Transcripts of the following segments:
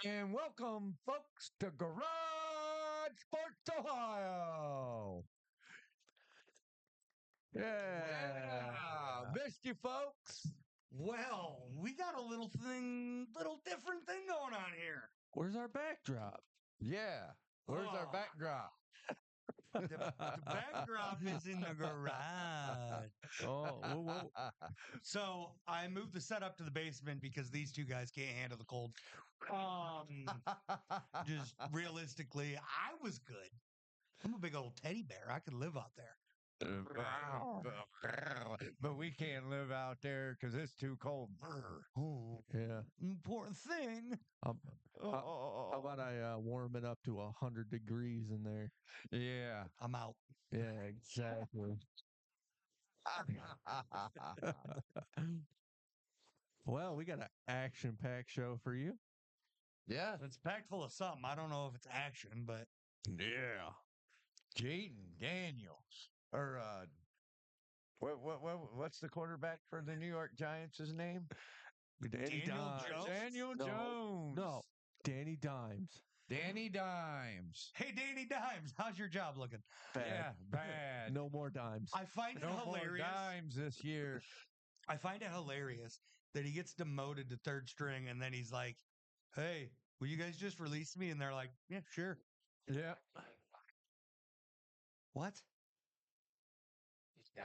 And welcome, folks, to Garage Sports Ohio. Yeah, missed you, folks. Well, we got a little different thing going on here. Where's our backdrop? Yeah, where's our Oh. backdrop? The backdrop is in the garage. Oh, whoa. So I moved the setup to the basement because these two guys can't handle the cold. Just realistically, I was good. I'm a big old teddy bear. I could live out there. But we can't live out there because it's too cold. Oh, Yeah. important thing. How about I warm it up to 100 degrees in there? Yeah. I'm out. Yeah, exactly. Well, we got an action-packed show for you. Yeah. It's packed full of something. I don't know if it's action, but Yeah. Jaden Daniels. Or what's the quarterback for the New York Giants' his name? Daniel Jones? Daniel No. Jones. No, Danny Dimes. Danny Dimes. hey, Danny Dimes, how's your job looking? Bad. Yeah, bad. No more dimes. I find it No more hilarious. dimes this year. I find it hilarious that he gets demoted to third string and then he's like, hey, will you guys just release me? And they're like, yeah, sure. Yeah. What?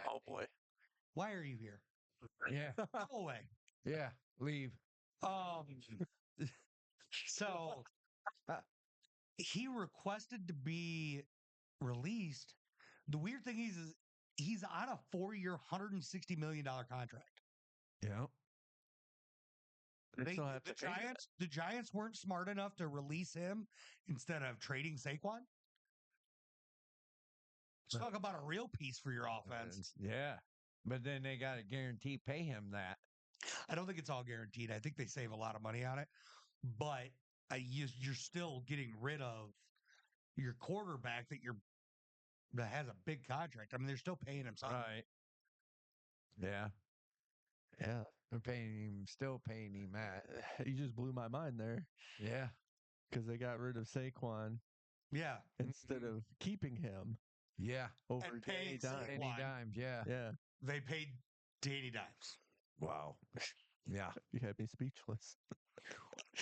Oh, boy. Why are you here? Yeah. Go away. Yeah. Leave. Um, so he requested to be released. The weird thing is he's on a 4-year, $160 million contract. Yeah. They still have to pay that. The Giants weren't smart enough to release him instead of trading Saquon. Let's talk about a real piece for your offense. Yeah. But then they got to guarantee pay him that. I don't think it's all guaranteed. I think they save a lot of money on it, but you're still getting rid of your quarterback that has a big contract. I mean, they're still paying him something. Right. Yeah. Yeah. They're paying him, still paying him that. You just blew my mind there Yeah. because they got rid of Saquon Yeah, instead of keeping him Yeah. over And Danny paying Dimes. Danny Saquon. Dimes. Yeah. Yeah. they paid Danny Dimes. Wow. Yeah. You had me speechless.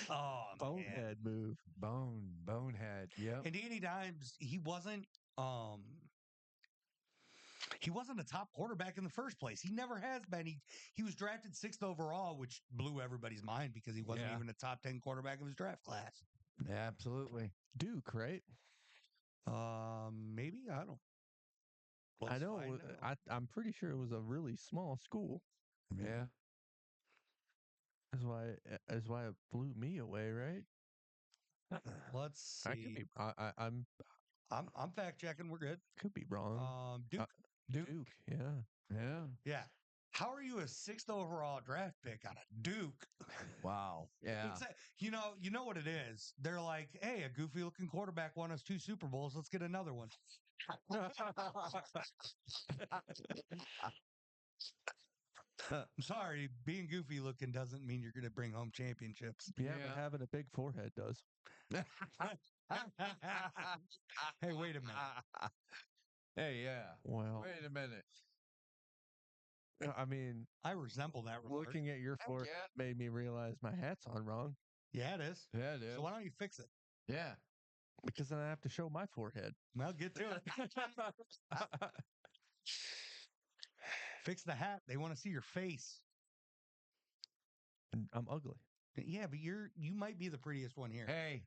Oh man. Bonehead move. Bonehead. Yep. And Danny Dimes, he wasn't a top quarterback in the first place. He never has been. He was drafted 6th overall, which blew everybody's mind because he wasn't Yeah. even a top 10 quarterback of his draft class. Absolutely. Duke, right? Maybe I don't. I Let's know. find out. I'm pretty sure it was a really small school. Yeah. That's why it blew me away, right? Let's see. I could be. I'm I'm fact checking. We're good. could be wrong. Duke. Duke. Yeah. Yeah. Yeah. How are you a 6th overall draft pick on a Duke? Wow. Yeah. It's you know what it is. They're like, hey, a goofy looking quarterback won us 2 Super Bowls. Let's get another one. I'm sorry, being goofy looking doesn't mean you're going to bring home championships. Yeah, Yeah. but having a big forehead does. Hey, wait a minute. Hey, yeah. Well, Wait a minute. I mean, I resemble that remark. looking at your forehead yeah. made me realize my hat's on wrong Yeah, it is. Yeah, it is. So why don't you fix it? Yeah. because then I have to show my forehead. Well, get to it. Fix the hat. They want to see your face. And I'm ugly. Yeah, but you might be the prettiest one here. Hey.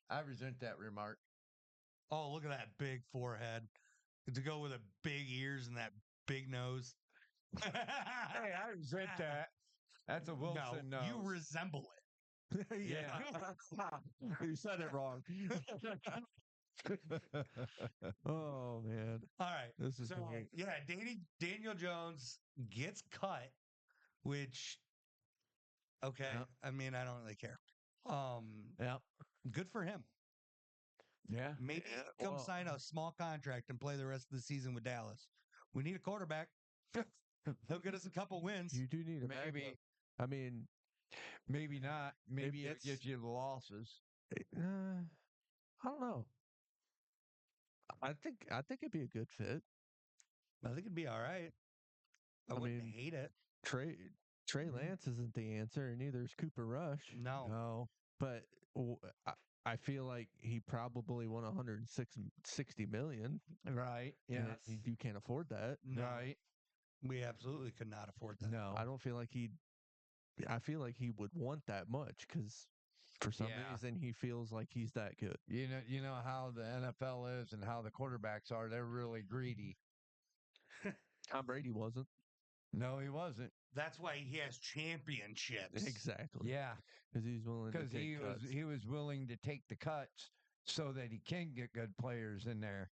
I resent that remark. Oh, look at that big forehead. To go with the big ears and that big nose. Hey, I resent that. That's a Wilson no, nose. you resemble it. You said it wrong. Oh man, All right. this is So great. yeah, Daniel Jones gets cut, which okay. Yep. I mean, I don't really care. Yeah. Good for him. Yeah. Maybe come sign a small contract and play the rest of the season with Dallas. We need a quarterback. He'll get us a couple wins. You do need a Maybe. backup. I mean, Maybe not. Maybe it it's- gives you the losses. I don't know. I think it'd be a good fit. I think it'd be all right. I wouldn't mean, hate it. Trey Lance isn't the answer, and neither is Cooper Rush. No. No. But I feel like he probably won 160 million. Right. And Yes. you can't afford that. No. Right. We absolutely could not afford that. No. I don't feel like I feel like he would want that much because for some Yeah. reason he feels like he's that good. You know how the NFL is and how the quarterbacks are. They're really greedy. Tom Brady wasn't. No, he wasn't. That's why he has championships. Exactly. Yeah, Because he's willing to because take cuts. he was willing to take the cuts so that he can get good players in there.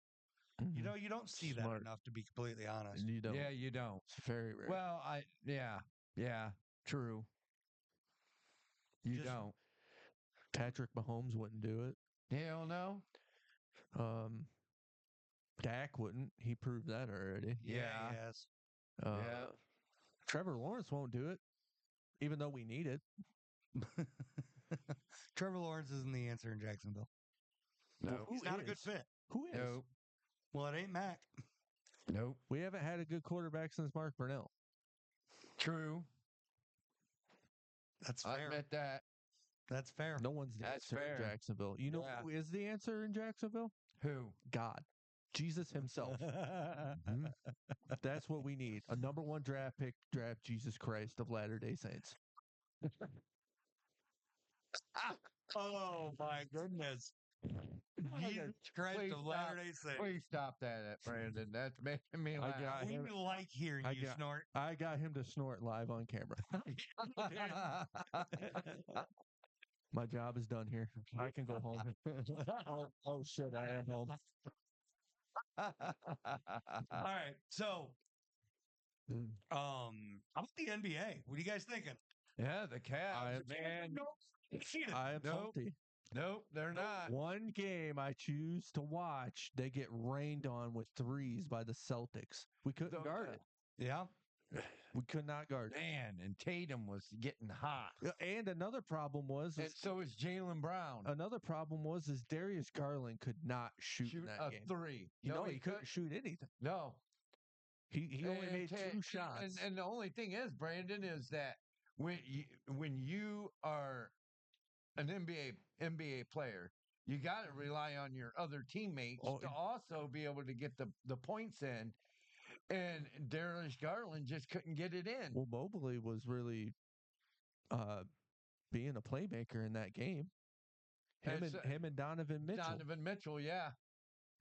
You Mhm. know, you don't see Smart. that enough, to be completely honest. You don't. Yeah, you don't. It's very rare. Well, yeah, true. You Just- don't. Patrick Mahomes wouldn't do it. Hell no. Dak wouldn't. He proved that already. Yeah. Yes. Yeah. Trevor Lawrence won't do it, even though we need it. Trevor Lawrence isn't the answer in Jacksonville. No. He's not a good is? fit. Who is? Nope. Well, it ain't Mac. Nope. We haven't had a good quarterback since Mark Brunell. True. That's I fair. admit that. That's fair. No one's the That's answer in fair. Jacksonville. You know Yeah. who is the answer in Jacksonville? Who? God. Jesus himself. That's what we need. A number one draft pick, draft Jesus Christ of Latter-day Saints. Oh my goodness. Jesus Christ Please of stop. Latter-day Saints. Please stop that, Brandon. That's making me laugh. We like hearing you snort. I got him to snort live on camera. My job is done here. I can go home. Oh shit, I am home. All right. So, how about the NBA? What are you guys thinking? Yeah, the Cavs, I man. I am Nope. salty. Nope, they're not. One game I choose to watch, they get rained on with threes by the Celtics. We couldn't guard it. Yeah. We could not guard it. Man, and Tatum was getting hot. And another problem was, And so is Jalen Brown. is Darius Garland could not shoot in that a game. three. You know, No, he couldn't shoot anything. No. He only And made Ta- two shots. And the only thing is, Brandon, is that when you are an NBA player, you got to rely on your other teammates to also be able to get the points in. And Darius Garland just couldn't get it in. Well, Mobley was really being a playmaker in that game. Him and Donovan Mitchell. Donovan Mitchell, yeah.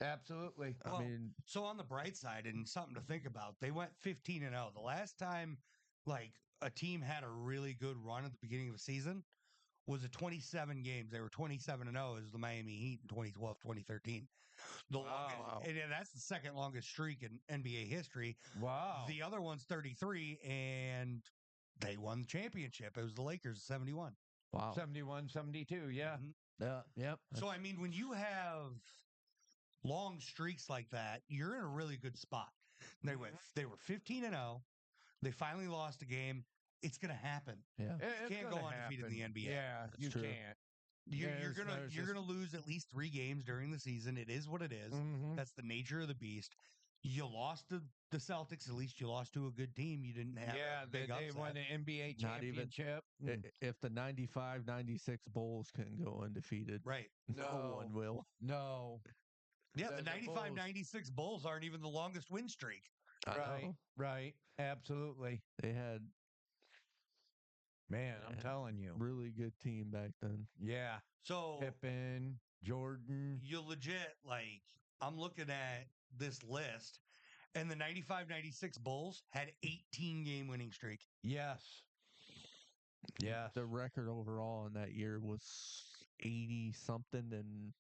Absolutely. Well, I mean, so on the bright side, and something to think about, they went 15-0. The last time, like, a team had a really good run at the beginning of a season was a 27 games. They were 27-0 as the Miami Heat in 2012, 2013. The longest, and that's the second longest streak in NBA history. Wow. The other one's 33, and they won the championship. It was the Lakers, 71. wow. 71, 72, yeah. Mhm. Yeah. Yep. So, I mean, when you have long streaks like that, you're in a really good spot. They were 15-0. They finally lost a game. It's going to happen. Yeah. You can't go undefeated in the NBA. Yeah, you true. can't. You're gonna lose at least 3 games during the season. It is what it is. Mhm. That's the nature of the beast. You lost to the Celtics. At least you lost to a good team. You didn't have a big they upset. won the NBA Not even- championship. If the 95-96 Bulls couldn't go undefeated, Right. no one will. No. Yeah, the The 95-96 Bulls aren't even the longest win streak. I Right. know. Right. Absolutely. They had Man, I'm telling you. really good team back then. Yeah. So Pippen, Jordan. you legit, like, I'm looking at this list, and the 95-96 Bulls had 18 game winning streak. Yes. Yes. The record overall in that year was 80 something and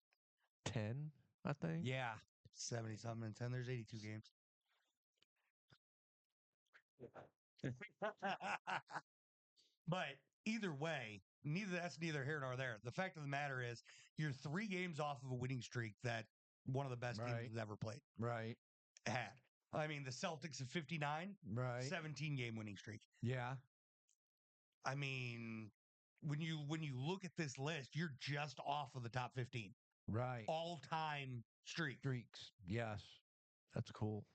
10, I think. Yeah. 70 something and 10. There's 82 games. But either way, that's neither here nor there. The fact of the matter is, you're 3 games off of a winning streak that one of the best teams Right. has ever played Right. had. I mean, the Celtics at 59, Right. 17 game winning streak. Yeah. I mean, when you look at this list, you're just off of the top 15 Right. all-time streak. Streaks. Yes. That's cool.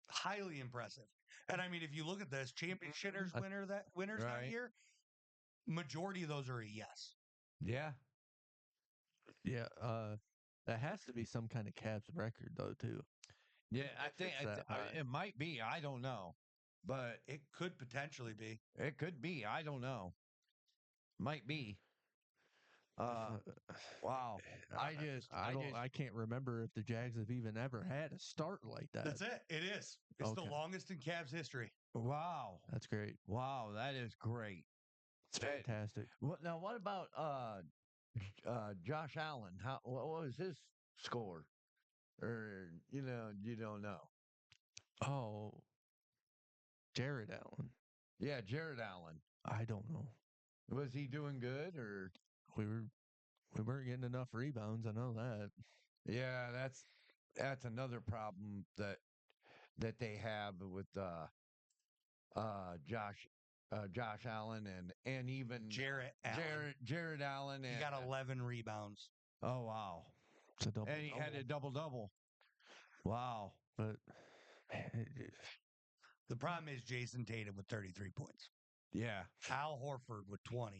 Highly impressive. And I mean, if you look at this championship winners that Right. year, majority of those are a yes. Yeah. Yeah. That has to be some kind of Cavs record though, too. Yeah. I If think it's that high. it might be. I don't know. But It could potentially be. it could be. I don't know. Might be. Wow. I can't remember if the Jags have even ever had a start like that. That's it. It is. It's the Okay. longest in Cavs history. Wow. That's great. Wow. That is great. It's fantastic. Now, what about Josh Allen? What was his score? Or you don't know. Oh, Jared Allen. Yeah, Jared Allen. I don't know. Was he doing good or? We weren't getting enough rebounds. I know that. Yeah, that's another problem that they have with Josh Allen and even Jarrett Allen. Jared Allen. He And, got 11 rebounds. oh wow! It's a double. And he had a double. Wow. But The problem is Jason Tatum with 33 points. Yeah. Al Horford with 20.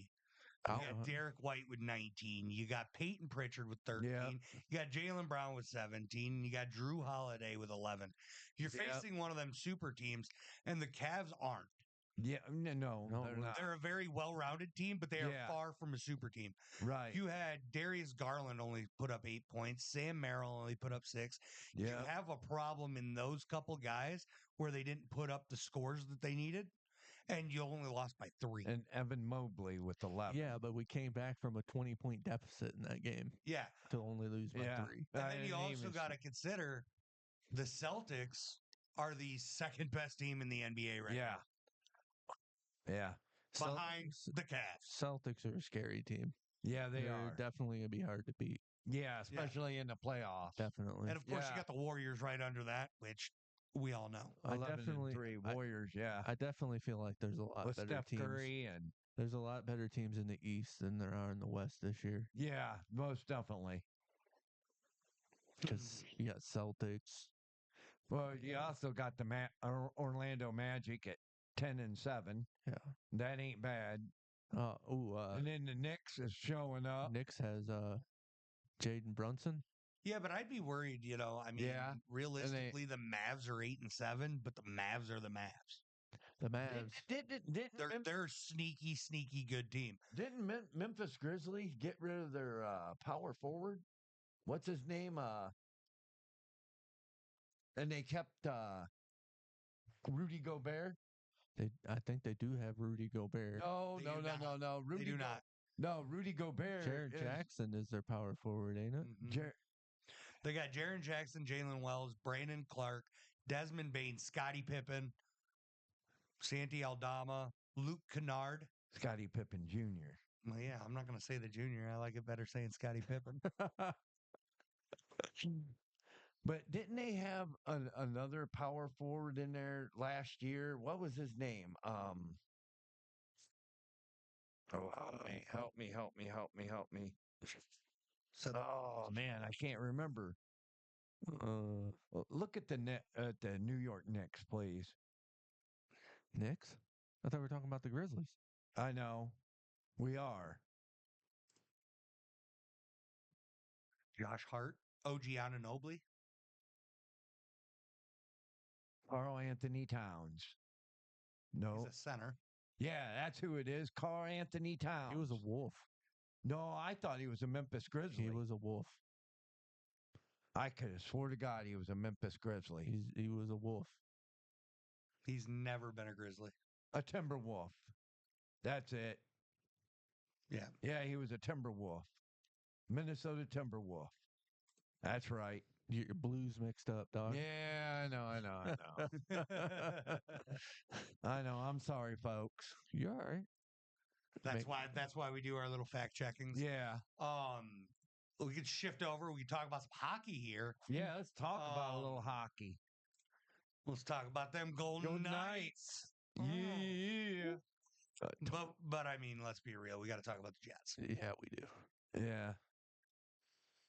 You got Derek White with 19. You got Peyton Pritchard with 13. Yeah. You got Jalen Brown with 17. You got Drew Holiday with 11. You're Yep. facing one of them super teams, and the Cavs aren't. Yeah. No, they're not. They're a very well-rounded team, but they are Yeah. far from a super team. Right. You had Darius Garland only put up 8 points. Sam Merrill only put up 6. You Yeah. have a problem in those couple guys where they didn't put up the scores that they needed, and you only lost by 3. And Evan Mobley with 11. yeah, but we came back from a 20-point deficit in that game Yeah. to only lose by 3. And then you also got to consider the Celtics are the second best team in the NBA right now. Yeah. Behind the Cavs. Celtics are a scary team. Yeah, they They're are. definitely going to be hard to beat. Yeah, especially in the playoffs. Definitely. And of course, you got the Warriors right under that, which we all know. 11-3 Warriors. I definitely feel like there's a lot with better Steph teams. Curry and There's a lot better teams in the East than there are in the West this year. yeah, most definitely. Because you got Celtics. Well, you also got the Orlando Magic at 10-7. Yeah, that ain't bad. And then the Knicks is showing up. Knicks has Jaden Brunson. Yeah, but I'd be worried, I mean, realistically, the Mavs are 8-7, but the Mavs are the Mavs. The Mavs. They're a sneaky, sneaky good team. Didn't Memphis Grizzlies get rid of their power forward? What's his name? And they kept Rudy Gobert. I think they do have Rudy Gobert. No. Rudy they do not. No, Rudy Gobert. Jaren Jackson is their power forward, ain't it? Mm-hmm. They got Jaren Jackson, Jalen Wells, Brandon Clark, Desmond Bain, Scottie Pippen, Santi Aldama, Luke Kennard. Scottie Pippen Jr. Well, yeah, I'm not going to say the junior. I like it better saying Scottie Pippen. But didn't they have another power forward in there last year? What was his name? Help me. Oh man, I can't remember. Look at the New York Knicks, please. Knicks? I thought we were talking about the Grizzlies. I know. We are. Josh Hart, OG Anunoby. Karl Anthony Towns. No. He's a center. Yeah, that's who it is. Karl Anthony Towns. He was a Wolf. No, I thought he was a Memphis Grizzly. He was a Wolf. I could have swore to God he was a Memphis Grizzly. He was a Wolf. He's never been a Grizzly. A Timberwolf. That's it. Yeah. Yeah, he was a Timberwolf. Minnesota Timberwolf. That's right. Your Blues mixed up, dog. Yeah, I know. I know. I'm sorry, folks. You're all right. That's why we do our little fact checkings. Yeah. We could shift over. We can talk about some hockey here. Yeah, let's talk about a little hockey. Let's talk about them Golden Knights. Yeah. But I mean, let's be real. We got to talk about the Jets. Yeah, we do. Yeah.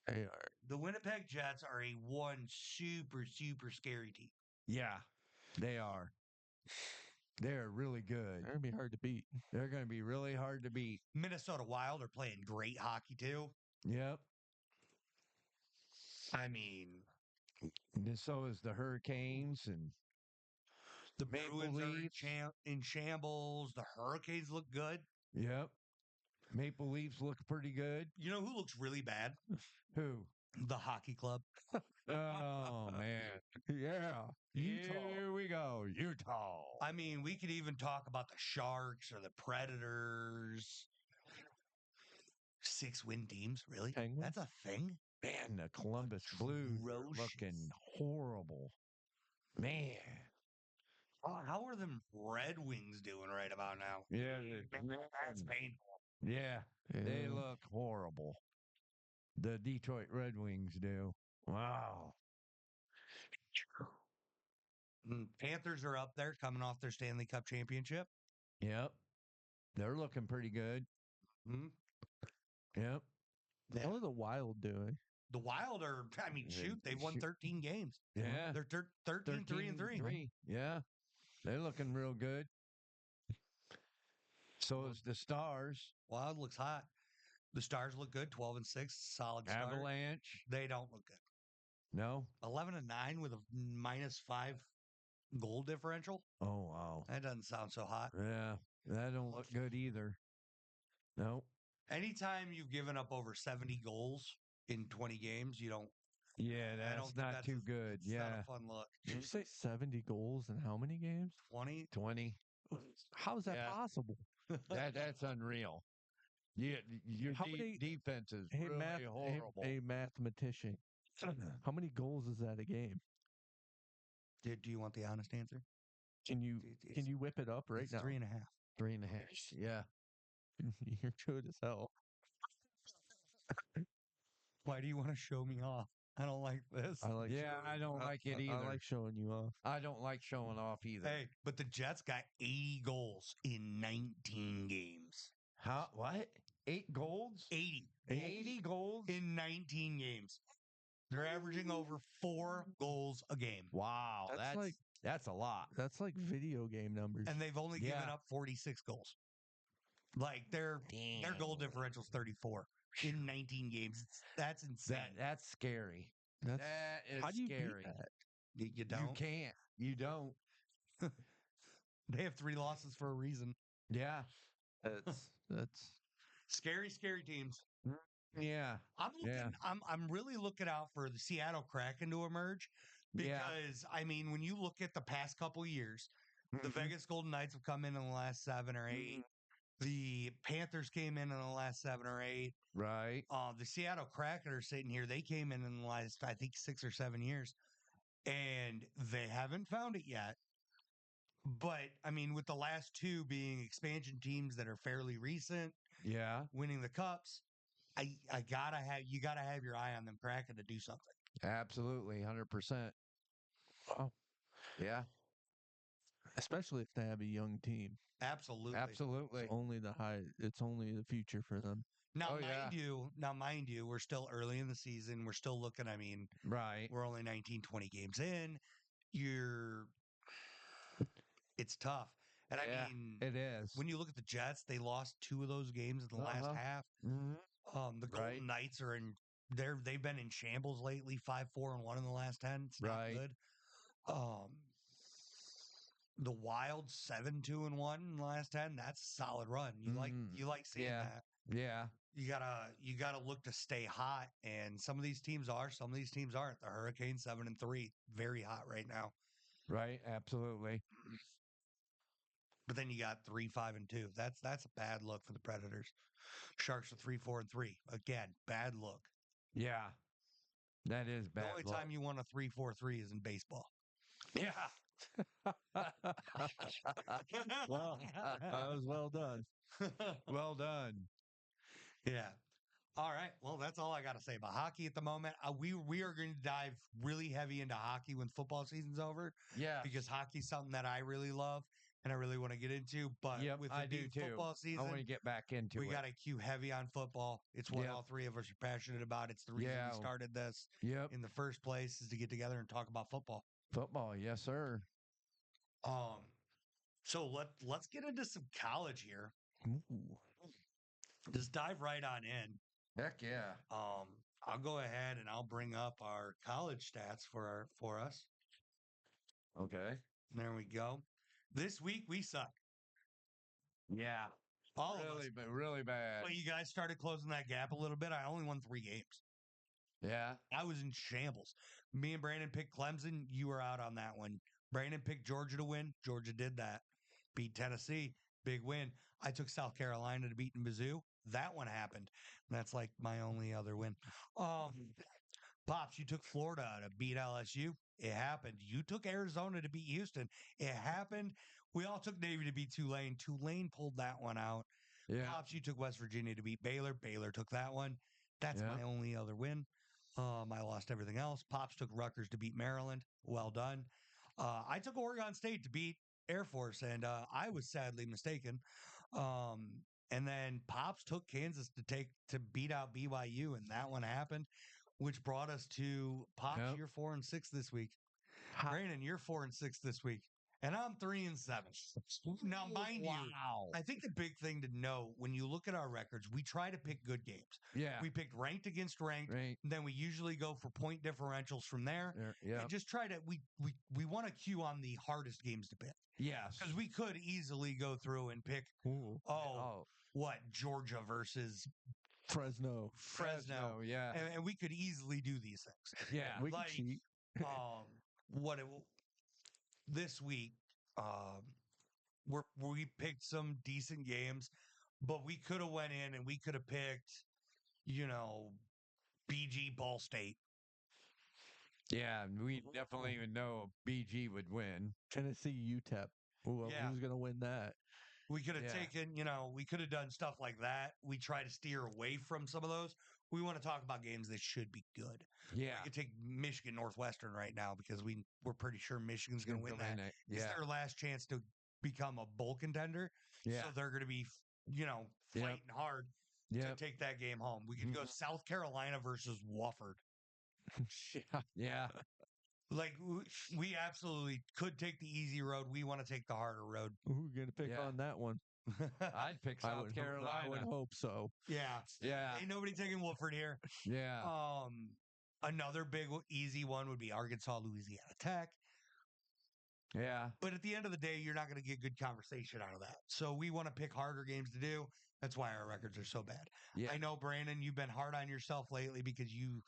They are. The Winnipeg Jets are a one super, super scary team. Yeah. They are. They're really good. They're gonna be hard to beat. They're going to be really hard to beat. Minnesota Wild are playing great hockey too. Yep. I mean, And so is the Hurricanes and the Maple Bruins are Leafs. in shambles. The Hurricanes look good. Yep. Maple Leafs look pretty good. You know who looks really bad? Who? The hockey club. Oh, man. Yeah. Utah. Here we go. Utah. I mean, we could even talk about the Sharks or the Predators. 6-win teams, really? Penguins? That's a thing? Man, the Columbus Blues are Atrocious. looking horrible. Man. How are them Red Wings doing right about now? Yeah. That's painful. Yeah. They Yeah. look horrible. The Detroit Red Wings do. Wow. Panthers are up there coming off their Stanley Cup championship. Yep. They're looking pretty good. Hmm. Yep. How are the Wild doing? The Wild are, I mean, shoot, they've won 13 games. Yeah. They're 13, 3-3. Yeah. They're looking real good. So is the Stars. Wild looks hot. The Stars look good, 12-6, solid start. Avalanche. They don't look good. No. 11-9 with a -5 goal differential. Oh, wow. That doesn't sound so hot. Yeah. That don't look good either. No. Anytime you've given up over 70 goals in 20 games, you don't. Yeah, I don't that's think not that's too good. It's not Yeah. a fun look. Did you say 70 goals in how many games? 20. 20. How is that Yeah. possible? That's unreal. Yeah, your How many- defense is Hey, really horrible. a mathematician. How many goals is that a game? Do you want the honest answer? Can you whip it up right It's now? 3.5. 3.5. Yeah. You're good as hell. Why do you want to show me off? I don't like this. I like. Yeah, I don't like it either. I like showing you off. I don't like showing off either. Hey, but the Jets got 80 goals in 19 games. How? What? 8 goals? 80. 80 goals? In 19 games. They're averaging over 4 goals a game. Wow. That's a lot. That's like video game numbers. And they've only given Yeah. up 46 goals. Like their goal differential is 34 in 19 games. That's insane. That's scary. That's, That is how do you scary. beat that? You don't. You can't. You don't. They have 3 losses for a reason. Yeah. That's Scary, scary teams. Yeah. I'm really looking out for the Seattle Kraken to emerge because I mean, when you look at the past couple years, the Mhm. Vegas Golden Knights have come in the last 7 or 8. The Panthers came in the last 7 or 8. Right. The Seattle Kraken are sitting here. They came in the last, I think, 6 or 7 years, and they haven't found it yet. But I mean, with the last 2 being expansion teams that are fairly recent, Yeah. winning the cups, I gotta have your eye on them Kraken to do something. Absolutely. 100%. wow. Yeah. Especially if they have a young team. Absolutely. Absolutely. It's only the future for them. Now, Oh, yeah. mind you, we're still early in the season. We're still looking. I mean, Right. we're only 19, 20 games in. It's tough. And Yeah, I mean, it is. when you look at the Jets, they lost 2 of those games in the last half. Mhm. The Right. Golden Knights are they've been in shambles lately, 5-4-1 in the last 10. It's not Right. good. The Wild 7-2-1 in the last 10. That's a solid run. You like seeing Yeah. that. Yeah. You gotta look to stay hot, and some of these teams are, some of these teams aren't. The Hurricanes 7-3, very hot right now. Right. Absolutely. But then you got 3-5-2. That's a bad look for the Predators. Sharks are 3-4-3. Again, bad look. Yeah. That is bad. The only time you won a 3-4-3 is in baseball. Yeah. Well, that was well done. Well done. Yeah. All right. Well, that's all I got to say about hockey at the moment. We are going to dive really heavy into hockey when football season's over. Yeah. Because hockey's something that I really love. and I really want to get into. But Yep, with I it do being too. football I want season, to get back into we it. got to cue heavy on football. It's what Yep. all three of us are passionate about. It's the reason Yeah. we started this Yep. in the first place is to get together and talk about football. Football, yes, sir. So let's get into some college here. Ooh. Just dive right on in. Heck yeah. I'll go ahead and I'll bring up our college stats for us. Okay. There we go. This week we suck. Yeah. All of Really, us. but really bad. But you guys started closing that gap a little bit. I only won 3 games. Yeah. I was in shambles. Me and Brandon picked Clemson. You were out on that one. Brandon picked Georgia to win. Georgia did that. Beat Tennessee. Big win. I took South Carolina to beat Mizzou. That one happened. That's like my only other win. Pops, you took Florida to beat LSU. It happened. You took Arizona to beat Houston. It happened. We all took Navy to beat Tulane. Tulane pulled that one out. Yeah. Pops, you took West Virginia to beat Baylor. Baylor took that one. That's Yeah. my only other win. I lost everything else. Pops took Rutgers to beat Maryland. Well done. I took Oregon State to beat Air Force, and I was sadly mistaken. And then Pops took Kansas to beat out BYU, and that one happened, which brought us to Pops. Yep. You're 4-6 this week. Brandon, you're 4-6 this week, and I'm 3-7. Now, mind you, Wow. I think the big thing to know when you look at our records, we try to pick good games. Yeah. We picked ranked against ranked. Right. Then we usually go for point differentials from there. Yeah. And just try to we want to cue on the hardest games to pick Yes. because we could easily go through and pick Ooh. what Georgia versus Fresno. Fresno. Yeah. And we could easily do these things. Yeah. We can Like, cheat. what it, this week, we picked some decent games, but we could have went in and we could have picked, BG Ball State. Yeah. We definitely would know BG would win. Tennessee UTEP. Ooh, Yeah. who's gonna win that? We could have Yeah. taken, we could have done stuff like that. We try to steer away from some of those. We want to talk about games that should be good. Yeah. We could take Michigan Northwestern right now because we're pretty sure Michigan's going to win that. It's Yeah. their last chance to become a bowl contender. Yeah. So they're going to be, fighting hard to take that game home. We could go South Carolina versus Wofford. Yeah. Yeah. Like we absolutely could take the easy road. We want to take the harder road. Who's gonna pick Yeah. on that one? I'd pick I South would Carolina. hope so. Yeah. Yeah. Ain't nobody taking Wofford here. Yeah. Another big easy one would be Arkansas, Louisiana Tech. Yeah. But at the end of the day, you're not going to get good conversation out of that. So we want to pick harder games to do. That's why our records are so bad. Yeah. I know, Brandon, you've been hard on yourself lately because you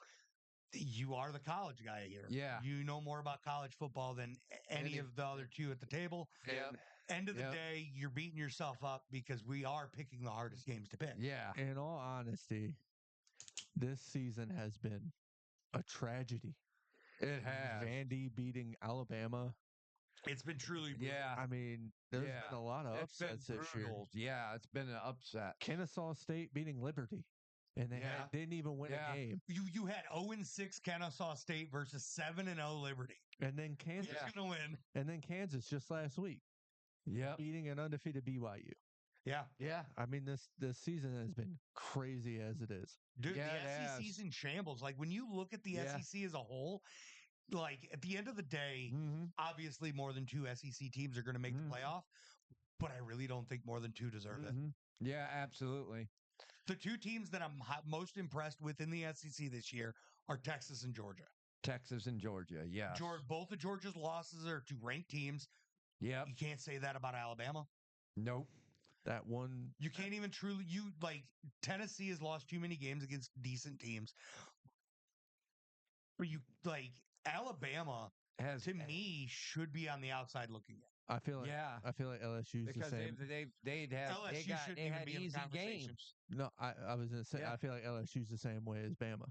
are the college guy here. Yeah. You know more about college football than any of the other two at the table. Yep. End of the day, you're beating yourself up because we are picking the hardest games to pick. Yeah. In all honesty, this season has been a tragedy. It has. Vandy beating Alabama. It's been truly brutal. Yeah. I mean, there's been a lot of It's been upsets this year. brutal. Yeah. It's been an upset. Kennesaw State beating Liberty, and they didn't even win a game. You had 0-6 Kennesaw State versus 7-0 Liberty. And then Kansas Who's gonna win? And then Kansas just last week, beating an undefeated BYU. Yeah. Yeah. I mean, this season has been crazy as it is. Dude, Yeah, the SEC's in shambles. Like when you look at the SEC as a whole, like at the end of the day, obviously more than 2 SEC teams are going to make the playoff, but I really don't think more than 2 deserve it. Yeah, absolutely. The 2 teams that I'm most impressed with in the SEC this year are Texas and Georgia. Texas and Georgia, yeah. Both of Georgia's losses are to ranked teams. Yep. You can't say that about Alabama. Nope. That one. You can't even Tennessee has lost too many games against decent teams. But Alabama to me should be on the outside looking in. I feel like LSU's because the same. they had be in the easy conversation. games. No, I was gonna say I feel like LSU's the same way as Bama.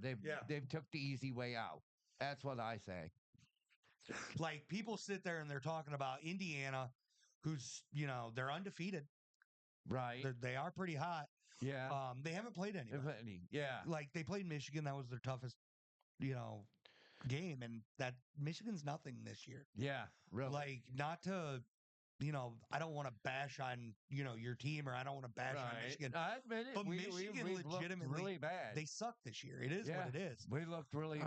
They've took the easy way out. That's what I say. Like people sit there and they're talking about Indiana, who's they're undefeated. Right. They are pretty hot. Yeah. They haven't played anybody. Yeah. Like they played Michigan. That was their toughest, game, and that Michigan's nothing this year. Yeah. Really. Like not to I don't want to bash on your team, or I don't want to bash on Michigan. I admit it. But We've Michigan looked legitimately, really bad. they suck this year. It is what it is. We look really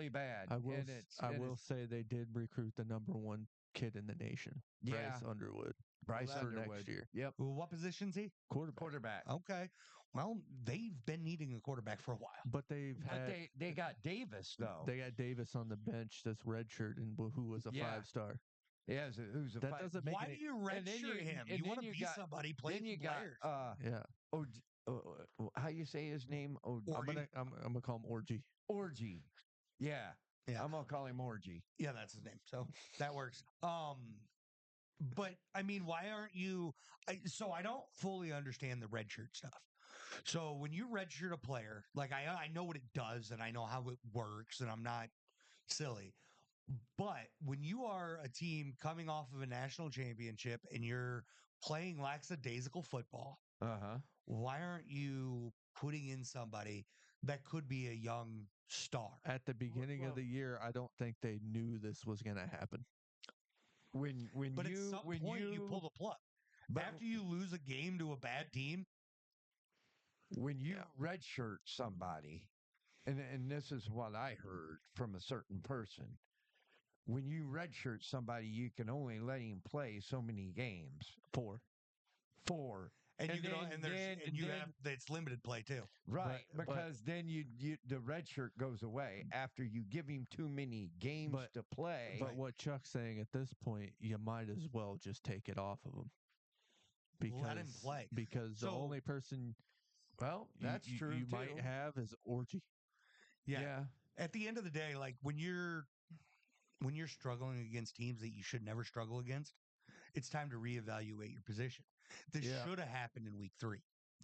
bad. I will. And I will say they did recruit the number one kid in the nation, Bryce Underwood. Bryce for Underwood next year. Yep, Well, what position's he? Quarterback. Okay. Well, they've been needing a quarterback for a while. But they got Davis though. They got Davis on the bench that's redshirt and who was a 5-star. Yeah, who's a that doesn't make Why any, do you redshirt him? You want to be somebody, play some players. How you say his name? I'm gonna call him Orgy. Orgy. Yeah. I'm gonna call him Orgy. Yeah, that's his name. So that works. But I mean, why aren't you? So I don't fully understand the redshirt stuff. So when you redshirt a player, like I know what it does and I know how it works, and I'm not silly. But when you are a team coming off of a national championship and you're playing lackadaisical football, why aren't you putting in somebody that could be a young star? At the beginning of the year, I don't think they knew this was going to happen. But at some point you pull the plug. After you lose a game to a bad team, when you redshirt somebody, and this is what I heard from a certain person. When you redshirt somebody, you can only let him play so many games. 4. And you have it's limited play too. Right, because then the red shirt goes away after you give him too many games to play. But what Chuck's saying at this point, you might as well just take it off of him. Let him play. Because the only person that's true you too. might have is Orgy. Yeah. At the end of the day, like when you're struggling against teams that you should never struggle against, it's time to reevaluate your position. This should have happened in week 3.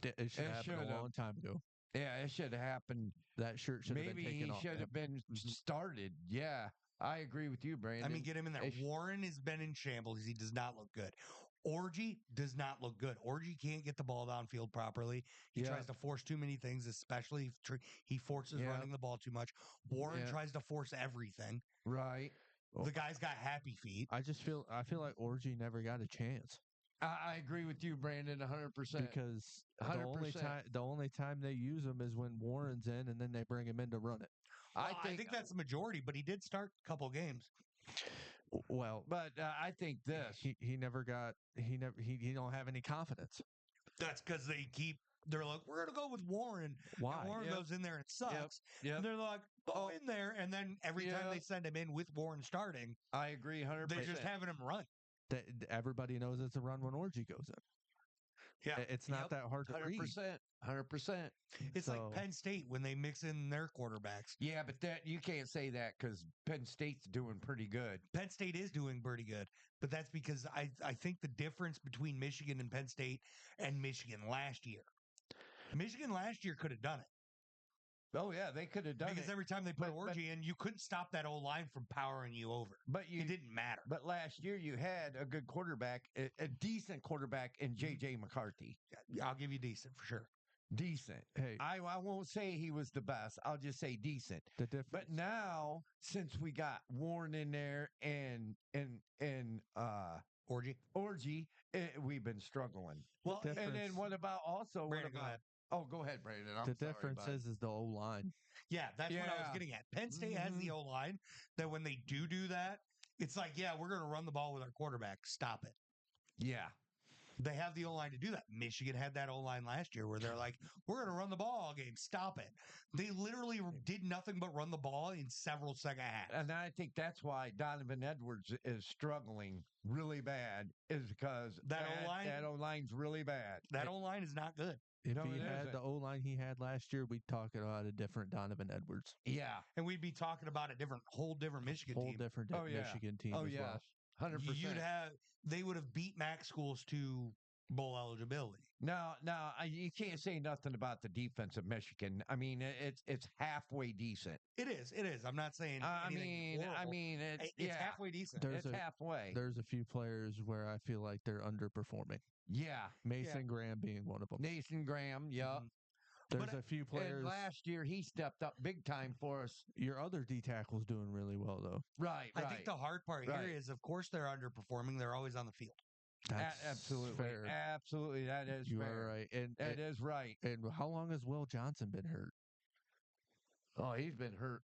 It should have happened a long time ago. Yeah, it should have happened. That shirt should have been taken off. Maybe he should have been started. Yeah, I agree with you, Brandon. I mean, get him in there. Warren has been in shambles. He does not look good. Orgy does not look good. Orgy can't get the ball downfield properly. He tries to force too many things, especially he forces running the ball too much. Warren tries to force everything. Right. The guy's got happy feet. I feel like Orgy never got a chance. I agree with you, Brandon, 100%. Because 100%. the only time they use him is when Warren's in, and then they bring him in to run it. I think that's the majority, but he did start a couple games. Well, but I think this he don't have any confidence. That's because they're like, we're gonna go with Warren. Why? And Warren goes in there and sucks. Yep. And they're like, go in there, and then every time they send him in with Warren starting, I agree 100%. They're just having him run. Everybody knows it's a run when Orgy goes in. Yeah, it's not that hard to 100%, read. 100%. It's like Penn State when they mix in their quarterbacks. Yeah, but you can't say that because Penn State's doing pretty good. Penn State is doing pretty good, but that's because I think the difference between Michigan and Penn State and Michigan last year could have done it. Oh yeah, they could have done it because every time they put Orgy in, you couldn't stop that old line from powering you over. But it didn't matter. But last year you had a good quarterback, a decent quarterback in J.J. McCarthy. I'll give you decent for sure. Decent. Hey, I won't say he was the best. I'll just say decent. But now, since we got Warren in there and Orgy, we've been struggling. Well, and then what about also? Brandon, what about? go ahead. Oh, go ahead, Brandon. The difference is the O-line. Yeah, that's what I was getting at. Penn State has the O-line that when they do that, it's like, yeah, we're going to run the ball with our quarterback. Stop it. Yeah. They have the O-line to do that. Michigan had that O-line last year where they're like, we're going to run the ball all game. Stop it. They literally did nothing but run the ball in several second halves. And I think that's why Donovan Edwards is struggling really bad, is because that O-line's really bad. That O-line is not good. If he had the O-line he had last year, we'd talk about a different Donovan Edwards. Yeah. And we'd be talking about a whole different Michigan team. Different Michigan team as well. 100%. They would have beat MAC schools to bowl eligibility. Now, you can't say nothing about the defense of Michigan. I mean, it's halfway decent. It is. I'm not saying anything horrible. It's halfway decent. It's halfway. There's a few players where I feel like they're underperforming. Yeah. Mason Graham being one of them. Mason Graham, yeah. Mm-hmm. There's a few players. Last year, he stepped up big time for us. Your other D tackle's doing really well, though. Right. I think the hard part here is, of course, they're underperforming. They're always on the field. That's Absolutely, fair. absolutely, that is You fair. are right. And That is right. how long has Will Johnson been hurt? Oh, he's been hurt.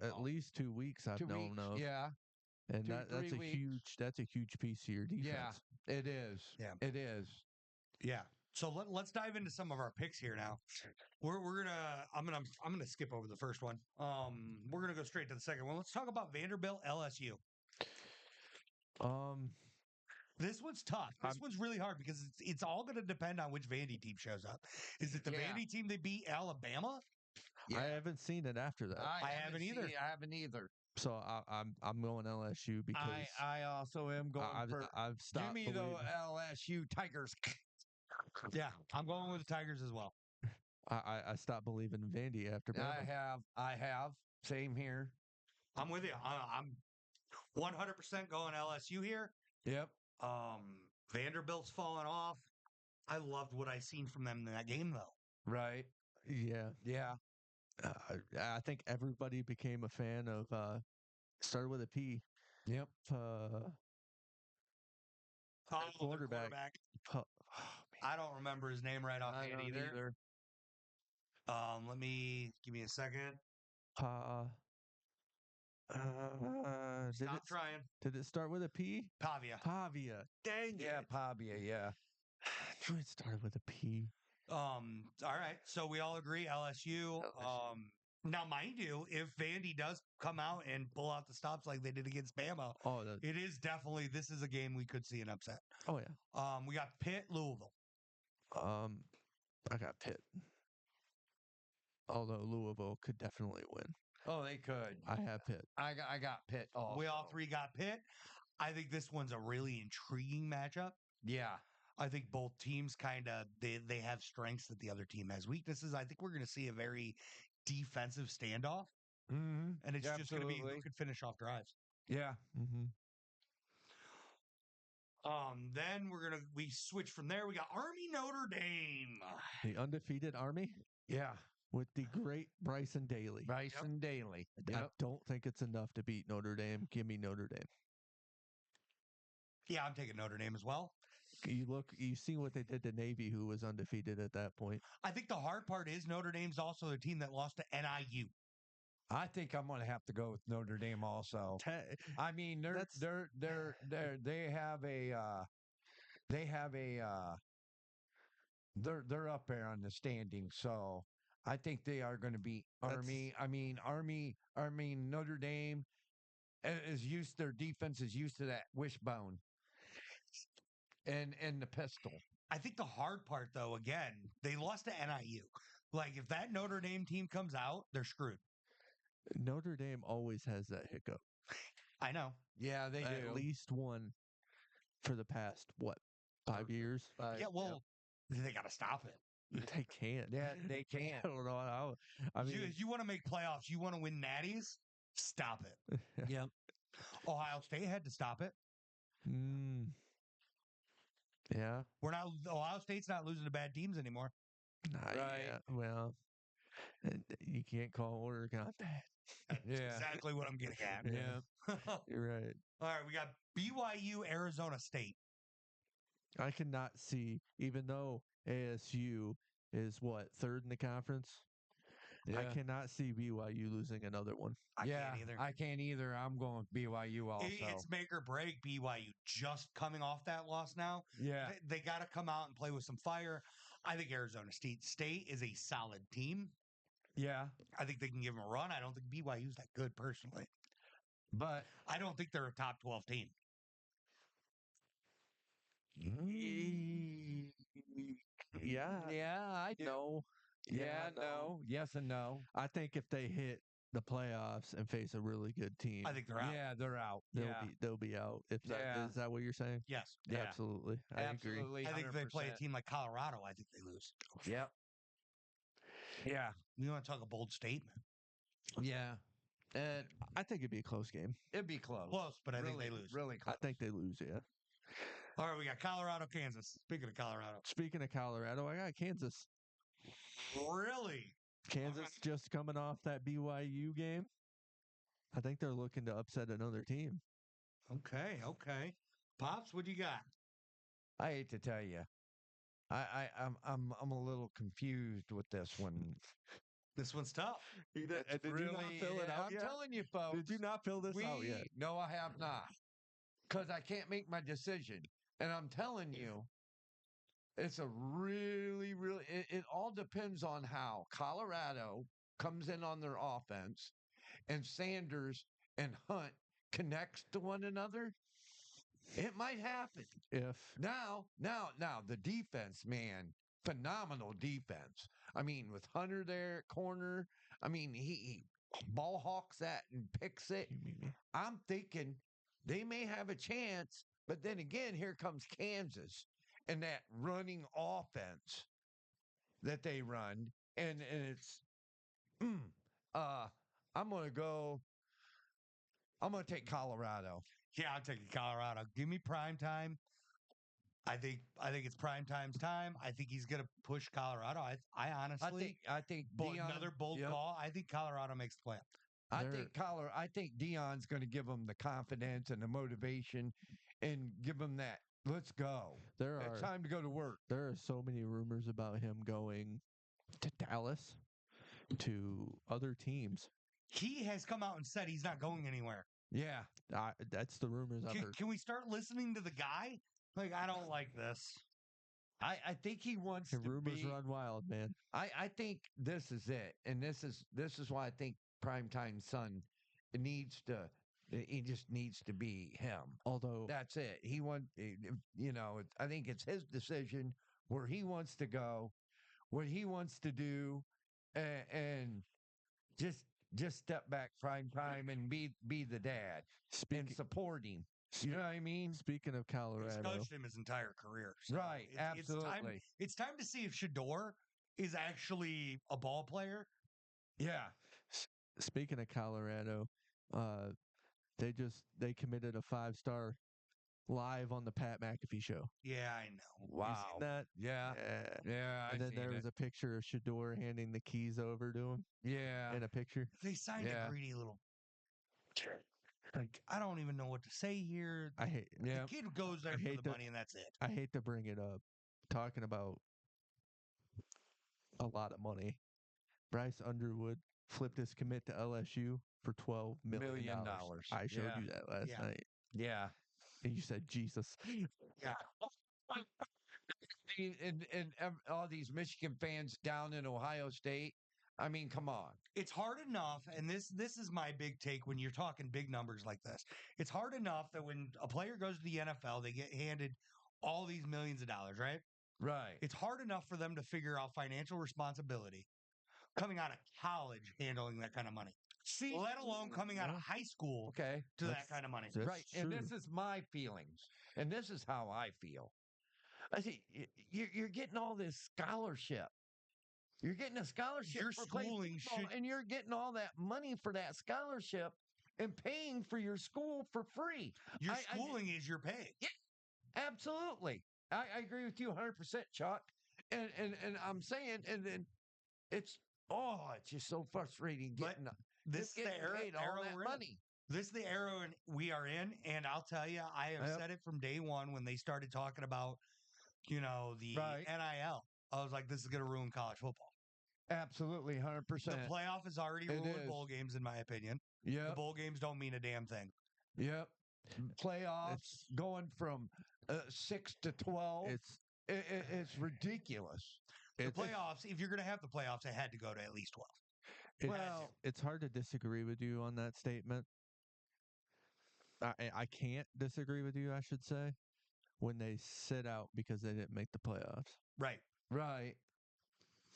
At least 2 weeks I've 2 known weeks. of. Yeah, And 3 weeks. that's a huge piece of your Yeah, defense. it is. Yeah. It is. Yeah. So let's dive into some of our picks here now. We're gonna I'm gonna skip over the first one. We're gonna go straight to the second one. Let's talk about Vanderbilt LSU. Um This one's tough. This I'm- one's really hard because it's all going to depend on which Vandy team shows up. Is it the Yeah. Vandy team that beat Alabama? Yeah. I haven't seen it after that. I haven't either. I haven't either. So I'm going LSU because I also am going for. I've stopped Give me the believing. LSU Tigers. Yeah, I'm going with the Tigers as well. I stopped believing in Vandy after Bama. I have. Same here. I'm with you. I'm 100% going LSU here. Yep. Vanderbilt's falling off. I loved what I seen from them in that game, though. Right. Yeah. Yeah. I think everybody became a fan of started with a P. Yep. Oh, quarterback. Oh, I don't remember his name right offhand don't either. Let me give me a second. Stop trying. Did it start with a P? Pavia. Pavia. Dang Yeah, it. Pavia. Yeah. It started with a P. All right. So we all agree LSU. Now, mind you, if Vandy does come out and pull out the stops like they did against Bama, it is definitely this is a game we could see an upset. Oh yeah. We got Pitt, Louisville. I got Pitt. Although Louisville could definitely win. Oh, they could. I have Pitt. I got Pitt. Also. We all three got Pitt. I think this one's a really intriguing matchup. Yeah. I think both teams kind of they have strengths that the other team has weaknesses. I think we're going to see a very defensive standoff, and it's just going to be who could finish off drives. Yeah. Mm-hmm. Then we switch from there. We got Army Notre Dame, the undefeated Army. Yeah. With the great Bryson Daly. Bryson Daly. I don't think it's enough to beat Notre Dame. Give me Notre Dame. Yeah, I'm taking Notre Dame as well. You see what they did to Navy, who was undefeated at that point. I think the hard part is Notre Dame's also the team that lost to NIU. I think I'm going to have to go with Notre Dame also. I mean, they're up there on the standings, so I think they are going to beat Army. Notre Dame their defense is used to that wishbone and the pistol. I think the hard part, though, again, they lost to NIU. Like, if that Notre Dame team comes out, they're screwed. Notre Dame always has that hiccup. I know. Yeah, they do. At least one for the past, 5 years? Yeah, well, they got to stop it. They can't. Yeah, they can't. I don't know how. I mean, you want to make playoffs, you want to win natties, stop it. Yep. Ohio State had to stop it. Yeah. Ohio State's not losing to bad teams anymore. Right. Yeah. Well, you can't call Oregon bad. That's exactly what I'm getting at. Yeah. You're right. All right, we got BYU, Arizona State. I cannot see, even though ASU is third in the conference. Yeah. I cannot see BYU losing another one. I can't either. I can't either. I'm going with BYU also. It's make or break BYU. Just coming off that loss now. Yeah. They got to come out and play with some fire. I think Arizona State is a solid team. Yeah. I think they can give them a run. I don't think BYU's that good personally. But I don't think they're a top 12 team. Yeah. Yeah, I do. No. Yeah, no. Yes and no. I think if they hit the playoffs and face a really good team, I think they're out. Yeah, they're out. they'll be out. Is that what you're saying? Yes. Yeah. Absolutely. I agree. Absolutely. I think if they play a 100%. team like Colorado, I think they lose. Yep. Yeah. You want to talk a bold statement? Yeah. And I think it'd be a close game. it'd be close. Close, but I think Really, they lose. Really I close. think they lose, yeah. All right, we got Colorado, Kansas. Speaking of Colorado. Speaking of Colorado, I got Kansas. Really? Kansas just coming off that BYU game. I think they're looking to upset another team. Okay. Pops, what do you got? I hate to tell you, I'm a little confused with this one. This one's tough. Did you not fill it out I'm yet? telling you, folks. Did you not fill this out yet? No, I have not, because I can't make my decision. And I'm telling you, it's a really. It all depends on how Colorado comes in on their offense, and Sanders and Hunt connects to one another. It might happen. If Now, the defense, man, phenomenal defense. I mean, with Hunter there at corner, I mean, he ball hawks that and picks it. I'm thinking they may have a chance, but then again, here comes Kansas and that running offense that they run, and it's, mm, uh, I'm gonna go. I'm gonna take Colorado. Yeah, I'm taking Colorado. Give me prime time. I think it's prime time's time. I think he's gonna push Colorado. I honestly, I think Dion. another bold Yep. call. I think Colorado makes the playoff. I think Dion's going to give them the confidence and the motivation, and give them that. Let's go. It's time to go to work. There are so many rumors about him going to Dallas, to other teams. He has come out and said he's not going anywhere. Yeah, that's the rumors I've heard. Can we start listening to the guy? Like, I don't like this. I think he wants to rumors be. run wild, man. I think this is it, and this is why I think primetime son needs to. He just needs to be him. Although That's it. I think it's his decision where he wants to go, what he wants to do, and just step back prime time and be the dad and support him. You know what I mean? Speaking of Colorado, he's coached him his entire career. So right, absolutely. It's time to see if Shador is actually a ball player. Yeah. Speaking of Colorado, they committed a 5-star live on the Pat McAfee show. Yeah, I know. Wow. You seen that? Yeah. Yeah. And then there was a picture of Shador handing the keys over to him. Yeah. In a picture. They signed a greedy little. Like, I don't even know what to say here. The kid goes there for the money, and that's it. I hate to bring it up. Talking about a lot of money. Bryce Underwood flipped his commit to LSU for $12 million. I showed you that last night. Yeah. And you said, Jesus. Yeah. And all these Michigan fans down in Ohio State. I mean, come on. It's hard enough, and this is my big take when you're talking big numbers like this. It's hard enough that when a player goes to the NFL, they get handed all these millions of dollars, right? Right. It's hard enough for them to figure out financial responsibility coming out of college handling that kind of money. See, let alone coming out of high school to that kind of money. Right. True. And this is my feelings. And this is how I feel. I see you're getting all this scholarship. You're getting a scholarship your for schooling and you're getting all that money for that scholarship and paying for your school for free. Your schooling is your pay. Yeah, absolutely. I agree with you 100%, Chuck. And I'm saying, and then it's just so frustrating getting this is the era that money. This is the era we are in, and I'll tell you, I have said it from day one when they started talking about, the NIL. I was like, this is going to ruin college football. Absolutely, 100%. The playoff has already ruined bowl games, in my opinion. Yeah, the bowl games don't mean a damn thing. Yep, playoffs going from 6 to 12. It's ridiculous. The playoffs, if you're going to have the playoffs, it had to go to at least 12. It's hard to disagree with you on that statement. I can't disagree with you, I should say, when they sit out because they didn't make the playoffs. Right.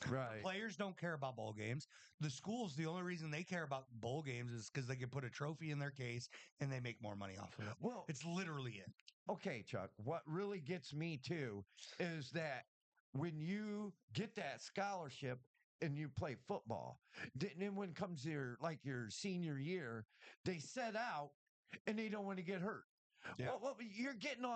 The players don't care about bowl games. The schools, the only reason they care about bowl games is because they can put a trophy in their case and they make more money off of it. Well, it's literally it. Okay, Chuck, what really gets me too is that when you get that scholarship and you play football, then when it comes to your senior year, they set out and they don't want to get hurt. Yeah. Well, you're getting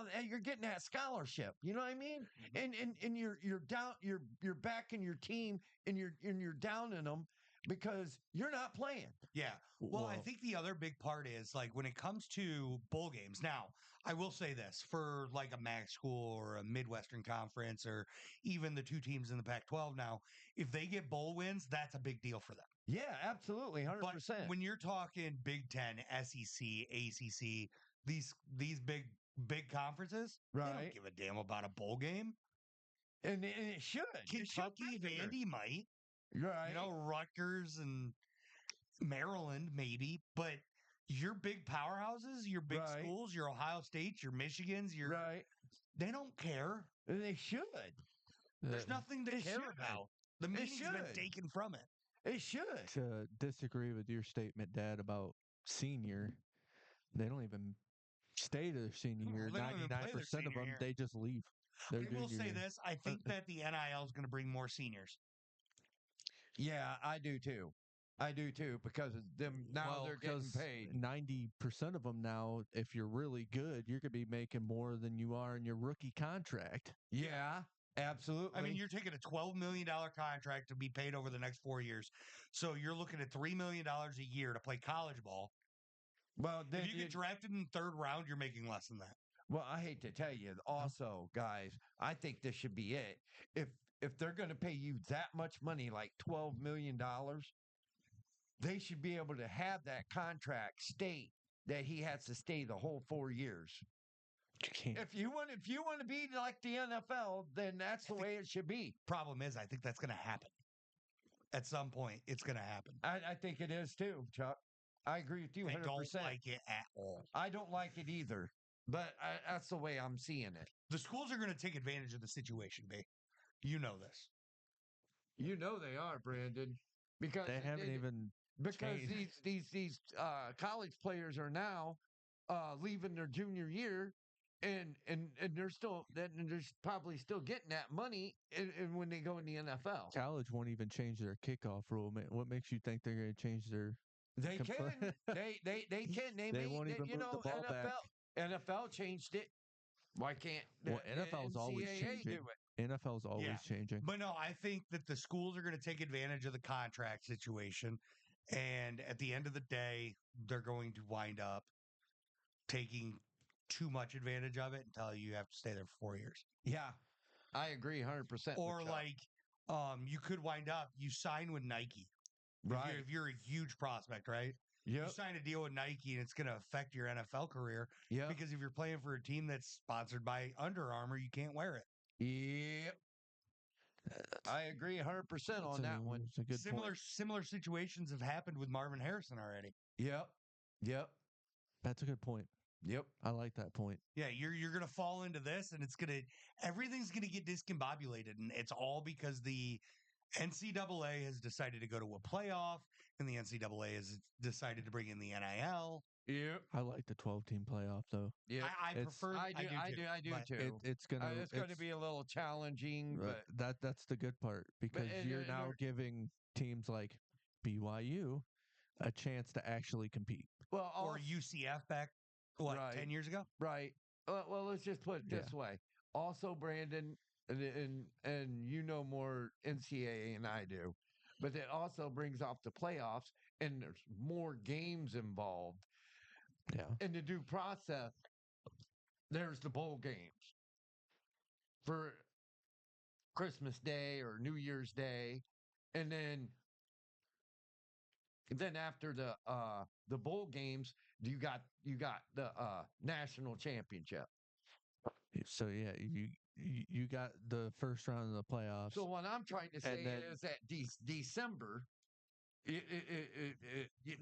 that scholarship. You know what I mean? And you're down, you're backing your team, and you're downing them because you're not playing. Yeah. Well, I think the other big part is like when it comes to bowl games. Now, I will say this for like a MAC school or a Midwestern Conference or even the two teams in the Pac 12 now, if they get bowl wins, that's a big deal for them. Yeah, absolutely, 100%. But when you're talking Big Ten, SEC, ACC, these big conferences, they Right. don't give a damn about a bowl game. And it should. Kentucky and Vandy might, Right. you know, Rutgers and Maryland maybe, but your big powerhouses, your big Right. schools, your Ohio States, your Michigans, your Right. they don't care. And they should. There's nothing to It care should. about. The meaning's been should. taken from it. It should. To disagree with your statement, Dad, about senior, they don't even stay to their senior year. They don't even play their 99% of senior them, year. they just leave. I will say this: I think that the NIL is going to bring more seniors. Yeah, I do too. I do too because of them now they're getting paid. 90% of them now, if you're really good, you're going to be making more than you are in your rookie contract. Yeah, absolutely. I mean, you're taking a $12 million contract to be paid over the next 4 years. So you're looking at $3 million a year to play college ball. Well, then if you get drafted in the third round, you're making less than that. Well, I hate to tell you, also, guys, I think this should be it. If they're going to pay you that much money, like $12 million, they should be able to have that contract state that he has to stay the whole 4 years. If you want to be like the NFL, then that's the way it should be. Problem is, I think that's going to happen. At some point, it's going to happen. I think it is too, Chuck. I agree with you 100%. I don't like it at all. I don't like it either, but that's the way I'm seeing it. The schools are going to take advantage of the situation, B. You know this. You know they are, Brandon, because they haven't even because changed. these college players are now leaving their junior year, and they're probably still getting that money, and when they go in the NFL, college won't even change their kickoff rule. What makes you think they're going to change their? They can. They can. They won't even move the ball back. NFL changed it. Why can't NFL's always changing? do it? NFL's always changing. But no, I think that the schools are going to take advantage of the contract situation, and at the end of the day, they're going to wind up taking too much advantage of it until you have to stay there for 4 years. Yeah, I agree 100%. Or like, you could wind up you sign with Nike. Right. If you're a huge prospect, right? Yep. You sign a deal with Nike and it's going to affect your NFL career. Yeah. Because if you're playing for a team that's sponsored by Under Armour, you can't wear it. Yep. I agree 100% on that one. It's a good Similar situations have happened with Marvin Harrison already. Yep. That's a good point. Yep. I like that point. Yeah, you're going to fall into this and everything's going to get discombobulated, and it's all because the NCAA has decided to go to a playoff, and the NCAA has decided to bring in the NIL. Yeah, I like the 12-team playoff though. Yeah, I prefer. I do too. It's gonna be a little challenging, but that's the good part because you're now giving teams like BYU a chance to actually compete. Well, or UCF back 10 years ago, right? Well, let's just put it this way. Also, Brandon, and you know more NCAA than I do, but it also brings off the playoffs, and there's more games involved. Yeah. In the due process, there's the bowl games for Christmas Day or New Year's Day, and then after the bowl games, you got the national championship. So yeah, you got the first round of the playoffs. So what I'm trying to say is that December,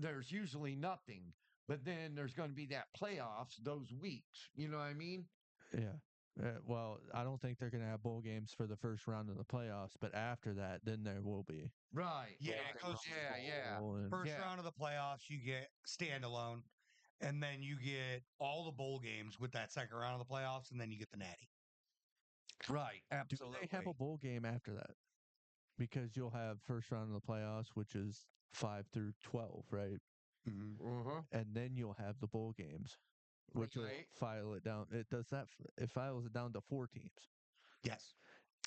there's usually nothing, but then there's going to be that playoffs those weeks. You know what I mean? Yeah. Well, I don't think they're going to have bowl games for the first round of the playoffs, but after that, then there will be. Right. Yeah. First round of the playoffs, you get standalone, and then you get all the bowl games with that second round of the playoffs, and then you get the natty. Right. Absolutely. Do they have a bowl game after that? Because you'll have first round of the playoffs, which is 5 through 12, right? Mm-hmm. And then you'll have the bowl games, which will file it down. It files it down to 4 teams. Yes.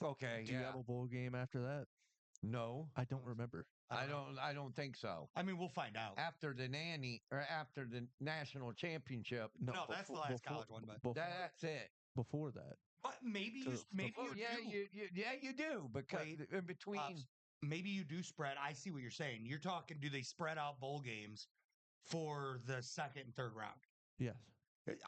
Okay. Do you have a bowl game after that? No, I don't remember. I don't. I don't think so. I mean, we'll find out. After the nanny or after the national championship, No, that's the last college one, but that's it. Before that. But maybe you You do because Wait, in between. Pops, maybe you do spread. I see what you're saying. You're talking. Do they spread out bowl games for the second and third round? Yes.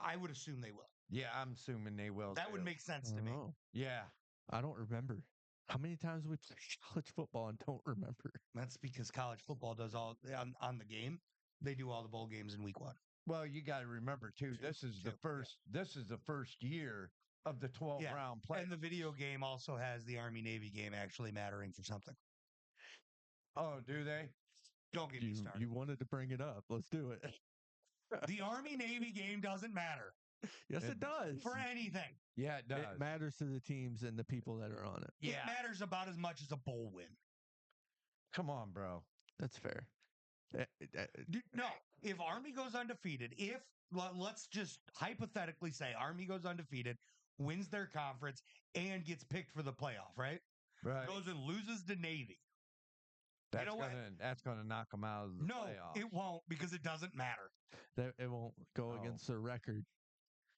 I would assume they will. Yeah, I'm assuming they will. That would make sense to me. Oh, Yeah, I don't remember. How many times we play college football and don't remember? That's because college football does all on the game. They do all the bowl games in week 1. well, you got to remember too. This is the first. This is the first year of the 12 round play. And the video game also has the Army Navy game actually mattering for something. Oh, do they? Don't get me started. You wanted to bring it up. Let's do it. The Army Navy game doesn't matter. Yes, it does. For anything. Yeah, it does. It matters to the teams and the people that are on it. Yeah. It matters about as much as a bowl win. Come on, bro. That's fair. No, if Army goes undefeated, let's just hypothetically say Army goes undefeated, wins their conference, and gets picked for the playoff, right? Right. Goes and loses to Navy. That's gonna knock them out of the playoffs. It won't because it doesn't matter. It won't go against their record.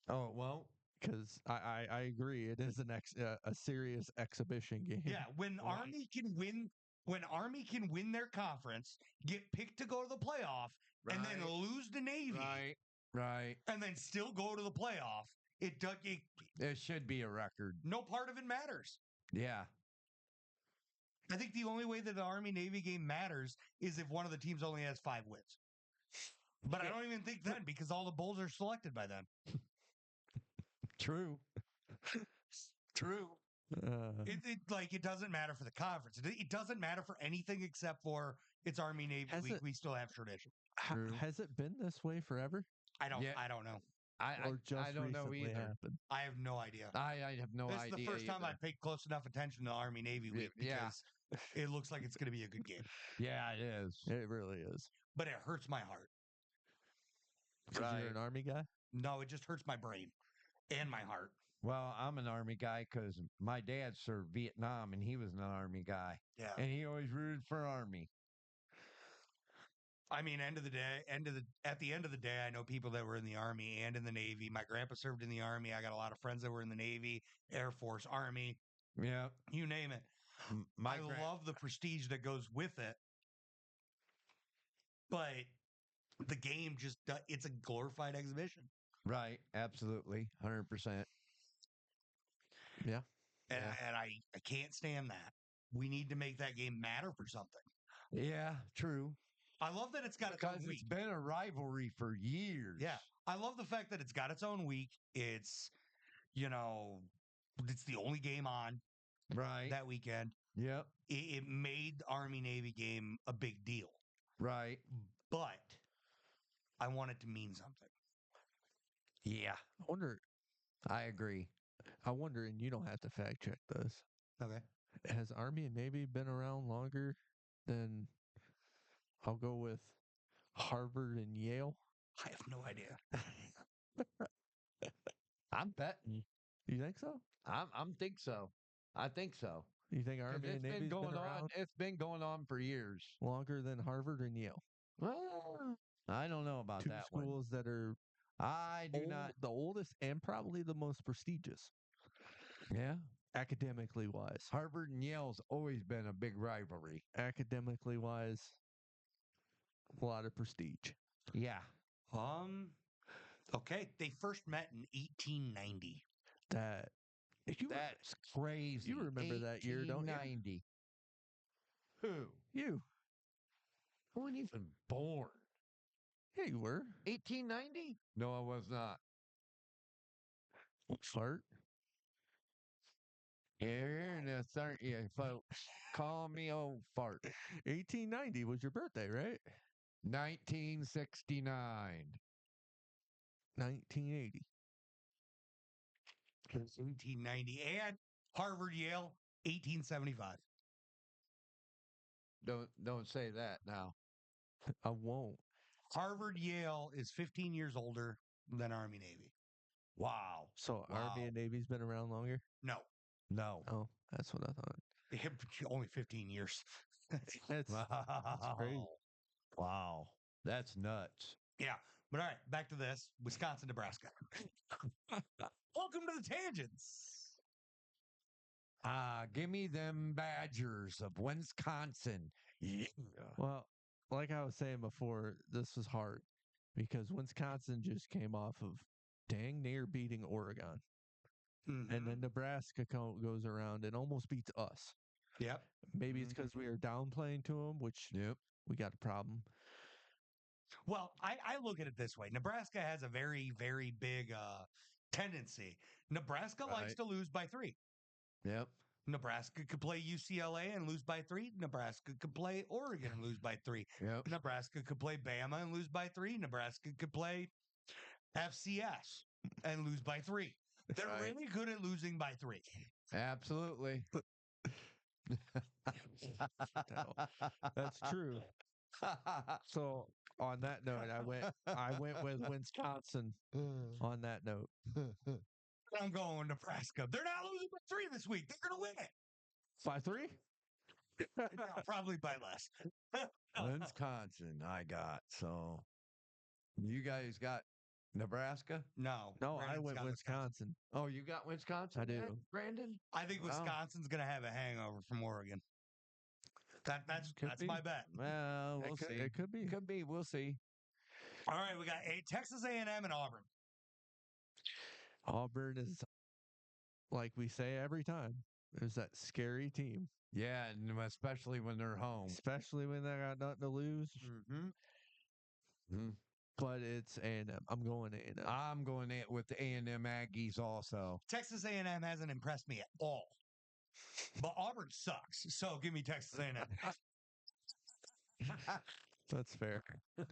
Oh, it won't? Because I agree. It is a serious exhibition game. Yeah, when Army can win their conference, get picked to go to the playoff, and then lose to Navy, right, and then still go to the playoff, it should be a record. No part of it matters. Yeah. I think the only way that the Army Navy game matters is if one of the teams only has 5 wins. But I don't even think then because all the bowls are selected by then. True. It doesn't matter for the conference. It doesn't matter for anything except for it's Army Navy week. We still have tradition. Has it been this way forever? I don't know. I don't know either. Happened? I have no idea. I have no idea. This is the first time I paid close enough attention to Army Navy week because it looks like it's going to be a good game. Yeah, it is. It really is. But it hurts my heart. Because you're an Army guy? No, it just hurts my brain and my heart. Well, I'm an Army guy because my dad served Vietnam and he was an Army guy. Yeah. And he always rooted for Army. I mean, at the end of the day, I know people that were in the Army and in the Navy. My grandpa served in the Army. I got a lot of friends that were in the Navy, Air Force, Army. Yeah. You name it. I love the prestige that goes with it. But the game it's a glorified exhibition. Right. Absolutely. 100%. Yeah. And I can't stand that. We need to make that game matter for something. Yeah, true. I love that it's got its own week. It's been a rivalry for years. Yeah. I love the fact that it's got its own week. It's, it's the only game on that weekend. Yep. It made the Army-Navy game a big deal. Right. But I want it to mean something. Yeah. I agree. I wonder, and you don't have to fact check this. Okay. Has Army and Navy been around longer than, I'll go with, Harvard and Yale? I have no idea. I'm betting. You think so? I'm think so. I think so. You think Army and Navy's been around? It's been going on for years. Longer than Harvard and Yale? Well, I don't know about that one. 2 schools that are the oldest and probably the most prestigious. Yeah. Academically wise. Harvard and Yale's always been a big rivalry. Academically wise, a lot of prestige. Yeah. Okay. They first met in 1890. That's crazy. You remember that year, don't you? 1890. Who? You. I wasn't even born. Yeah, you were. 1890? No, I was not. Fart. Here in aren't you, folks? Call me old fart. 1890 was your birthday, right? 1969. 1980. 1890. And Harvard, Yale, 1875. Don't say that now. I won't. Harvard, Yale is 15 years older than Army, Navy. Wow. So Army and Navy's been around longer? No. No. Oh, that's what I thought. Only 15 years. That's crazy. Wow. That's nuts. Yeah. But all right, back to this. Wisconsin, Nebraska. Welcome to the tangents. Give me them Badgers of Wisconsin. Yeah. Well, like I was saying before, this was hard because Wisconsin just came off of dang near beating Oregon. And then Nebraska goes around and almost beats us. Yep. Maybe it's because we are downplaying to them, which we got a problem. Well, I look at it this way. Nebraska has a very, very big tendency. Nebraska likes to lose by 3. Yep. Nebraska could play UCLA and lose by 3. Nebraska could play Oregon and lose by 3. Yep. Nebraska could play Bama and lose by 3. Nebraska could play FCS and lose by 3. They're really good at losing by 3. Absolutely. That's true. So on that note, I went with Wisconsin on that note. I'm going Nebraska. They're not losing by 3 this week. They're going to win it. By 3? No, probably by less. Wisconsin, I got. So you guys got Nebraska? No. I went Wisconsin. Oh, you got Wisconsin? I do. Brandon? I think Wisconsin's going to have a hangover from Oregon. That's my bet. Well, we'll see. It could be. Could be. We'll see. All right, we got Texas A&M and Auburn. Auburn is, like we say every time, is that scary team. Yeah, and especially when they're home. Especially when they got nothing to lose. But it's A&M. I'm going A&M. I'm going with the A&M Aggies also. Texas A&M hasn't impressed me at all. But Auburn sucks. So give me Texas A&M. That's fair. All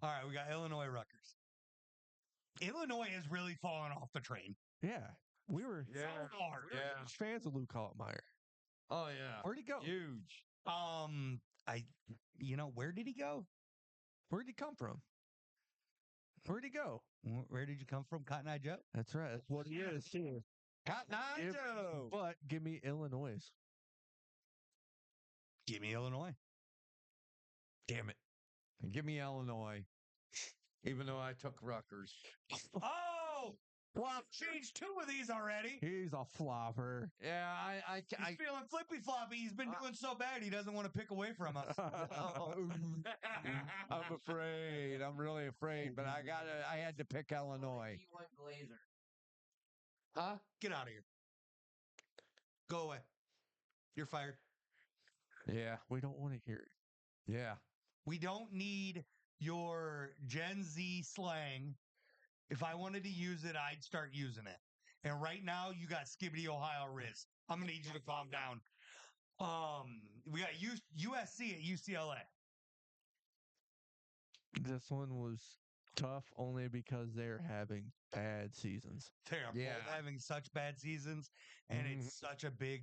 right, we got Illinois Rutgers. Illinois has really fallen off the train. Yeah. We were huge fans of Luke Altmaier. Oh, yeah. Where'd he go? Huge. Where did he go? Where'd he come from? Where'd he go? Where did you come from, Cotton Eye Joe? That's right. That's what he is. Cotton Eye Joe. But give me Illinois. Give me Illinois. Damn it. Give me Illinois. Even though I took Rutgers. Oh! Well, I've changed 2 of these already. He's a flopper. Yeah, He's feeling flippy floppy. He's been doing so bad he doesn't want to pick away from us. I'm afraid. I'm really afraid. But I had to pick Illinois. Huh? Get out of here. Go away. You're fired. Yeah. We don't want to hear it. Yeah. We don't need your Gen Z slang. If I wanted to use it, I'd start using it. And right now, you got Skibbity Ohio Riz. I'm going to need you to calm down. We got USC at UCLA. This one was tough only because they're having bad seasons. They're both having such bad seasons, and it's such a big,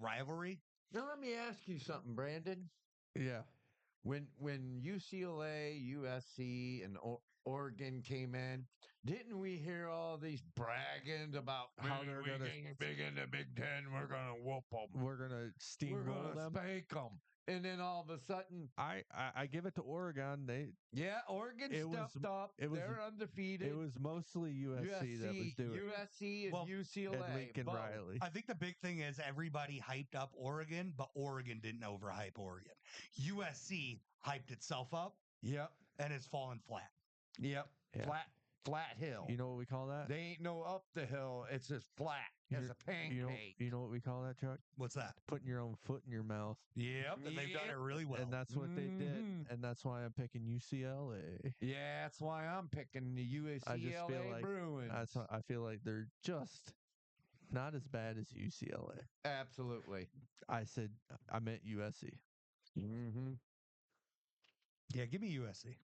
rivalry. Now, let me ask you something, Brandon. Yeah. When UCLA, USC, and Oregon came in, didn't we hear all these bragging about how they're going to big in the Big Ten? We're going to whoop them. We're going to steamroll them. Spank them. And then all of a sudden, I give it to Oregon. Oregon stepped up. They're undefeated. It was mostly USC that was doing USC and UCLA. And Lincoln Riley. I think the big thing is everybody hyped up Oregon, but Oregon didn't overhype Oregon. USC hyped itself up. Yep. And it's fallen flat. Yep. Yeah. Flat hill. You know what we call that? They ain't no up the hill. It's just flat as a pancake. You know what we call that, Chuck? What's that? Putting your own foot in your mouth. Yep. And they've done it really well. And that's what they did. And that's why I'm picking UCLA. Yeah, that's why I'm picking the UCLA Bruins. I feel like they're just not as bad as UCLA. Absolutely. I meant USC. Mm-hmm. Yeah, give me USC.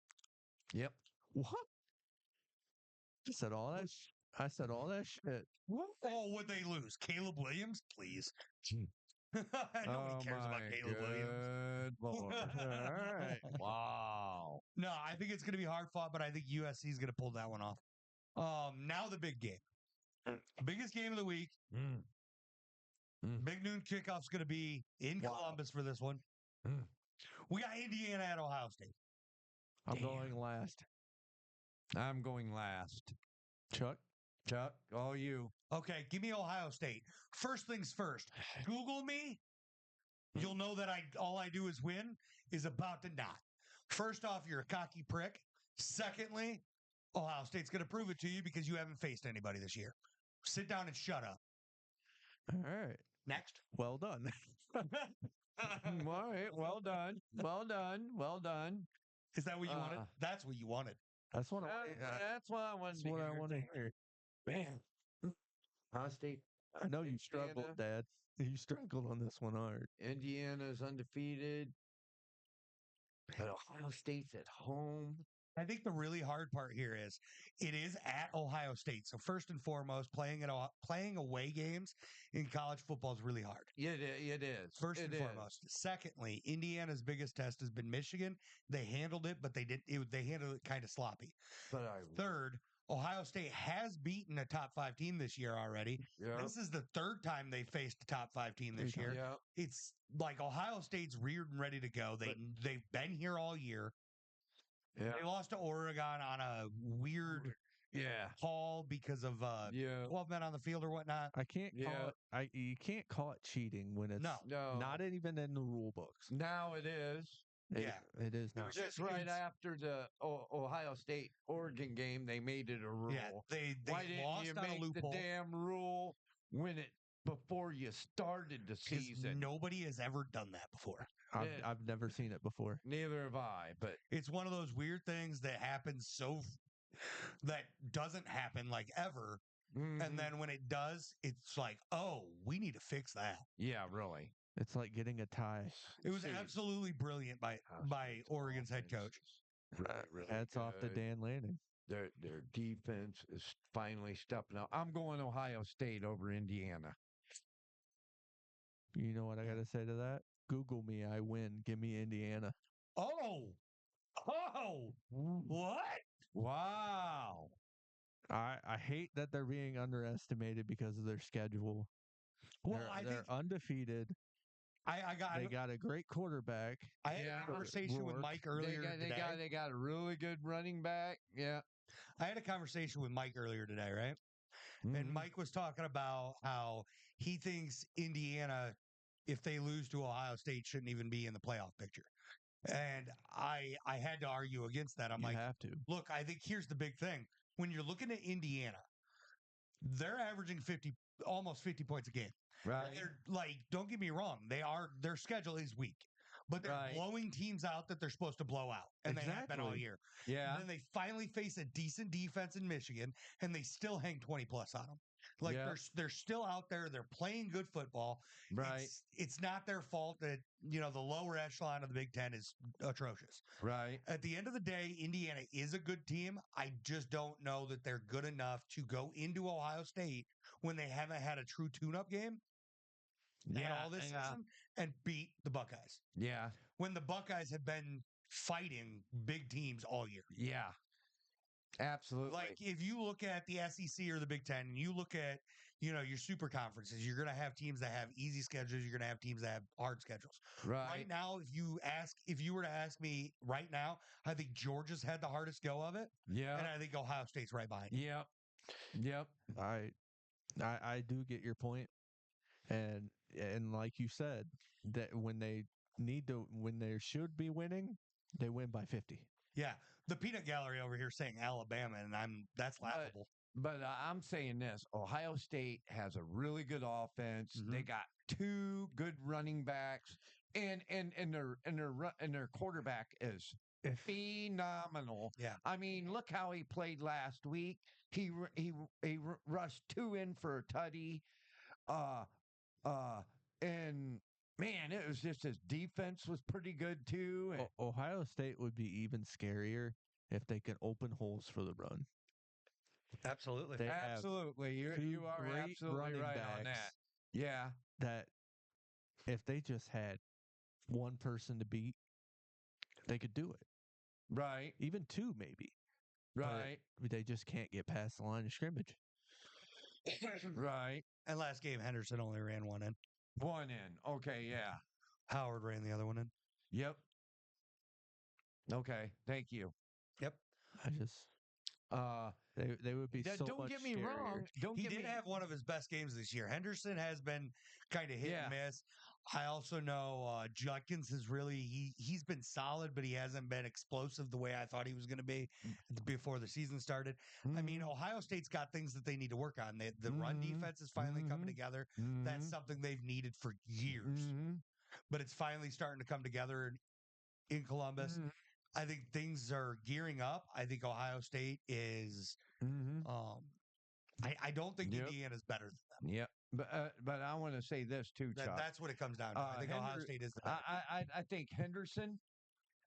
Yep. What? I said all that shit. What? Oh, would they lose? Caleb Williams, please. Nobody cares about Caleb Williams. Lord. All right. Wow. No, I think it's going to be hard fought, but I think USC is going to pull that one off. Now the big game. Biggest game of the week. Big noon kickoff's going to be in Columbus for this one. Mm. We got Indiana at Ohio State. I'm Damn. going last. I'm going last. Chuck? Chuck, all you. Okay, give me Ohio State. First things first. Google me. You'll know that all I do is win is about to not. First off, you're a cocky prick. Secondly, Ohio State's going to prove it to you because you haven't faced anybody this year. Sit down and shut up. All right. Next. Well done. All right. Well done. Well done. Well done. Is that what you wanted? Uh, That's what you wanted. That's what That's what I wanted that's to what I hear. want to hear. Man. Ohio State. I know you struggled, Indiana. Dad. You struggled on this one hard. Indiana's undefeated. But Ohio State's at home. I think the really hard part here is it is at Ohio State. So first and foremost, playing away games in college football is really hard. It is. First It and is. foremost. Secondly, Indiana's biggest test has been Michigan. They handled it, but they handled it kind of sloppy. But Third, Ohio State has beaten a top 5 team this year already. yeah. This is the third time they faced a top 5 team this year. Yeah. It's like Ohio State's reared and ready to go. They've been here all year. Yeah. They lost to Oregon on a weird Yeah. call because of Yeah. 12 men on the field or whatnot. I can't call Yeah. it. You can't call it cheating when it's No. not even in the rule books. Now it is. Yeah. It is now. Just right after the Ohio State Oregon game, they made it a rule. Yeah, they Why didn't lost you on a make loophole. the damn rule when it before you started the Because season? nobody has ever done that before. Yeah. I've never seen it before. Neither have I. But It's one of those weird things that happens that doesn't happen like ever. mhm. And then when it does, it's like, oh, we need to fix that. Yeah, really. It's like getting a tie. It was See, absolutely brilliant by State's Oregon's head offense coach. is really, really Hats off to good. Dan Lanning. Their defense is finally stepping up. I'm going Ohio State over Indiana. You know what I got to say to that? Google me, I win. Give me Indiana. Oh, what? Wow. I hate that they're being underestimated because of their schedule. Well, They're undefeated. They got a great quarterback. I had a conversation with Rourke. Mike earlier today. They got a really good running back. Yeah. I had a conversation with Mike earlier today, right? And Mhm. Mike was talking about how he thinks Indiana, if they lose to Ohio State, shouldn't even be in the playoff picture. And I had to argue against that. I'm You like, have to. look, I think here's the big thing. When you're looking at Indiana, they're averaging almost 50 points a game. Right. They're like, don't get me wrong, their schedule is weak. But they're Right. blowing teams out that they're supposed to blow out. And they have been all Exactly. year. Yeah. And then they finally face a decent defense in Michigan, and they still hang 20 plus on them. Like Yeah. they're still out there. They're playing good football. Right. It's not their fault that the lower echelon of the Big Ten is atrocious. Right. At the end of the day, Indiana is a good team. I just don't know that they're good enough to go into Ohio State when they haven't had a true tune-up game at all this season and beat the Buckeyes. Yeah. When the Buckeyes have been fighting big teams all year. Yeah. Absolutely. Like if you look at the SEC or the Big Ten and you look at, your super conferences, you're going to have teams that have easy schedules. You're going to have teams that have hard schedules. Right now, if you were to ask me right now, I think Georgia's had the hardest go of it. Yeah. And I think Ohio State's right behind it. Yep. Yep. I do get your point. And like you said, that when they should be winning, they win by 50. Yeah. The peanut gallery over here saying Alabama, and that's laughable. But I'm saying this: Ohio State has a really good offense. Mhm. They got two good running backs, and their quarterback is phenomenal. Yeah. I mean, look how he played last week. He rushed 2 in for a tutty. And man, it was just his defense was pretty good too. And Ohio State would be even scarier if they could open holes for the run. Absolutely. They have absolutely, two you are great absolutely running right on backs that. Yeah. that if they just had one person to beat, they could do it. Right. Even two, maybe. Right. But they just can't get past the line of scrimmage. Right. And last game, Henderson only ran one in. One in. Okay, yeah. Howard ran the other one in. Yep. Okay, thank you. Yep. I just Uh, they would be so don't much get me scarier. wrong. Don't He get did me. have one of his best games this year. Henderson has been kind of hit and Yeah. miss. I also know Judkins has really he's been solid, but he hasn't been explosive the way I thought he was going to be before the season started. I mean, Mhm. Ohio State's got things that they need to work on. The run Mhm. defense is finally coming Mhm. together. That's Mhm. something they've needed for years, Mhm. but it's finally starting to come together in Columbus. Mhm. I think things are gearing up. I think Ohio State is. Mhm. Um, I don't think Yep. Indiana's better than them. Yep. But I want to say this too, Chuck. That's what it comes down to. I think Ohio Hender, State is the better. I think Henderson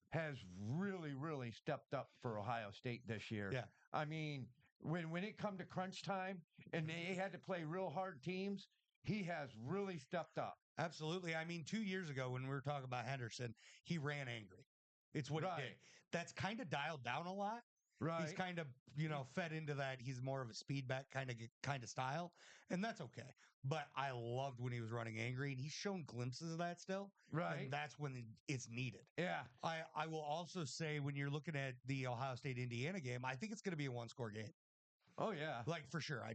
has really stepped up for Ohio State this year. Yeah. I mean, when it come to crunch time and they had to play real hard teams, he has really stepped up. Absolutely. I mean, 2 years ago when we were talking about Henderson, he ran angry. It's what he did. Right. That's kind of dialed down a lot. He's Right. kind of, fed into that. He's more of a speed back kind of style, and that's okay. But I loved when he was running angry, and he's shown glimpses of that still. Right. And that's when it's needed. Yeah. I will also say when you're looking at the Ohio State Indiana game, I think it's going to be a one score game. Oh yeah. Like for sure. I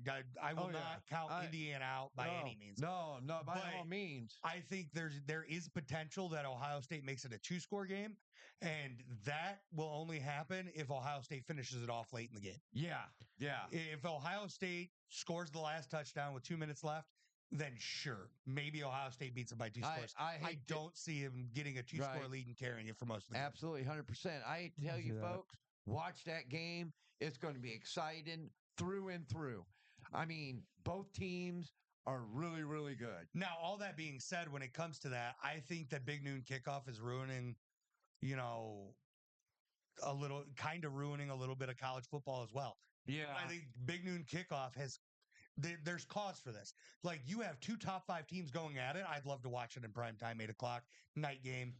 will Oh, yeah. not count Indiana out by any means. No, by But all means. I think there is potential that Ohio State makes it a 2-score game, and that will only happen if Ohio State finishes it off late in the game. Yeah. Yeah. If Ohio State scores the last touchdown with 2 minutes left, then sure, maybe Ohio State beats them by 2 scores. I don't see him getting a 2-score lead and carrying it for most of the game. Absolutely, 100%. I hate to tell you, folks, watch that game. It's going to be exciting through and through. I mean, both teams are really good. Now, all that being said, when it comes to that, I think that Big Noon Kickoff is ruining, ruining a little bit of college football as well. Yeah. I think Big Noon Kickoff there's cause for this. Like you have 2 top 5 teams going at it. I'd love to watch it in prime time, 8 o'clock night game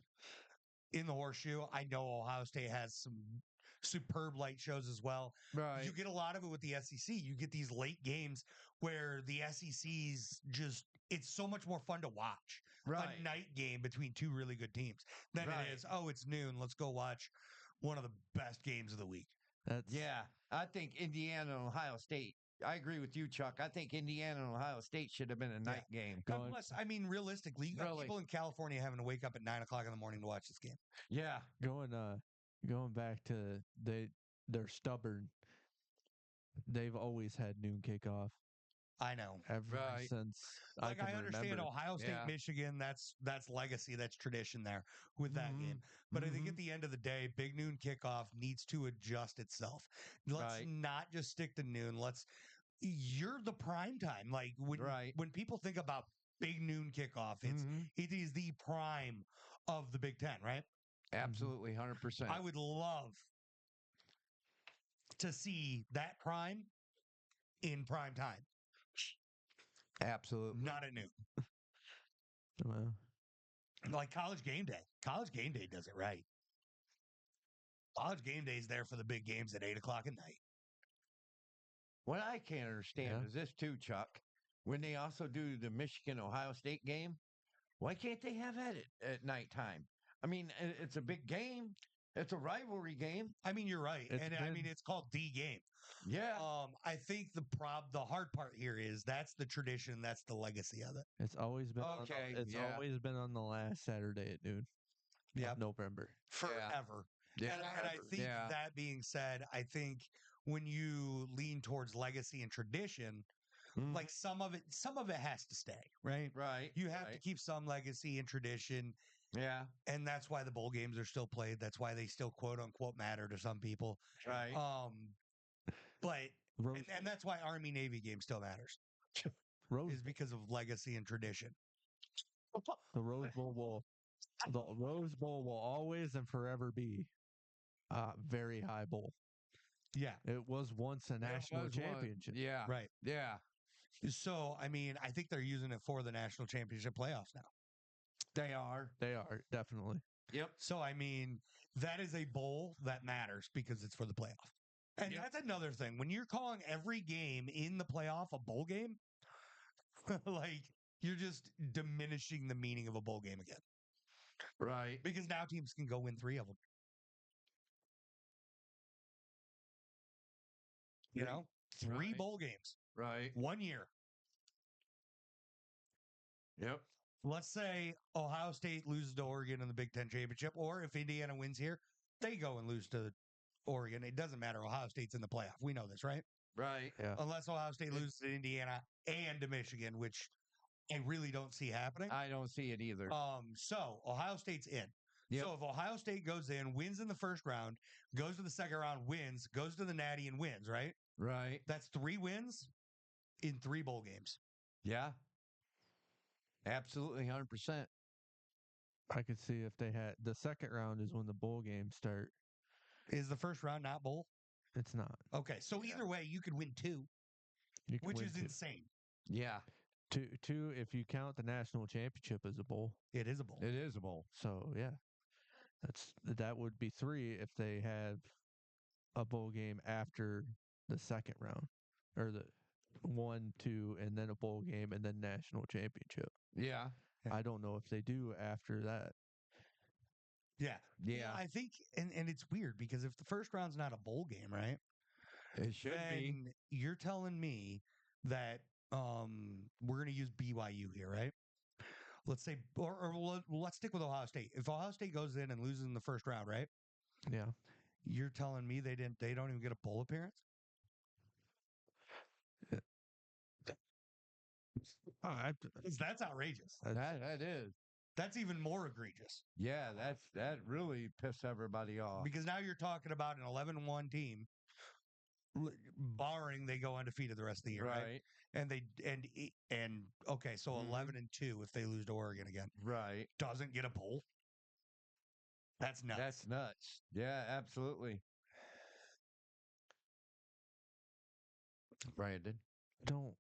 in the Horseshoe. I know Ohio State has some superb light shows as well. Right. You get a lot of it with the SEC. You get these late games where the SEC's it's so much more fun to watch. Right. A night game between 2 really good teams than it is, it's noon. Let's go watch one of the best games of the week. Yeah. I think Indiana and Ohio State. I agree with you, Chuck. I think Indiana and Ohio State should have been a night game. Unless, I mean, realistically, you got people in California having to wake up at 9 o'clock in the morning to watch this game. Yeah. Going back to they're stubborn. They've always had noon kickoff. I know. Ever since I understand remember. Ohio State, Michigan, that's legacy, that's tradition there with that game. But I think at the end of the day, Big Noon Kickoff needs to adjust itself. Let's not just stick to noon. You're the prime time. Like when people think about Big Noon Kickoff, it is the prime of the Big Ten, right? Absolutely, 100%. I would love to see that prime in prime time. Absolutely. Not at noon. Well, like College Game Day. College Game Day does it right. College Game Day is there for the big games at 8 o'clock at night. What I can't understand is this too, Chuck. When they also do the Michigan-Ohio State game, why can't they have that at nighttime? I mean, it's a big game. It's a rivalry game. I mean, you're right. I mean, it's called the game. Yeah. I think the hard part here is that's the tradition. That's the legacy of it. It's always been always been on the last Saturday at noon. Yeah. November. Forever. Yeah. And I think that being said, I think when you lean towards legacy and tradition, like some of it has to stay, right? Right. You have to keep some legacy and tradition. Yeah. And that's why the bowl games are still played. That's why they still quote unquote matter to some people. Right. But and that's why Army Navy game still matters. Is because of legacy and tradition. The Rose Bowl will always and forever be a very high bowl. Yeah. It was once a national championship. Yeah. Right. Yeah. So, I mean, I think they're using it for the national championship playoffs now. They are. They are, definitely. Yep. So, I mean, that is a bowl that matters because it's for the playoff. And that's another thing. When you're calling every game in the playoff a bowl game, like you're just diminishing the meaning of a bowl game again. Right. Because now teams can go win 3 of them. You know, 3 Right. bowl games, Right. 1 year. Yep. Let's say Ohio State loses to Oregon in the Big Ten championship, or if Indiana wins here, they go and lose to Oregon. It doesn't matter. Ohio State's in the playoff. We know this, right? Right. Yeah. Unless Ohio State loses to Indiana and to Michigan, which I really don't see happening. I don't see it either. So Ohio State's in. Yep. So if Ohio State goes in, wins in the first round, goes to the second round, wins, goes to the Natty and wins, right? Right. That's 3 wins in 3 bowl games. Yeah. Absolutely, 100%. I could see if they had the second round is when the bowl games start. Is the first round not bowl? It's not. Okay, so either way, you could win 2, You can which win is 2. insane. Yeah. Two, if you count the national championship as a bowl. It is a bowl. It is a bowl. So yeah, that would be 3 if they have a bowl game after the second round, or the 1, 2, and then a bowl game and then national championship. Yeah. Yeah. I don't know if they do after that. Yeah. Yeah. I think, and it's weird because if the first round's not a bowl game, right? It should be. Then you're telling me that we're going to use BYU here, right? Let's say, or let's stick with Ohio State. If Ohio State goes in and loses in the first round, right? Yeah. You're telling me they don't even get a bowl appearance? That's outrageous. That is. That's even more egregious Yeah, that really pissed everybody off. because now you're talking about an 11-1 team, barring they go undefeated the rest of the year, right? Right. And okay, so 11-2 if they lose to Oregon again, Right. doesn't get a bowl. That's nuts. That's nuts. Yeah, absolutely. Brandon. Don't.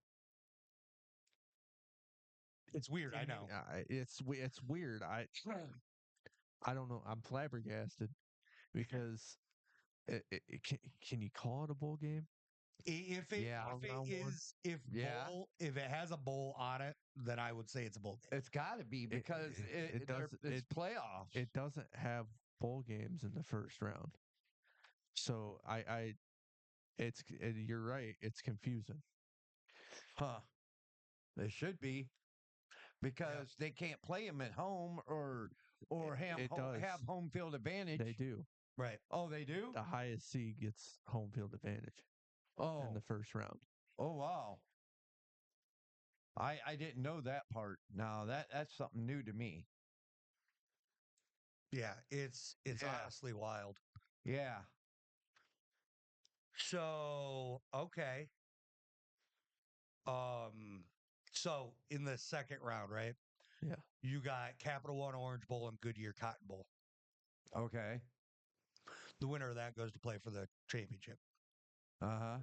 It's weird. I know. It's weird. I don't know. I'm flabbergasted because can you call it a bowl game? If it has a bowl on it, then I would say it's a bowl game. It's got to be because it's playoffs. It doesn't have bowl games in the first round, so you're right. It's confusing. Huh. It should be because they can't play them at home or have home field advantage. They do. Right. Oh, they do? The highest seed gets home field advantage in the first round. Oh, wow. I didn't know that part. Now that's something new to me. Yeah, it's honestly wild. Yeah. So, okay. So in the second round, right? Yeah. You got Capital One Orange Bowl and Goodyear Cotton Bowl. Okay. The winner of that goes to play for the championship. Uh-huh.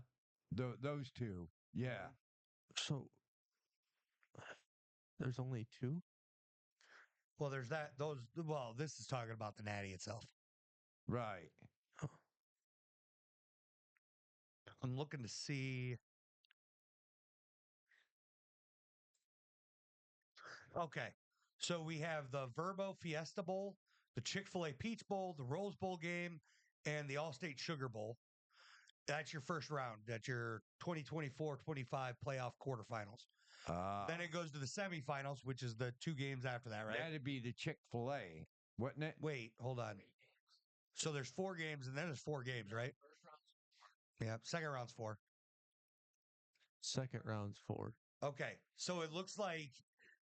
Those two. Yeah. So there's only 2? Well, there's that. Well, this is talking about the Natty itself. Right. I'm looking to see. Okay. So we have the Verbo Fiesta Bowl, the Chick-fil-A Peach Bowl, the Rose Bowl game, and the Allstate Sugar Bowl. That's your first round. That's your 2024-25 playoff quarterfinals. Then it goes to the semifinals, which is the 2 games after that, right? That'd be the Chick-fil-A, wouldn't it? Wait, hold on. So there's 4 games, and then there's 4 games, right? Yeah, second round's 4. Second round's 4. Okay, so it looks like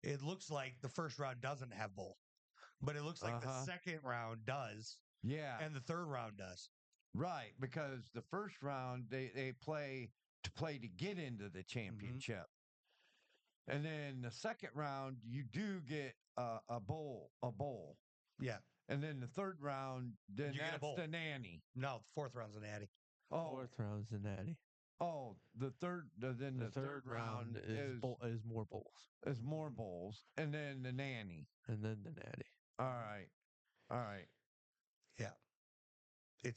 the first round doesn't have bowl, but it looks like the second round does. Yeah. And the third round does. Right, because the first round they play to get into the championship. And then the second round you do get a bowl. Yeah. And then the third round, then You get a that's bowl. the Nanny. No, the fourth round's the Natty. Oh, Fourth round's the Natty. oh, the third round is more bowls. Is more bowls, and then the Nanny. And then the Natty. All right. Yeah.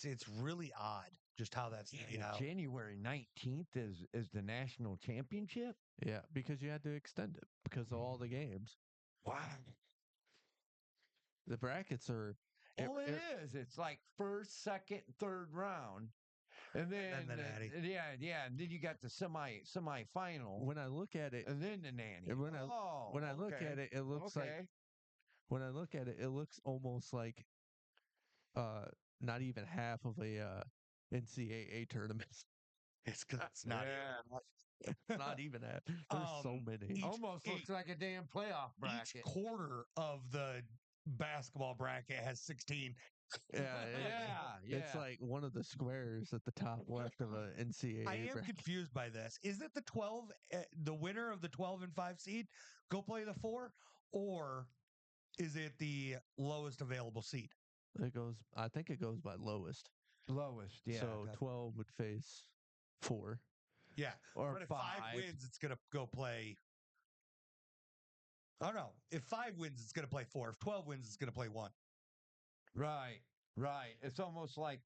It's really odd just how that's laid out. January 19th is the national championship. Yeah, because you had to extend it because of all the games. Wow. The brackets are. Oh, it is. It's like first, second, third round. And then, the natty. yeah, and then you got the semifinal, When I look at it, and then the nanny. and when I look okay. at it, it looks like Okay. when I look at it, it looks almost like uh not even half of a NCAA tournament. It's because it's not. Not even that. There's so many. Almost looks like a damn playoff Each bracket. quarter of the basketball bracket has 16. Yeah, Yeah. It's like one of the squares at the top left of a NCAA I am bracket. confused by this. Is it the 12, the winner of the 12 and 5 seed go play the 4, or is it the lowest available seed? I think it goes by lowest. Lowest, yeah. So 12 would face 4. Yeah. Or But if 5. 5 wins, it's going to go play. Oh, no. If 5 wins, it's going to play 4. If 12 wins, it's going to play 1. Right. It's almost like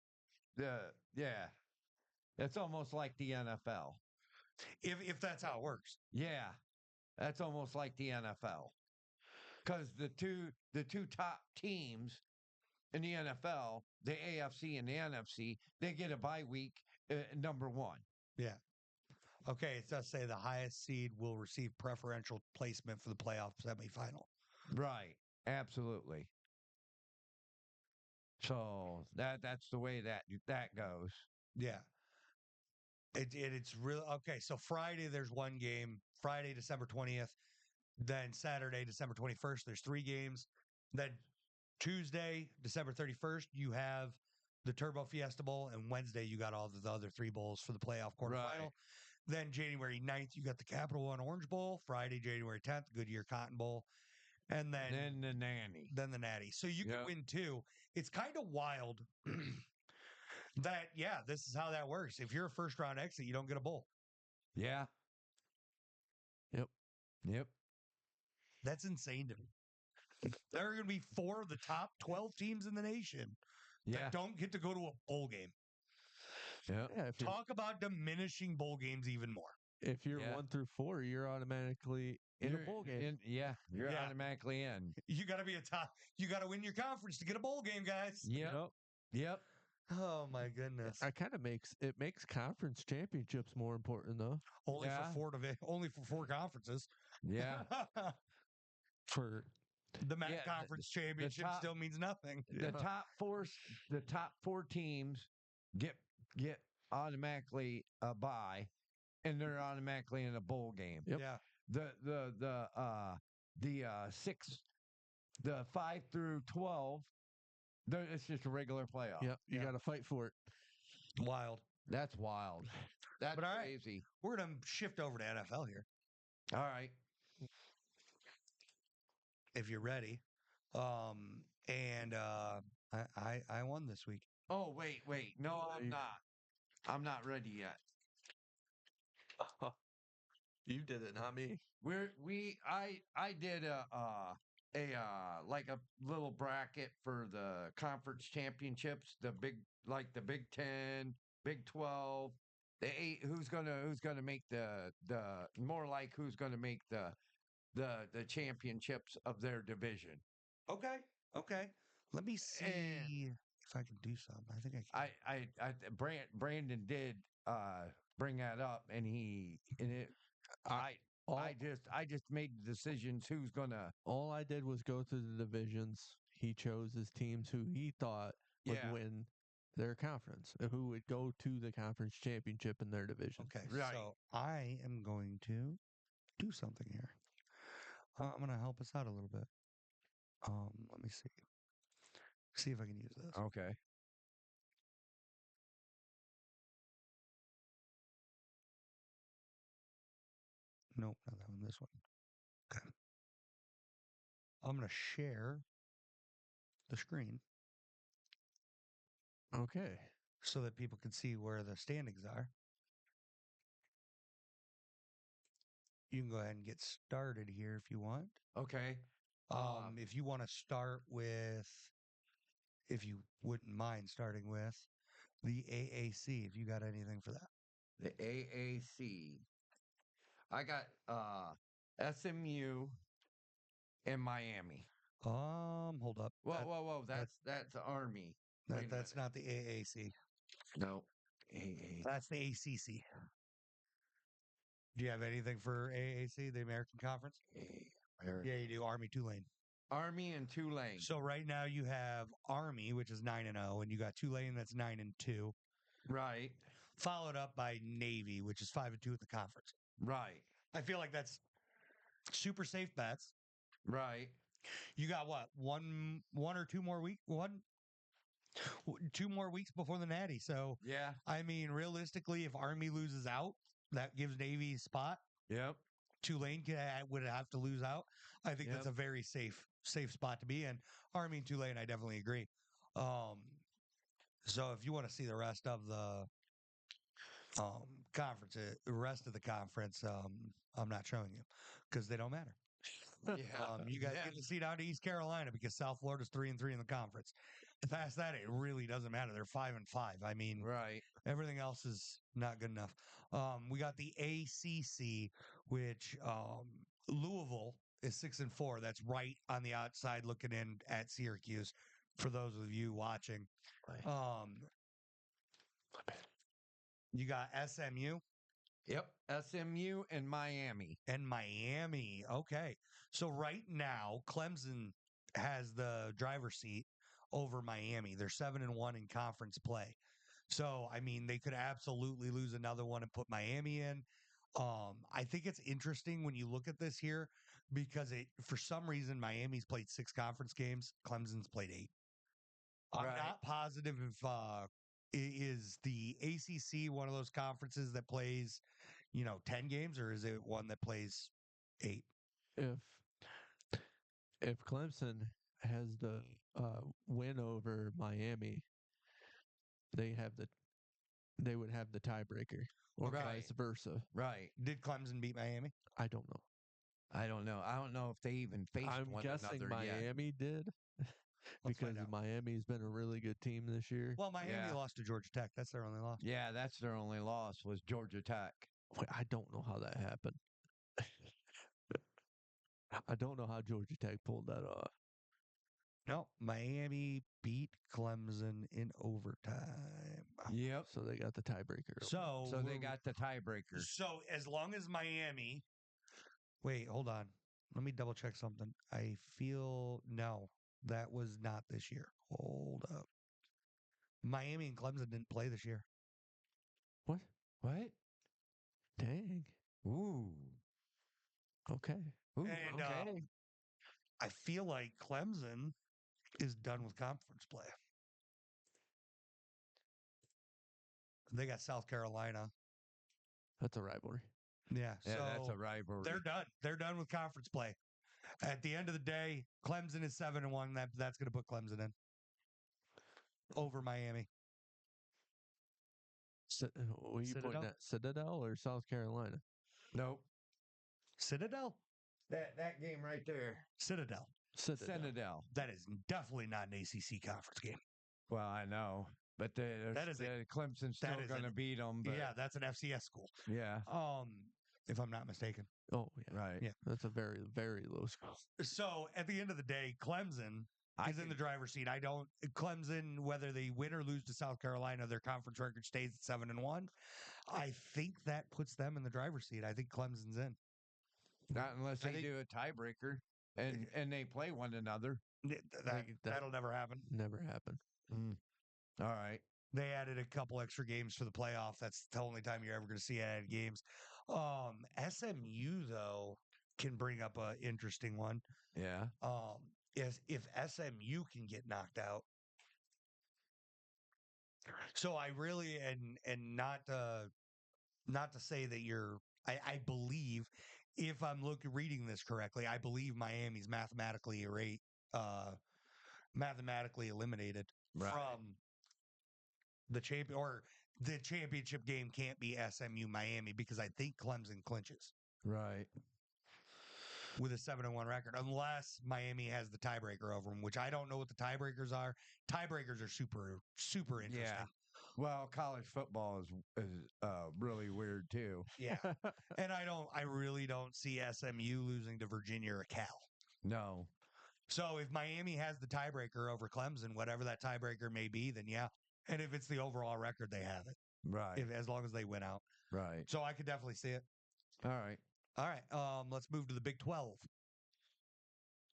it's almost like the NFL. If that's how it works. Yeah. That's almost like the NFL. Because the two top teams in the NFL, the AFC and the NFC, they get a bye week number 1. Yeah. Okay, it does say the highest seed will receive preferential placement for the playoff semifinal. Right. Absolutely. So that's the way that goes. Yeah. It's really okay. So Friday there's one game. Friday, December 20th. Then Saturday, December 21st, there's 3 games. Then Tuesday, December 31st, you have the Turbo Fiesta Bowl, and Wednesday you got all the other 3 bowls for the playoff quarterfinal. Right. Then January 9th, you got the Capital One Orange Bowl. Friday, January 10th, Goodyear Cotton Bowl. And Then the nanny. then the Natty. So you Yep. can win 2. It's kind of wild that, yeah, this is how that works. If you're a first round exit, you don't get a bowl. Yeah. Yep. That's insane to me. There are going to be 4 of the top 12 teams in the nation Yeah. that don't get to go to a bowl game. Yeah. Yeah, Talk about diminishing bowl games even more. if you're Yeah. 1 through 4, you're automatically in a bowl game. You're Yeah. automatically in. You got to be a top. You got to win your conference to get a bowl game, guys. Yep. Oh my goodness. I kind of makes conference championships more important though. Only Yeah. only for 4 conferences. Yeah. For The MAC Yeah, conference championship top- still means nothing. The top four teams get automatically a bye, and they're automatically in a bowl game. Yep. Yeah. The 5 through 12, it's just a regular playoff. Yep, you Yeah. got to fight for it. Wild. That's wild. That's But all right. crazy. We're going to shift over to NFL here All right. if you're ready. I won this week. Oh, wait. No, I'm not. I'm not ready yet. You did it, not me. I did like a little bracket for the conference championships, the Big 10, Big 12, the 8, who's gonna make the more like who's gonna make the championships of their division. Okay. Let me see if I can do something. I think I can. Brandon did bring that up, and I just made the decisions who's gonna. All I did was go through the divisions. He chose his teams who he thought would Yeah. win their conference, who would go to the conference championship in their division. Okay. Right. So I am going to do something here. I'm going to help us out a little bit. Let me see. See if I can use this. Okay. Nope, not that one. This one. Okay. I'm going to share the screen Okay. so that people can see where the standings are. You can go ahead and get started here if you want. Okay. If you want to start with, if you wouldn't mind starting with, The AAC, if you got anything for that. The AAC. I got SMU and Miami. Hold up. Whoa. That's Army. Wait a That's minute. not the AAC. No. AAC. That's the ACC. Do you have anything for AAC, the American Conference? Yeah, you do. Army, Tulane. Army and Tulane. So right now you have Army, which is 9-0, and you got Tulane that's 9-2, Right. followed up by Navy, which is 5-2 in the conference. Right. I feel like that's super safe bets. Right. You got what? One or two more weeks? 2 more weeks before the Natty. So Yeah. I mean, realistically, if Army loses out, that gives Navy a spot. Yep. Tulane would have to lose out. I think that's a very safe spot to be in. Army and Tulane, I definitely agree. So if you want to see the rest of the conference, the rest of the conference, I'm not showing you because they don't matter. You guys get to see down to East Carolina because South Florida's 3-3 in the conference. Past that, it really doesn't matter. They're 5-5. I mean, right. Everything else is not good enough. We got the ACC, which Louisville is 6-4. That's right on the outside looking in at Syracuse. For those of you watching, you got SMU. Yep. SMU and Miami. Okay. So right now, Clemson has the driver's seat over Miami. They're 7-1 in conference play. So, I mean, they could absolutely lose another one and put Miami in. I think it's interesting when you look at this here because for some reason, Miami's played 6 conference games. Clemson's played 8. I'm not positive if is the ACC one of those conferences that plays, 10 games, or is it one that plays 8? If Clemson has the win over Miami, they would have the tiebreaker, or vice versa. Right. Did Clemson beat Miami? I don't know. I don't know if they even faced one another guessing Miami yet. did because Miami's been a really good team this year. Well, Miami lost to Georgia Tech. That's their only loss. Yeah, that's their only loss was Georgia Tech. Wait, I don't know how that happened. I don't know how Georgia Tech pulled that off. No, Miami beat Clemson in overtime. Yep. So they got the tiebreaker. So they got the tiebreaker. So as long as Miami, wait, hold on. Let me double check something. I feel no, that was not this year. Hold up. Miami and Clemson didn't play this year. What? Dang. Ooh. Okay. Ooh, and okay. I feel like Clemson is done with conference play. They got South Carolina. That's a rivalry. Yeah, so that's a rivalry. They're done. They're done with conference play. At the end of the day, Clemson is 7-1. That's going to put Clemson in over Miami. Were you pointing at Citadel or South Carolina? Nope. Citadel? That game right there. Citadel. That is definitely not an ACC conference game. Well, I know, but Clemson's still going to beat them. But yeah, that's an FCS school. Yeah. If I'm not mistaken. Oh, yeah. Right. Yeah. That's a very, very low score. So at the end of the day, Clemson is in the driver's seat. Clemson, whether they win or lose to South Carolina, their conference record stays at 7-1. I think that puts them in the driver's seat. I think Clemson's in. Not unless they do a tiebreaker and they play one another. That'll never happen. Never happen. All right. They added a couple extra games for the playoff. That's the only time you're ever going to see added games. SMU, though, can bring up an interesting one. Yeah. If SMU can get knocked out. So I really, and not to say that I believe, if I'm reading this correctly, I believe Miami's mathematically eliminated from the champion, or the championship game can't be SMU Miami because I think Clemson clinches. Right. With a 7-1 record, unless Miami has the tiebreaker over them, which I don't know what the tiebreakers are. Tiebreakers are super, super interesting. Well, college football is really weird too. Yeah. And I really don't see SMU losing to Virginia or Cal. No. So if Miami has the tiebreaker over Clemson, whatever that tiebreaker may be, then yeah. And if it's the overall record, they have it. Right. As long as they win out. Right. So I could definitely see it. All right. All right. Let's move to the Big 12.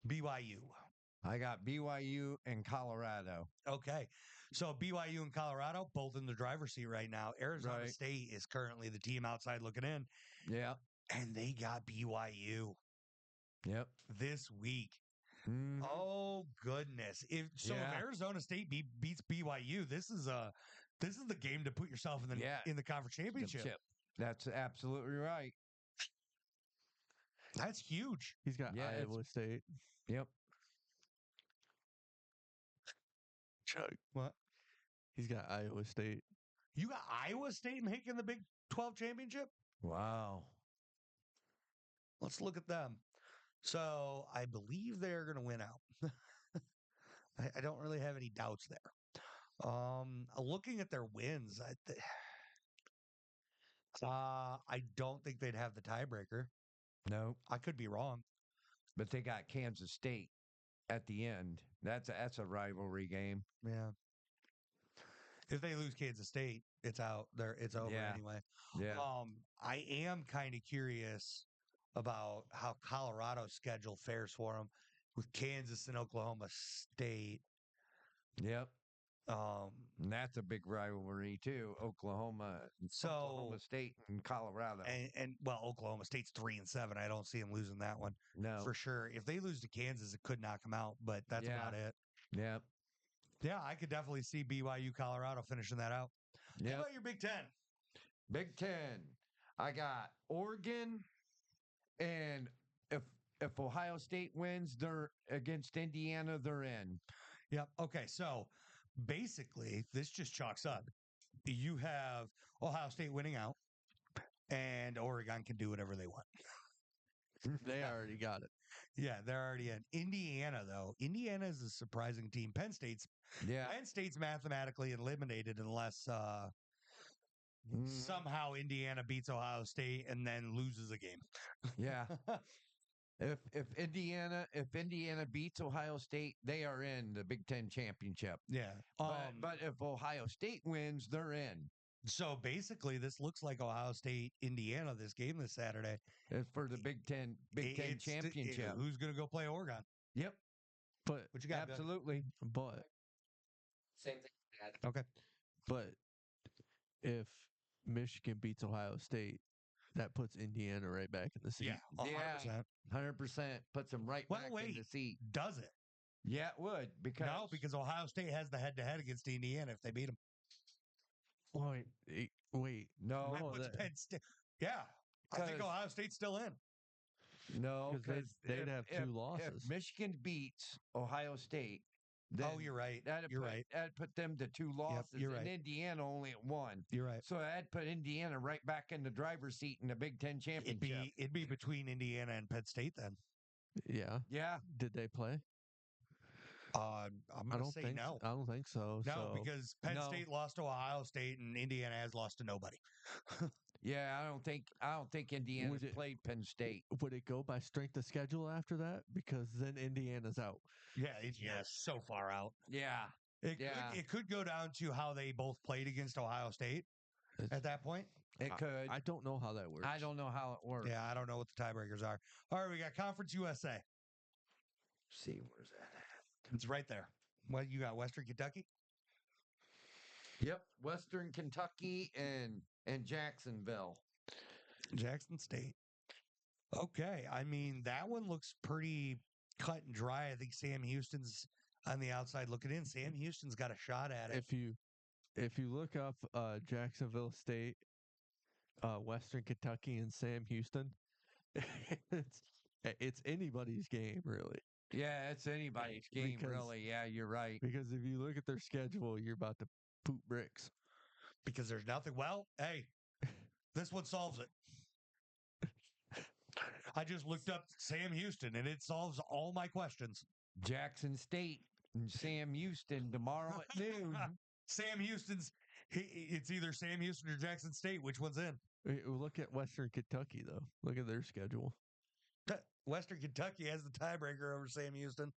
BYU. I got BYU and Colorado. Okay. So BYU and Colorado, both in the driver's seat right now. Arizona Right. State is currently the team outside looking in, Yeah. and they got BYU Yep. this week. Mhm. Oh goodness! If Yeah. Arizona State beats BYU, this is the game to put yourself in the Yeah. in the conference championship. That's absolutely right. That's huge. He's got Yeah, it's- Iowa State. Yep. Chug. What? He's got Iowa State. You got Iowa State making the Big 12 championship? Wow. Let's look at them. So I believe they're going to win out. I don't really have any doubts there. Looking at their wins, I don't think they'd have the tiebreaker. No, I could be wrong. but they got Kansas State at the end. That's a rivalry game. Yeah. If they lose Kansas State, it's out. It's over Yeah. anyway. Yeah. I am kind of curious about how Colorado's schedule fares for them with Kansas and Oklahoma State. Yep. Um, And that's a big rivalry too. Oklahoma State and Colorado. and well, Oklahoma State's 3-7. I don't see them losing that one No. for sure. If they lose to Kansas, it could knock them out, but that's about it. Yep. Yeah, I could definitely see BYU Colorado finishing that out. How Yep. about your Big Ten? Big Ten. I got Oregon, and if Ohio State wins, they're against Indiana. They're in. Yep. Okay. So basically, this just chalks up. You have Ohio State winning out, and Oregon can do whatever they want. They already got it. Yeah, they're already in. Indiana, though, Indiana is a surprising team. Penn State's mathematically eliminated unless somehow Indiana beats Ohio State and then loses a game. Yeah. If Indiana beats Ohio State, they are in the Big Ten championship. Yeah. But if Ohio State wins, they're in. So basically, this looks like Ohio State, Indiana, this game this Saturday. It's for the Big Ten championship. Who's going to go play Oregon? Yep. But What you got? Absolutely. But Same thing. Dad. Okay. but if Michigan beats Ohio State, that puts Indiana right back in the seat. Yeah. 100%. 100% puts them right back in the seat. Does it? Yeah, it would. Because Ohio State has the head-to-head against Indiana if they beat them. Wait. No. That puts Penn State. Yeah. I think Ohio State's still in. No, because they'd have two If losses. Michigan beats Ohio State, then You're right. That'd put them to two losses. you're right. And Indiana only at one. You're right. So that'd put Indiana right back in the driver's seat in the Big Ten championship. It'd be between Indiana and Penn State then. Yeah. Yeah. Did they play? I'm going to say no. I don't think so. No, because Penn State lost to Ohio State and Indiana has lost to nobody. Yeah, I don't think Indiana's played Penn State. Would it go by strength of schedule after that? Because then Indiana's out. Yeah, it's so far out. Yeah. It could go down to how they both played against Ohio State at that point. It could. I don't know how that works. I don't know how it works. Yeah, I don't know what the tiebreakers are. All right, we got Conference USA. See, where's that at? It's right there. What you got? Western Kentucky? Yep, Western Kentucky and Jacksonville. Jackson State. Okay. I mean, that one looks pretty cut and dry. I think Sam Houston's on the outside looking in. Sam Houston's got a shot at it. If you look up Jacksonville State, Western Kentucky, and Sam Houston, it's anybody's game, really. Yeah, it's anybody's game, really. Yeah, you're right. Because if you look at their schedule, you're about to poop bricks. Because there's nothing. Well, hey, this one solves it. I just looked up Sam Houston, and it solves all my questions. Jackson State and Sam Houston tomorrow at noon. Sam Houston's It's either Sam Houston or Jackson State. Which one's in? Look at Western Kentucky though. Look at their schedule. Western Kentucky has the tiebreaker over Sam Houston.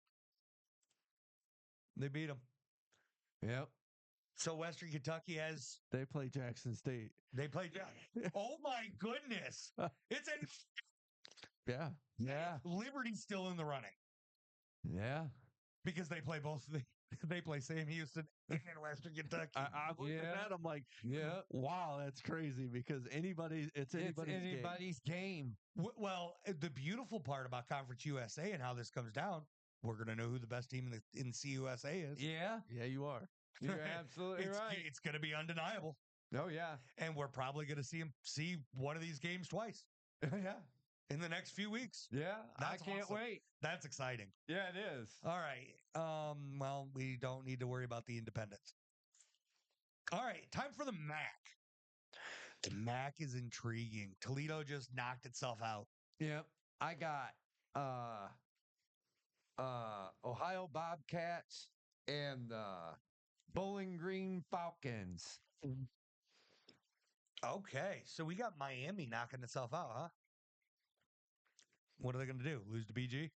They beat them. Yep. So Western Kentucky has. They play Jackson State. They play. Oh my goodness! It's in. Yeah. Yeah. Liberty's still in the running Yeah. because they play both. They play Sam Houston and Western Kentucky. I look at that. I'm like, Yeah. wow, that's crazy because it's anybody's game. Well, the beautiful part about Conference USA and how this comes down, we're going to know who the best team in CUSA is. Yeah. Yeah, you are. You're absolutely right. It's going to be undeniable, Oh yeah. and we're probably going to see one of these games twice Yeah. in the next few weeks. Yeah. That's I can't awesome. wait. That's exciting. Yeah, it is. All right. Well, we don't need to worry about the independents. All right. Time for the MAC. The MAC is intriguing. Toledo just knocked itself out. Yep. I got Ohio Bobcats and Bowling Green Falcons. Okay. So we got Miami knocking itself out, huh? What are they going to do? Lose to BG?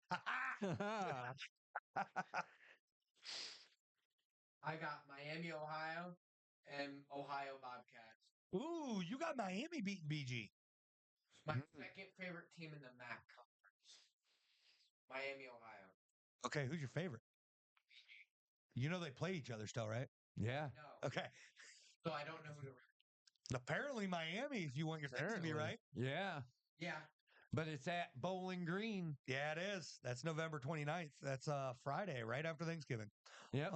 I got Miami, Ohio, and Ohio Bobcats. Ooh, you got Miami beating BG. My second favorite team in the MAC conference. Miami, Ohio. Okay, who's your favorite? You know they play each other still, right? Yeah. No. Okay. So I don't know who to. Apparently Miami, if you want your picks to be right. Yeah. Yeah. But it's at Bowling Green. Yeah, it is. That's November 29th. That's Friday, right after Thanksgiving. Yep.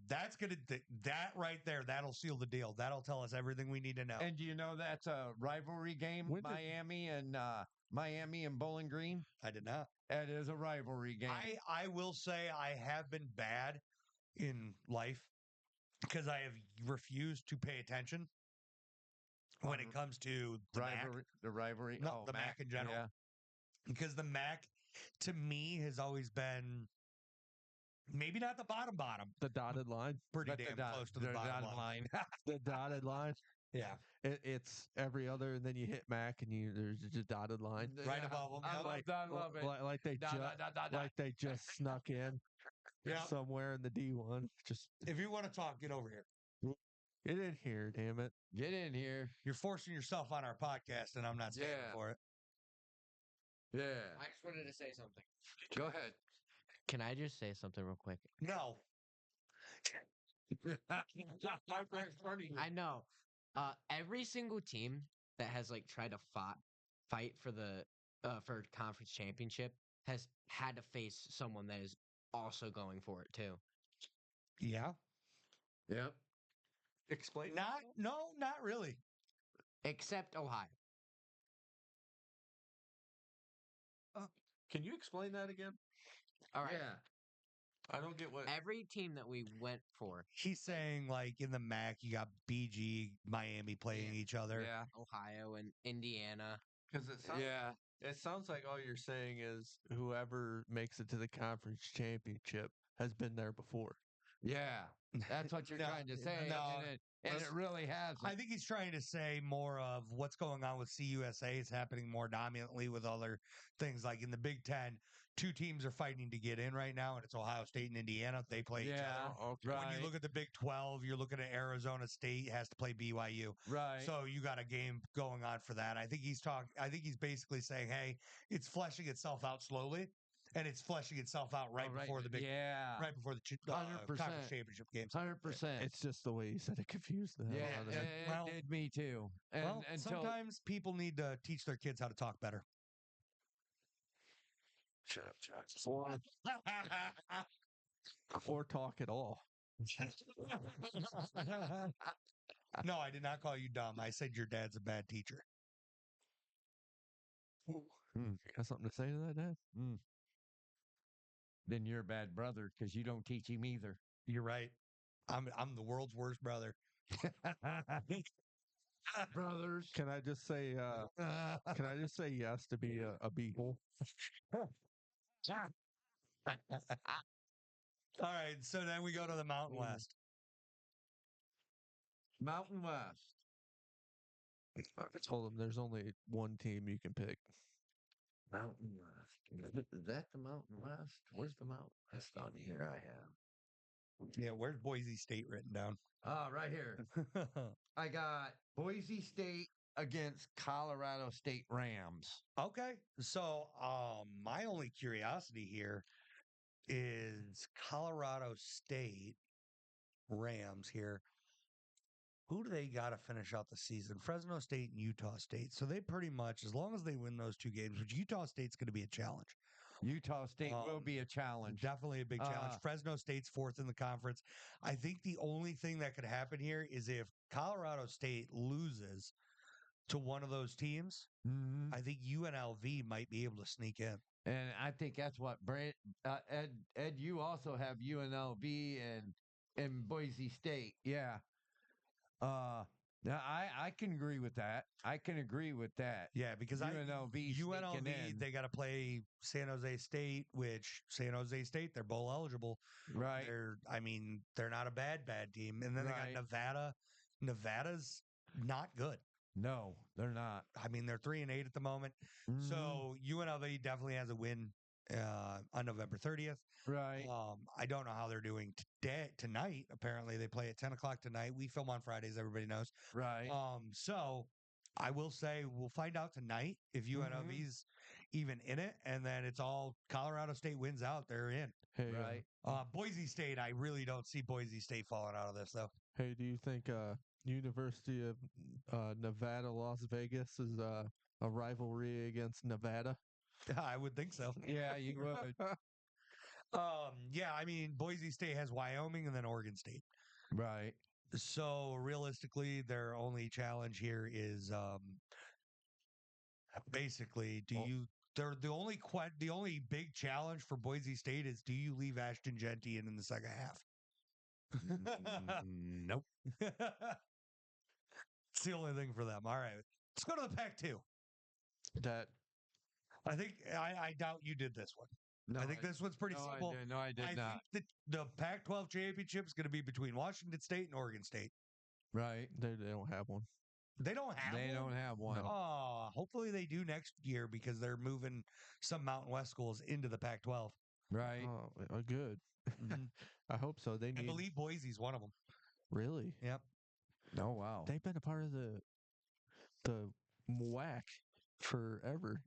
That's gonna that right there. That'll seal the deal. That'll tell us everything we need to know. And do you know that's a rivalry game? Miami and Bowling Green. I did not. That is a rivalry game. I will say I have been bad in life because I have refused to pay attention when it comes to the rivalry. MAC. The rivalry. No, the MAC in general. Yeah. Because the MAC, to me, has always been maybe not the bottom, The dotted line. pretty damn close to the bottom line. The dotted line. Yeah. It's every other, and then you hit Mac, and there's just a dotted line Right above them. I love it. like they just snuck in somewhere in the D1. Just if you want to talk, get over here. get in here, damn it! Get in here. You're forcing yourself on our podcast, and I'm not standing for it. Yeah. I just wanted to say something. Go ahead. Can I just say something real quick? No. I know. Every single team that has tried to fight for the for conference championship has had to face someone that is also going for it too. Yeah. Yep. Explain. Not really. Except Ohio. Can you explain that again? All right. Yeah. I don't get what. Every team that we went for. He's saying in the MAC, you got BG, Miami playing each other. Yeah. Ohio and Indiana. Because it sounds like all you're saying is whoever makes it to the conference championship has been there before. Yeah. That's what you're trying to say. No. And it really hasn't. I think he's trying to say more of what's going on with CUSA is happening more dominantly with other things. Like in the Big Ten, two teams are fighting to get in right now, and it's Ohio State and Indiana. They play each other. Okay. When you look at the Big 12, you're looking at Arizona State has to play BYU. Right. So you got a game going on for that. I think he's basically saying, hey, it's fleshing itself out slowly. And it's fleshing itself out before the big, right before the 100%. conference championship games. 100%. It's just the way you said it confused the hell out of me. It did me too. And sometimes people need to teach their kids how to talk better. Shut up, Chuck. Or talk at all. No, I did not call you dumb. I said your dad's a bad teacher. Got something to say to that, Dad? Then you're a bad brother because you don't teach him either. You're right. I'm the world's worst brother. Brothers. Can I just say yes to be a beagle? All right, so then we go to the Mountain West. Mountain West. I told him there's only one team you can pick. Mountain West. Is that the Mountain West? Where's the Mountain West on here? I have. Yeah, where's Boise State written down? Right here. I got Boise State against Colorado State Rams. Okay. So my only curiosity here is Colorado State Rams here. Who do they got to finish out the season? Fresno State and Utah State. So they pretty much, as long as they win those two games, which Utah State's going to be a challenge. Utah State will be a challenge. Definitely a big challenge. Fresno State's fourth in the conference. I think the only thing that could happen here is if Colorado State loses to one of those teams, I think UNLV might be able to sneak in. And I think that's what Ed, you also have UNLV and Boise State. Yeah. I can agree with that. I can agree with that. Yeah, because UNLV in. they got to play San Jose State, which San Jose State they're bowl eligible. Right. They're not a bad team. And then they got Nevada. Nevada's not good. No, they're not. I mean, they're 3-8 at the moment. So UNLV definitely has a win on November 30th. Right. I don't know how they're doing tonight. Apparently, they play at 10 o'clock tonight. We film on Fridays, everybody knows. Right. So I will say we'll find out tonight if UNLV's even in it, and then it's all Colorado State wins out. They're in. Hey, right. Boise State, I really don't see Boise State falling out of this, though. Hey, do you think University of Nevada, Las Vegas is a rivalry against Nevada? I would think so. Yeah, you would. Yeah, I mean, Boise State has Wyoming and then Oregon State. Right. So realistically, their only challenge here is basically they're the only big challenge for Boise State is do you leave Ashton Genty in the second half? Nope. It's the only thing for them. All right. Let's go to the Pac-2. That I think I doubt you did this one. No, I think this one's pretty simple. I did not. I think the Pac-12 championship is going to be between Washington State and Oregon State. Right. they don't have one. They don't have one? They don't have one. No. Oh, hopefully they do next year because they're moving some Mountain West schools into the Pac-12. Right. Oh, good. I hope so. I believe Boise's one of them. Really? Yep. Oh, wow. They've been a part of the MWAC forever.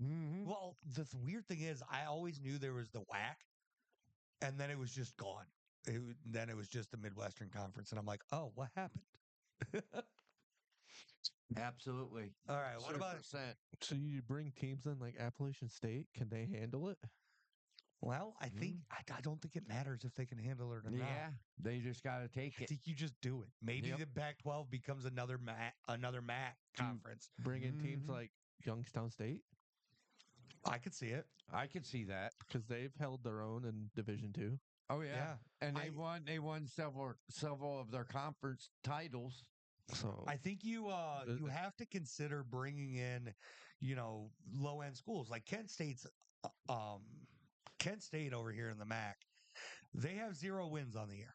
Well, the weird thing is, I always knew there was the WAC, and then it was just gone. Then it was just the Midwestern Conference, and I'm like, oh, what happened? Absolutely. All right, what about? So you bring teams in like Appalachian State? Can they handle it? Well, I think I don't think it matters if they can handle it or not. Yeah, they just got to take I it. think you just do it. Maybe the Pac-12 becomes another MAC conference. Bring in teams like Youngstown State. I could see it. I could see that because they've held their own in Division II. Oh yeah, and they won. They won several of their conference titles. So I think you have to consider bringing in, low end schools like Kent State's. Kent State over here in the MAC, they have 0 wins on the year.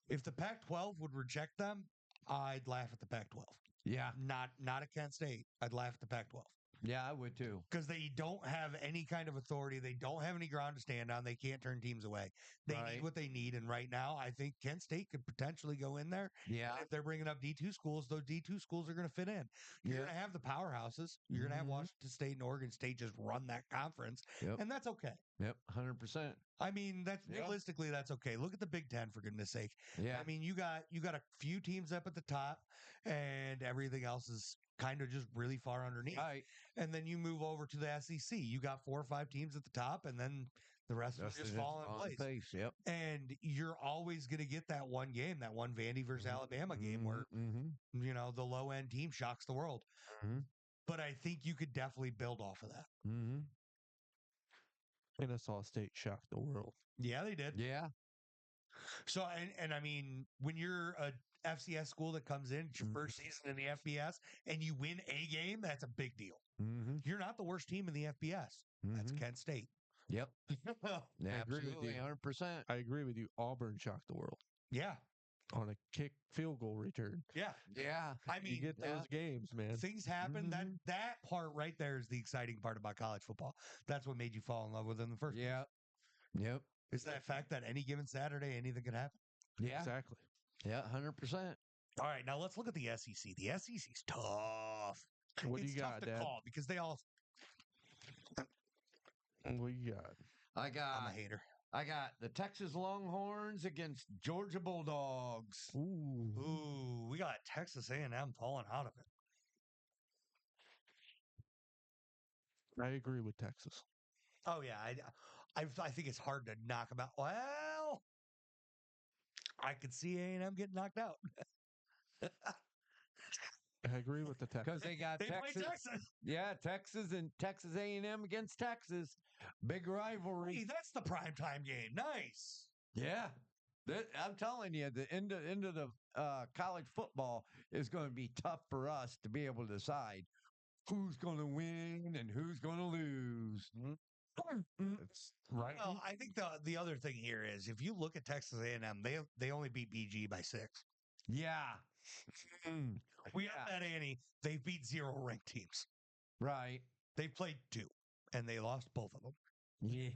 If the Pac-12 would reject them, I'd laugh at the Pac-12. Yeah, not at Kent State. I'd laugh at the Pac-12. Yeah, I would too. Because they don't have any kind of authority. They don't have any ground to stand on. They can't turn teams away. They need what they need. And right now, I think Kent State could potentially go in there. Yeah. And if they're bringing up D2 schools, those D2 schools are going to fit in. You're going to have the powerhouses. You're going to have Washington State and Oregon State just run that conference. Yep. And that's okay. Yep, 100%. I mean, realistically, that's okay. Look at the Big Ten, for goodness sake. Yeah. I mean, you got a few teams up at the top, and everything else is kind of just really far underneath. Right. And then you move over to the SEC. You got 4 or 5 teams at the top, and then the rest of them just fall in place. Yep. And you're always going to get that one game, that one Vandy versus Alabama game where, the low-end team shocks the world. But I think you could definitely build off of that. Kennesaw State shocked the world. Yeah, they did. Yeah. So, and I mean, when you're a FCS school that comes in, it's your first season in the FBS, and you win a game, that's a big deal. You're not the worst team in the FBS. That's Kent State. Yep. I agree with you. 100%. I agree with you. Auburn shocked the world. Yeah. on a kick field goal return. Yeah. Yeah. I mean, You get those games, man. things happen. Mhm. That part right there is the exciting part about college football. That's what made you fall in love with it in the first place. Yeah. Yep. Is that fact that any given Saturday, anything could happen. Yeah. Exactly. Yeah. 100%. All right, now let's look at the SEC. The SEC's tough. What do It's you tough got, to Dad? call because they all. What you got? I I'm got a hater. I got the Texas Longhorns against Georgia Bulldogs. Ooh. Ooh, we got Texas A&M falling out of it. I agree with Texas. Oh yeah, I think it's hard to knock them out. Well, I could see A&M getting knocked out. I agree with the Texas. Because they got They play Texas. Texas. Yeah, Texas and Texas A&M against Texas. Big rivalry. Hey, that's the primetime game. Nice. Yeah. I'm telling you, the end of the college football is going to be tough for us to be able to decide who's going to win and who's going to lose. It's right. Well, I think the other thing here is if you look at Texas A&M, they only beat BG by 6. Yeah. We got that Annie. They beat 0 ranked teams. Right. They played 2, and they lost both of them. Yeah.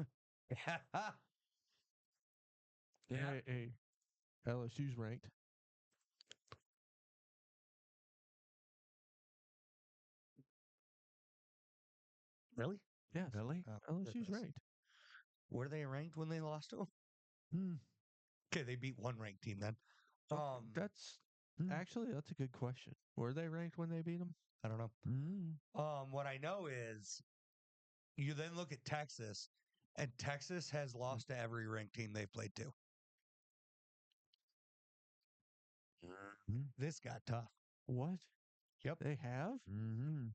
Yeah. Hey, LSU's ranked. Really? Yes. Really? Oh, LSU's goodness. ranked. Were they ranked when they lost to them? Hmm. Okay, they beat 1 ranked team then. That's Hmm. actually that's a good question. Were they ranked when they beat them? I don't know. Mm. What I know is you then look at Texas, and Texas has lost to every ranked team they've played to. This got tough. What? Yep. They have? Mm-hmm.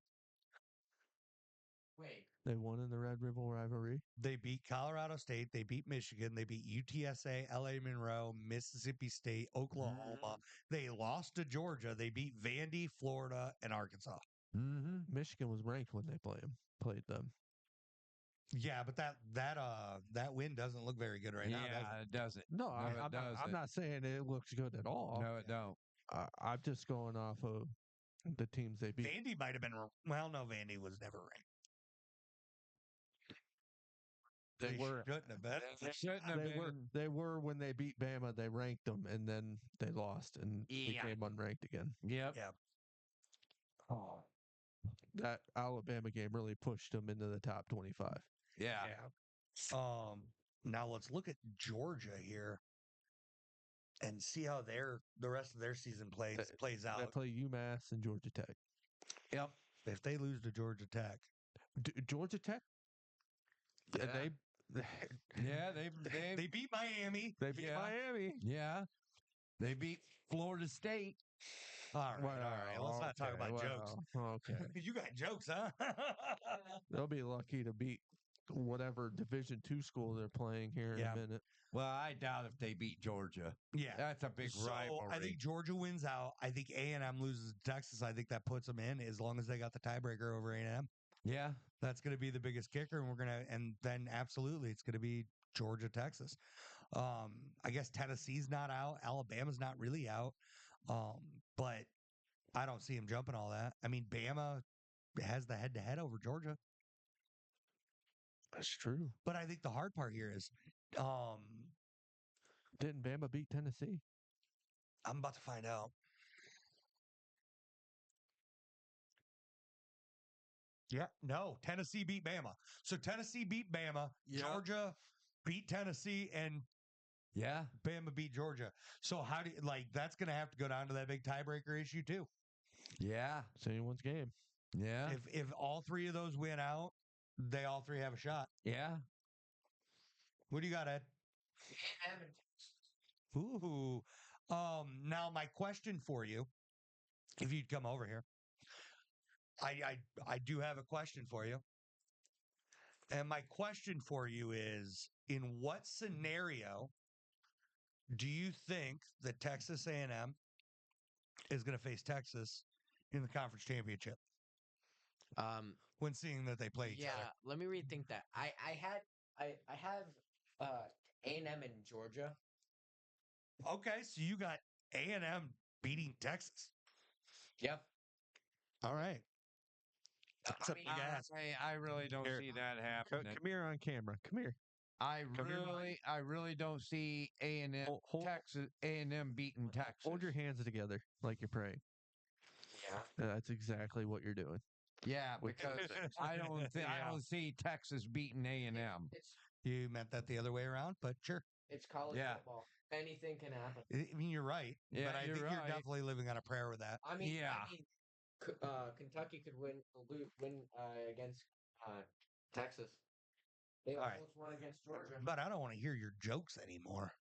Wait. They won in the Red River rivalry. They beat Colorado State. They beat Michigan. They beat UTSA, LA Monroe, Mississippi State, Oklahoma. They lost to Georgia. They beat Vandy, Florida, and Arkansas. Mm-hmm. Michigan was ranked when they played them. Yeah, but that win doesn't look very good right now, does Yeah, it? it doesn't. No, No, it I'm doesn't. not saying it looks good at all. No, it don't. I'm just going off of the teams they beat. Vandy might have been. Well, no, Vandy was never ranked. They were. Shouldn't have been. They shouldn't have been. They were when they beat Bama. They ranked them, and then they lost and Yeah. became unranked again. Yep. Yeah. Oh, that Alabama game really pushed them into the top 25. Yeah. Now let's look at Georgia here and see how the rest of their season plays They out. play UMass and Georgia Tech. Yep. If they lose to Georgia Tech, Georgia Tech. Yeah. They Yeah, they beat Miami. they beat Yeah. Miami. Yeah. They beat Florida State. All right. Let's not talk about jokes. Okay. You got jokes, huh? They'll be lucky to beat whatever Division II school they're playing here in a minute. Well, I doubt if they beat Georgia. Yeah. That's a big rivalry. I think Georgia wins out. I think A&M loses to Texas. I think that puts them in as long as they got the tiebreaker over A&M. Yeah. That's going to be the biggest kicker, and then absolutely it's going to be Georgia, Texas. I guess Tennessee's not out. Alabama's not really out. But I don't see him jumping all that. I mean, Bama has the head-to-head over Georgia. That's true. But I think the hard part here is, Didn't Bama beat Tennessee? I'm about to find out. Yeah, no, Tennessee beat Bama. So Tennessee beat Bama. Yep. Georgia beat Tennessee, and Yeah. Bama beat Georgia. So how do you, that's going to have to go down to that big tiebreaker issue too. Yeah. It's anyone's game. Yeah. If all 3 of those win out, they all 3 have a shot. Yeah. What do you got, Ed? Ooh. Now my question for you, if you'd come over here, I do have a question for you. And my question for you is, in what scenario do you think that Texas A&M is going to face Texas in the conference championship? When seeing that they play each other. Let me rethink that. I have A&M in Georgia. Okay, so you got A&M beating Texas. Yep. All right. That's a mean, big ass. I really don't Here. see that happening. Come here on camera. Come here. I really don't see A&M Texas A&M beating Texas. Hold your hands together like you're praying. Yeah. That's exactly what you're doing. Yeah, because I don't see Texas beating A&M. You meant that the other way around, but sure. It's college Yeah. football. Anything can happen. I mean, you're right, Yeah, but I you're think you're right. definitely living on a prayer with that. I mean, Yeah. Kentucky could win against Texas. They All right. almost won against Georgia. But I don't want to hear your jokes anymore.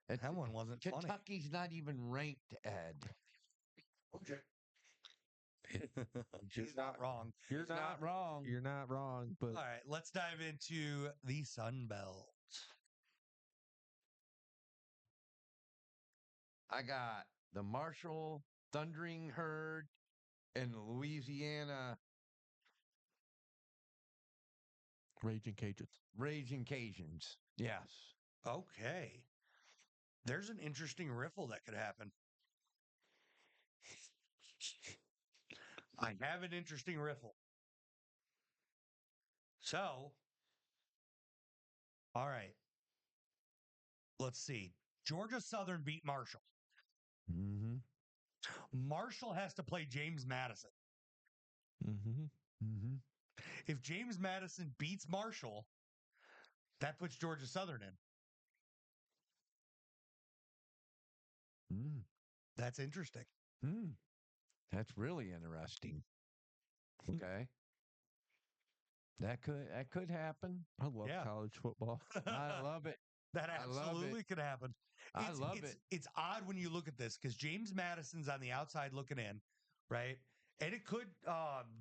That one wasn't funny. Kentucky's not even ranked, Ed. Okay. He's not wrong. You're not wrong. You're not wrong, but All right, let's dive into the Sun Belt. I got the Marshall Thundering Herd and the Louisiana Raging Cajuns. Raging Cajuns. Yes. Okay. There's an interesting riffle that could happen. I have an interesting riffle. So, all right. Let's see. Georgia Southern beat Marshall. Mm-hmm. Marshall has to play James Madison. Mm-hmm. Mm-hmm. If James Madison beats Marshall, that puts Georgia Southern in. Mm. That's interesting. Mm. That's really interesting. Okay. That could happen. I love Yeah. college football. I love it. That I love absolutely it. could happen. I love it. It's odd when you look at this because James Madison's on the outside looking in, right? And it could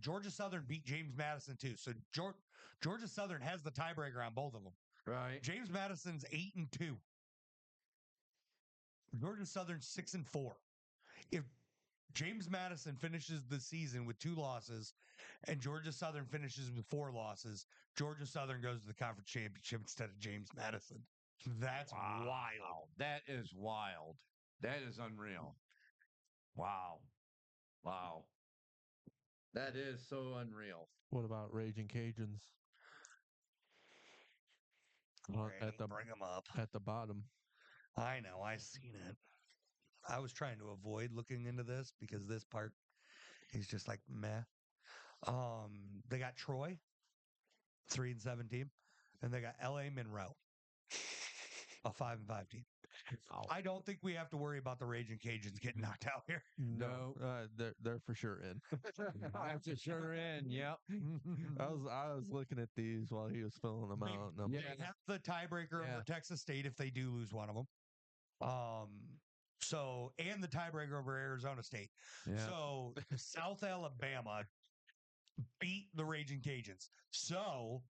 Georgia Southern beat James Madison too. So Georgia Southern has the tiebreaker on both of them. Right. James Madison's 8-2. Georgia Southern's 6-4. If James Madison finishes the season with 2 losses and Georgia Southern finishes with 4 losses, Georgia Southern goes to the conference championship instead of James Madison. That's wild. That is wild. That is unreal. Wow. Wow. That is so unreal. What about Raging Cajuns? Bring them up. At the bottom. I know. I seen it. I was trying to avoid looking into this because this part is just like meh. They got Troy, 3-7 team, and they got LA Monroe, a 5-5 team. I don't think we have to worry about the Raging Cajuns getting knocked out here. No. They're for sure in. That's a sure in. Yep. I was looking at these while he was filling them out. And They have the tiebreaker over Texas State if they do lose one of them. So and the tiebreaker over Arizona State. Yeah. So South Alabama beat the Raging Cajuns. So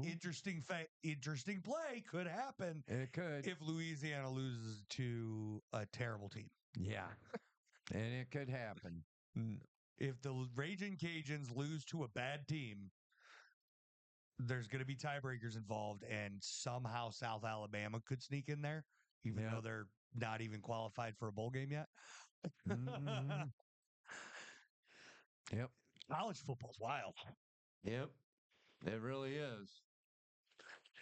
interesting play could happen. It could if Louisiana loses to a terrible team. Yeah. And it could happen. If the Raging Cajuns lose to a bad team, there's going to be tiebreakers involved, and somehow South Alabama could sneak in there, even though they're not even qualified for a bowl game yet. Mm-hmm. Yep. College football's wild. Yep. It really is.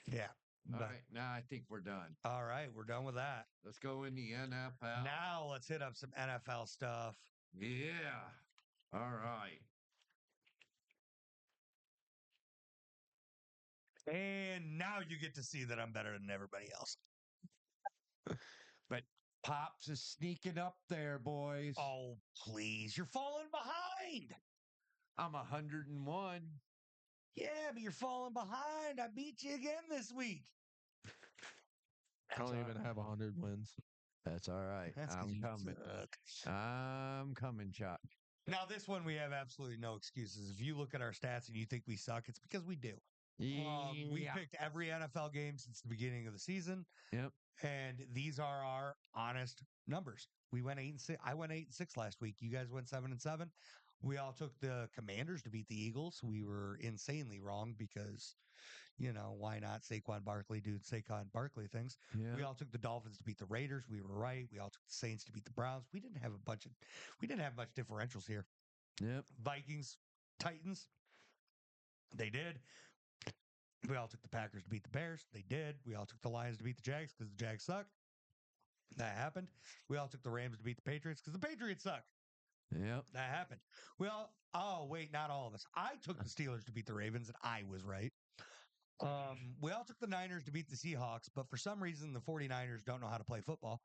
Yeah. All right. Now I think we're done. All right. We're done with that. Let's go in the NFL. Now let's hit up some NFL stuff. Yeah. All right. And now you get to see that I'm better than everybody else. But Pops is sneaking up there, boys. Oh, please. You're falling behind. I'm 101. Yeah, but you're falling behind. I beat you again this week. I don't even have 100 wins. That's all right. That's I'm coming. I'm coming, Chuck. Now, this one we have absolutely no excuses. If you look at our stats and you think we suck, it's because we do. We picked every NFL game since the beginning of the season. Yep. And these are our honest numbers. We went 8-6. I went 8-6 last week. You guys went 7-7. We all took the Commanders to beat the Eagles. We were insanely wrong because, why not Saquon Barkley do Saquon Barkley things? Yeah. We all took the Dolphins to beat the Raiders. We were right. We all took the Saints to beat the Browns. We didn't have much differentials here. Yep. Vikings, Titans, they did. We all took the Packers to beat the Bears. They did. We all took the Lions to beat the Jags because the Jags suck. That happened. We all took the Rams to beat the Patriots because the Patriots suck. Yep. That happened. Oh, wait, not all of us. I took the Steelers to beat the Ravens, and I was right. We all took the Niners to beat the Seahawks, but for some reason, the 49ers don't know how to play football.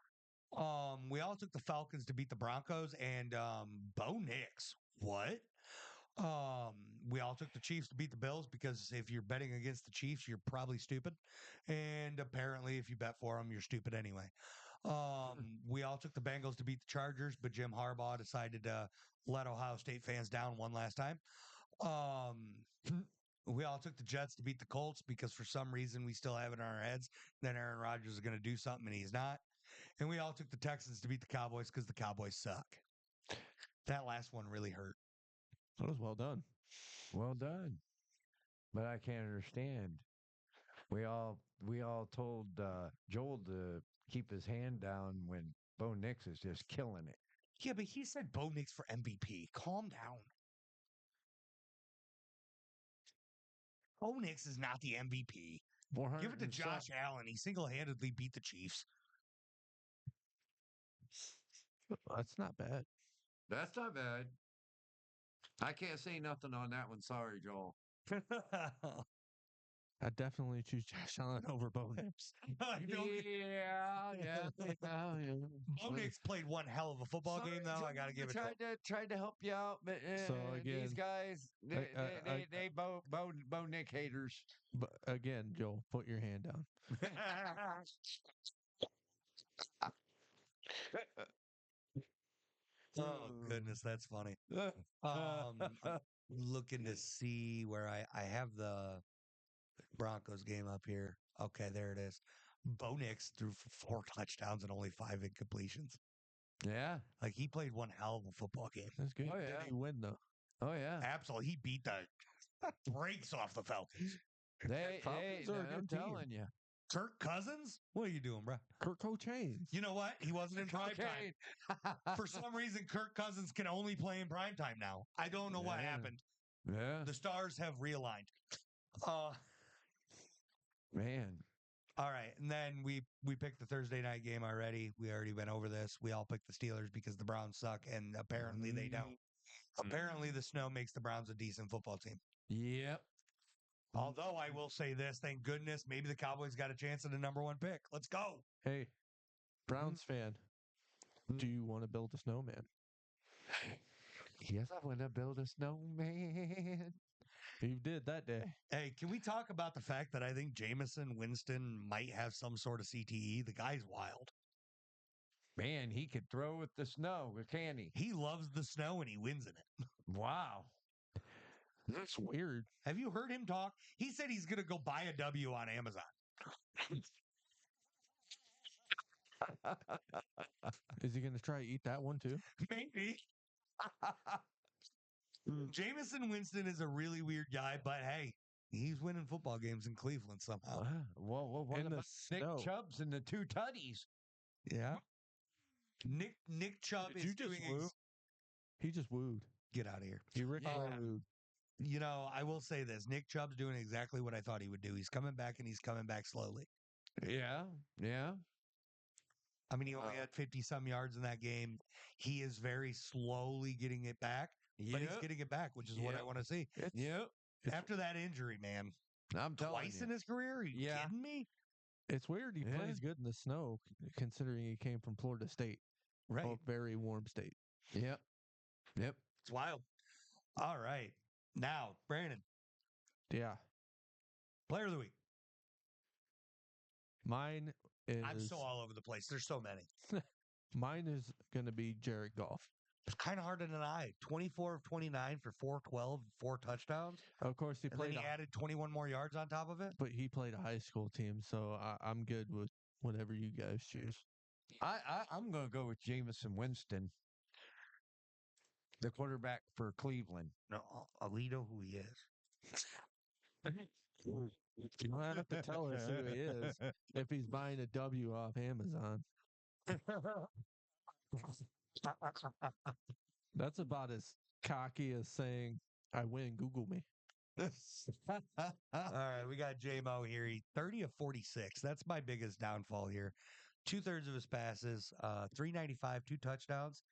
We all took the Falcons to beat the Broncos, and Bo Nix. What? We all took the Chiefs to beat the Bills because if you're betting against the Chiefs, you're probably stupid. And apparently, if you bet for them, you're stupid anyway. We all took the Bengals to beat the Chargers, but Jim Harbaugh decided to let Ohio State fans down one last time. We all took the Jets to beat the Colts because for some reason we still have it in our heads that Aaron Rodgers is going to do something and he's not. And we all took the Texans to beat the Cowboys because the Cowboys suck. That last one really hurt. That was well done. Well done. But I can't understand. We all told Joel to keep his hand down when Bo Nix is just killing it. Yeah, but he said Bo Nix for MVP. Calm down. Bo Nix is not the MVP. Give it to Josh Allen. He single-handedly beat the Chiefs. That's not bad. That's not bad. I can't say nothing on that one. Sorry, Joel. I definitely choose Josh Allen over Bo Nix. Yeah. Bo Nix played one hell of a football game, though. I got to give it to him. Tried to help you out, but So again, these guys, they Bo Nick haters. But again, Joel, put your hand down. Oh, goodness, that's funny. I'm looking to see where I have the Broncos game up here. Okay, there it is. Bo Nix threw for 4 touchdowns and only 5 incompletions. Yeah. Like, he played one hell of a football game. That's good. Oh, yeah. Did he win, though? Oh, yeah. Absolutely. He beat the brakes off the Falcons. Falcons are a I'm good team. telling you. Kirk Cousins? What are you doing, bro? Kirk Cochains. You know what? He wasn't in prime time. For some reason, Kirk Cousins can only play in prime time now. I don't know what happened. Yeah. The stars have realigned. Man. All right, and then we picked the Thursday night game already. We already went over this. We all picked the Steelers because the Browns suck, and apparently they don't. Apparently, the snow makes the Browns a decent football team. Yep. Although I will say this, thank goodness, maybe the Cowboys got a chance at the number 1 pick. Let's go. Hey, Browns fan, do you want to build a snowman? Yes, I want to build a snowman. You did that day. Hey, can we talk about the fact that I think Jameson Winston might have some sort of CTE? The guy's wild. Man, he could throw with the snow, can he? He loves the snow and he wins in it. Wow. That's weird. Have you heard him talk? He said he's going to go buy a W on Amazon. Is he going to try to eat that one too? Maybe. Jameson Winston is a really weird guy, but hey, he's winning football games in Cleveland somehow. Well, what In the about Nick snow. Chubbs and the 2 tutties? Yeah. Nick Chubb Did is you just doing woo? He just wooed. Get out of here. He Rick wooed. I will say this. Nick Chubb's doing exactly what I thought he would do. He's coming back, and he's coming back slowly. Yeah. Yeah. I mean, he only had 50-some yards in that game. He is very slowly getting it back, but he's getting it back, which is what I want to see. After that injury, man. I'm telling Twice you. in his career? Are you kidding me? It's weird he plays good in the snow, considering he came from Florida State. Right. A very warm state. Yep. It's wild. All right. Now, Brandon. Yeah. Player of the week. Mine is... I'm so all over the place. There's so many. Mine is going to be Jared Goff. It's kind of hard to deny. 24 of 29 for 412, 4 touchdowns. Of course, he played. Then he added 21 more yards on top of it. But he played a high school team, so I'm good with whatever you guys choose. I'm going to go with Jameson Winston. the quarterback for Cleveland. No, Alito, who he is. You don't have to tell us who he is if he's buying a W off Amazon. That's about as cocky as saying, I win, Google me. All right, we got J-Mo here. 30 of 46. That's my biggest downfall here. 2/3 of his passes, 395, 2 touchdowns,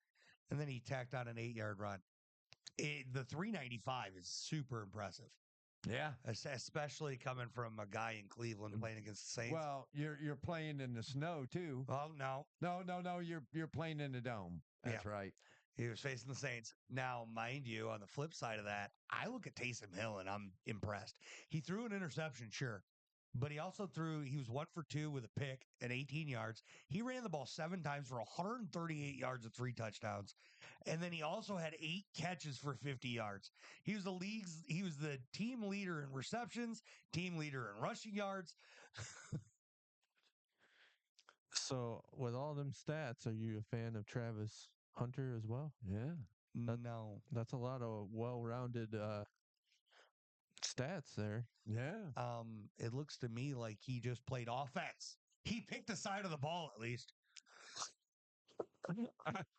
and then he tacked on an 8-yard run. The 395 is super impressive, Yeah. especially coming from a guy in Cleveland playing against the Saints. Well, you're playing in the snow too. Oh no, No. You're playing in the dome. That's right. he was facing the Saints. Now, mind you, on the flip side of that, I look at Taysom Hill and I'm impressed. He threw an interception, sure, but he also he was 1 for 2 with a pick at 18 yards. He ran the ball 7 times for 138 yards and 3 touchdowns. And then he also had 8 catches for 50 yards. He was the team leader in receptions, team leader in rushing yards. So, with all them stats, are you a fan of Travis Hunter as well? Yeah. No. That's a lot of well-rounded stats there. Yeah. It looks to me like he just played offense. He picked the side of the ball at least.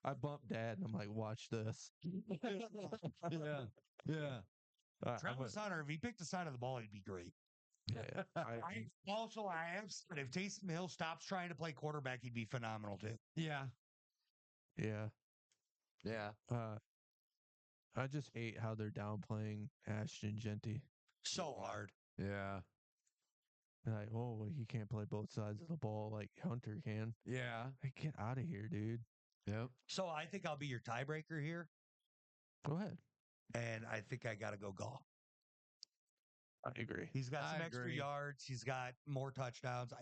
I bumped Dad, and I'm like, watch this. Yeah. Travis Hunter, if he picked the side of the ball, he'd be great. Yeah, I am. But if Taysom Hill stops trying to play quarterback, he'd be phenomenal too. Yeah. yeah. Yeah. I just hate how they're downplaying Ashton Genty. So hard. Yeah. Like, oh, well, he can't play both sides of the ball like Hunter can. Yeah. Hey, get out of here, dude. Yep. So I think I'll be your tiebreaker here, Go ahead. and I think I got to go Goff. I agree. He's got some I extra agree. yards. He's got more touchdowns.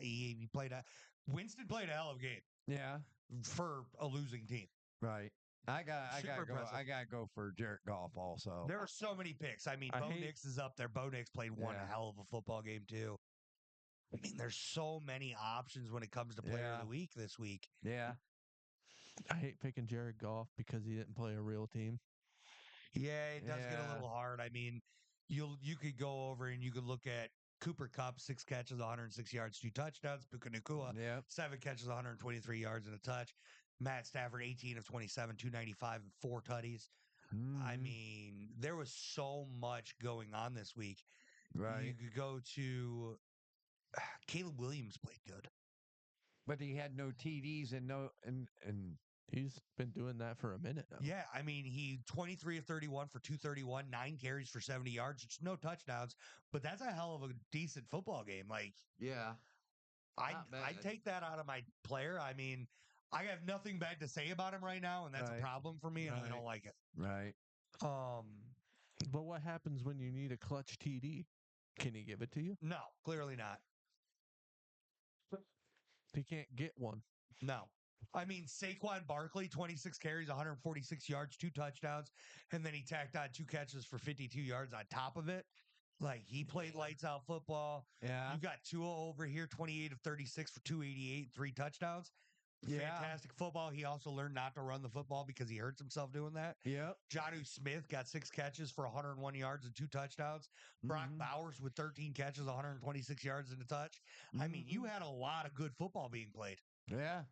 Winston played a hell of a game Yeah. for a losing team. Right. I Super gotta go. impressive. I gotta go for Jared Goff also. There are so many picks. I mean, Bo Nix is up there. Bo Nix played one Yeah. hell of a football game too. I mean, there's so many options when it comes to player of the week this week. Yeah. I hate picking Jared Goff because he didn't play a real team. Yeah, it does get a Yeah. little hard. I mean, you could go over and you could look at Cooper Kupp, 6 catches, 106 yards, 2 touchdowns. Puka Nacua, Yep. 7 catches, 123 yards and a touch. Matt Stafford, 18 of 27, 295 and 4 tutties. I Mhm. mean, there was so much going on this week. Right. You could go to Caleb Williams played good. But he had no TDs and and He's been doing that for a minute now. Yeah, I mean, he 23 of 31 for 231, 9 carries for 70 yards, just no touchdowns, but that's a hell of a decent football game. Like, yeah. I Not bad. I take that out of my player. I mean, I have nothing bad to say about him right now, and that's a Right. problem for me, and I Right. don't like it. Right. But what happens when you need a clutch TD? Can he give it to you? No, clearly not. He can't get one. No. I mean, Saquon Barkley, 26 carries, 146 yards, 2 touchdowns, and then he tacked on 2 catches for 52 yards on top of it. Like, he played lights out football. Yeah. You got Tua over here, 28 of 36 for 288 and 3 touchdowns. Yeah. Fantastic football. He also learned not to run the football because he hurts himself doing that. Yep. Jonnu Smith got 6 catches for 101 yards and 2 touchdowns. Brock Mhm. Bowers with 13 catches, 126 yards and a touch. I mean, you had a lot of good football being played. Yeah.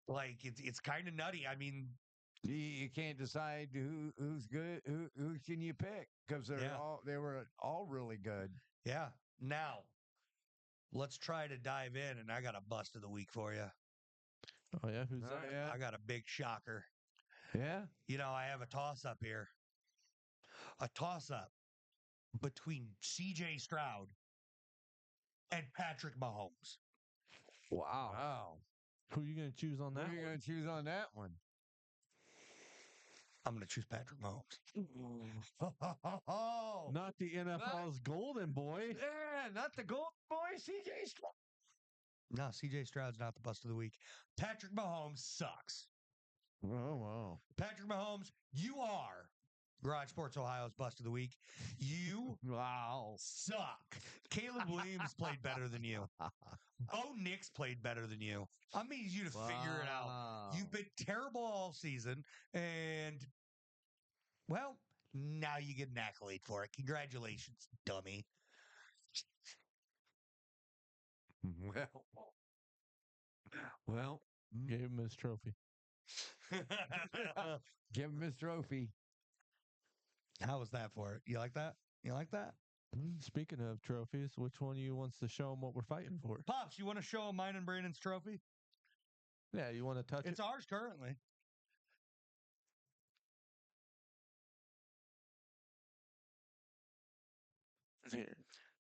Like, it's kind of nutty. I mean, You can't decide who's good. Who can you pick? Because they were all really good. yeah. Now, let's try to dive in, and I got a bust of the week for you. Oh, yeah? Who's that? Yeah. I got a big shocker. Yeah. You know, I have a toss-up here. A toss-up between C.J. Stroud and Patrick Mahomes. Wow. Wow. Who are you going to choose on that Who are you one? going to choose on that one? I'm going to choose Patrick Mahomes. Not the NFL's golden boy. Yeah, not the gold boy, CJ Stroud. No, C.J. Stroud's not the bust of the week. Patrick Mahomes sucks. Oh, wow. Patrick Mahomes, you are Garage Sports Ohio's Bust of the Week. You Wow. suck. Caleb Williams played better than you. Bo Nix played better than you. I need you to figure it out. You've been terrible all season, and well, now you get an accolade for it. Congratulations, dummy. Well, Gave him his trophy. give him his trophy. How was that for it? You like that? You like that? Speaking of trophies, which one of you wants to show them what we're fighting for? Pops, you want to show him mine and Brandon's trophy? Yeah, you want to touch It's it? ours currently. Here.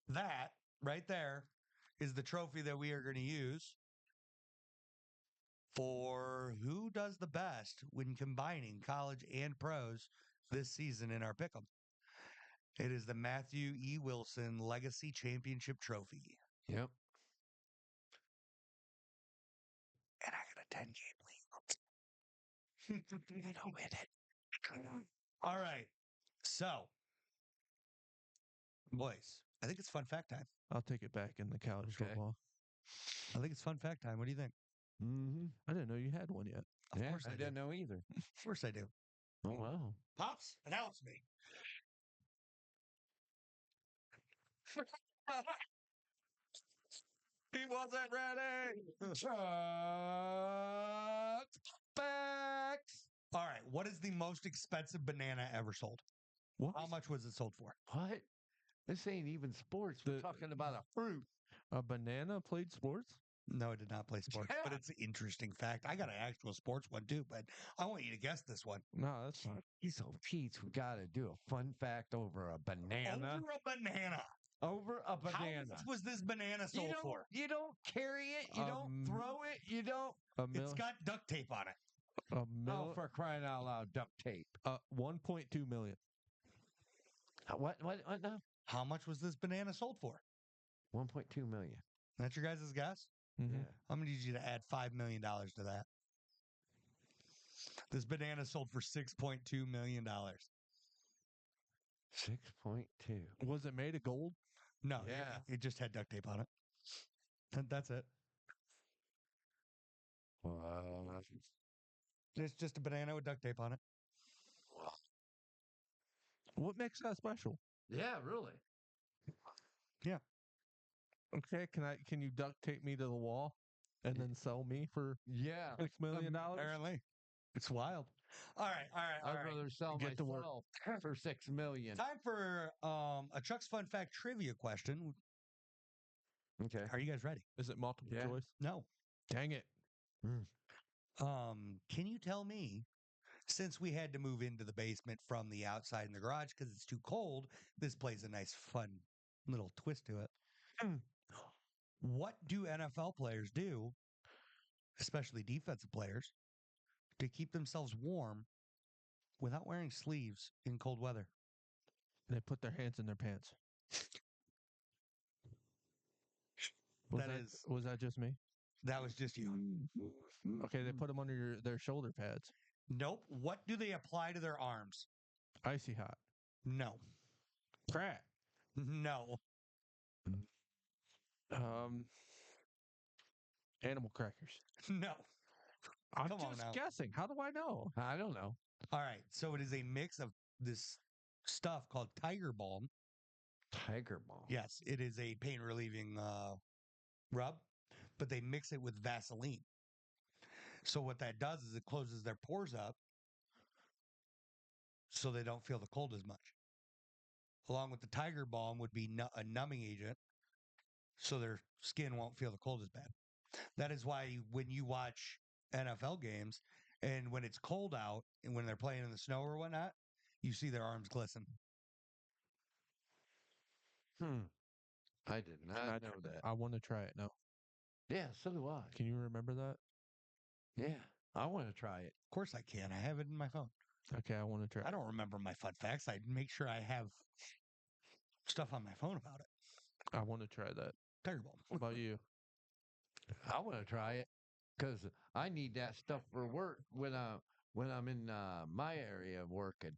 That right there is the trophy that we are going to use for who does the best when combining college and pros this season in our pick'em. It is the Matthew E. Wilson Legacy Championship Trophy. Yep. And I got a 10-game lead. I don't win it. All right. So, boys, I think it's fun fact time. I'll take it back in the college Okay. football. I think it's fun fact time. What do you think? Mm-hmm. I didn't know you had one yet. Of course I do. didn't know either. Of course I do. Oh, wow. Pops, announce me. He wasn't ready. Chuck facts. All right. What is the most expensive banana ever sold? What? How much was it sold for? What? This ain't even sports. We're talking about a fruit. A banana played sports? No, it did not play sports, but Yeah. it's an interesting fact. I got an actual sports one too, but I want you to guess this one. No, that's fine. So, Keats, we got to do a fun fact over a banana. Over a banana. Over a How banana. much was this banana sold for? You don't carry it. You don't throw it. You don't. It's got duct tape on it. Oh, for crying out loud, duct tape. 1.2 million. What now? How much was this banana sold for? 1.2 million. That's your guys' guess? Mm-hmm. Yeah. I'm going to need you to add $5 million to that. This banana sold for $6.2 million. 6.2. Was it made of gold? No, Yeah. it just had duct tape on it. That's it. It's just a banana with duct tape on it. What makes that special? Yeah, really. Yeah. Okay, can you duct tape me to the wall and then sell me for Yeah. $6 million? Apparently. It's wild. All right. I'd rather sell Get to work. myself for 6 million. Time for a Chuck's Fun Fact trivia question. Okay. Are you guys ready? Is it multiple Yeah. choice? No. Dang it. Can you tell me, since we had to move into the basement from the outside in the garage because it's too cold, this plays a nice, fun little twist to it. What do NFL players do, especially defensive players, to keep themselves warm without wearing sleeves in cold weather? They put their hands in their pants. Was that just me? That was just you. Okay, they put them under their shoulder pads. Nope. What do they apply to their arms? Icy hot. No. Crack. No. Animal crackers. No. I'm Come on just now. guessing. How do I know? I don't know. All right. So it is a mix of this stuff called Tiger Balm. Tiger Balm. Yes, it is a pain relieving rub, but they mix it with Vaseline. So what that does is it closes their pores up so they don't feel the cold as much. Along with the Tiger Balm would be a numbing agent so their skin won't feel the cold as bad. That is why when you watch NFL games and when it's cold out and when they're playing in the snow or whatnot, you see their arms glisten. I did not know that. I want to try it now. Yeah, so do I. Can you remember that? Yeah, I want to try it. Of course I can. I have it in my phone. Okay, I want to try I don't remember my fun facts. I make sure I have stuff on my phone about it. I want to try that. Tiger Balm. What about you? I want to try it because I need that stuff for work when I'm in my area of working.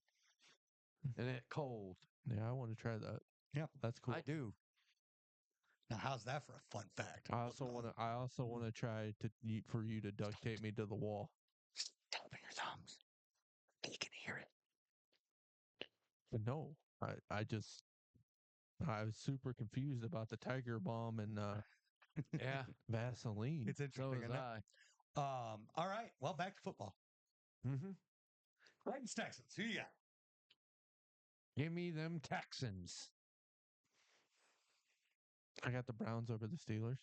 and it cold. Yeah, I want to try that. Yeah. That's cool. I do. Now, how's that for a fun fact? I also want to. I also want to try to for you to duct tape me to the wall. Tapping your thumbs. You can hear it. But no, I was super confused about the Tiger Balm and Yeah. Vaseline. It's interesting. So was isn't it? I. All right. Well, back to football. Mm-hmm. Titans, Texans. Who you got? Give me them Texans. I got the Browns over the Steelers.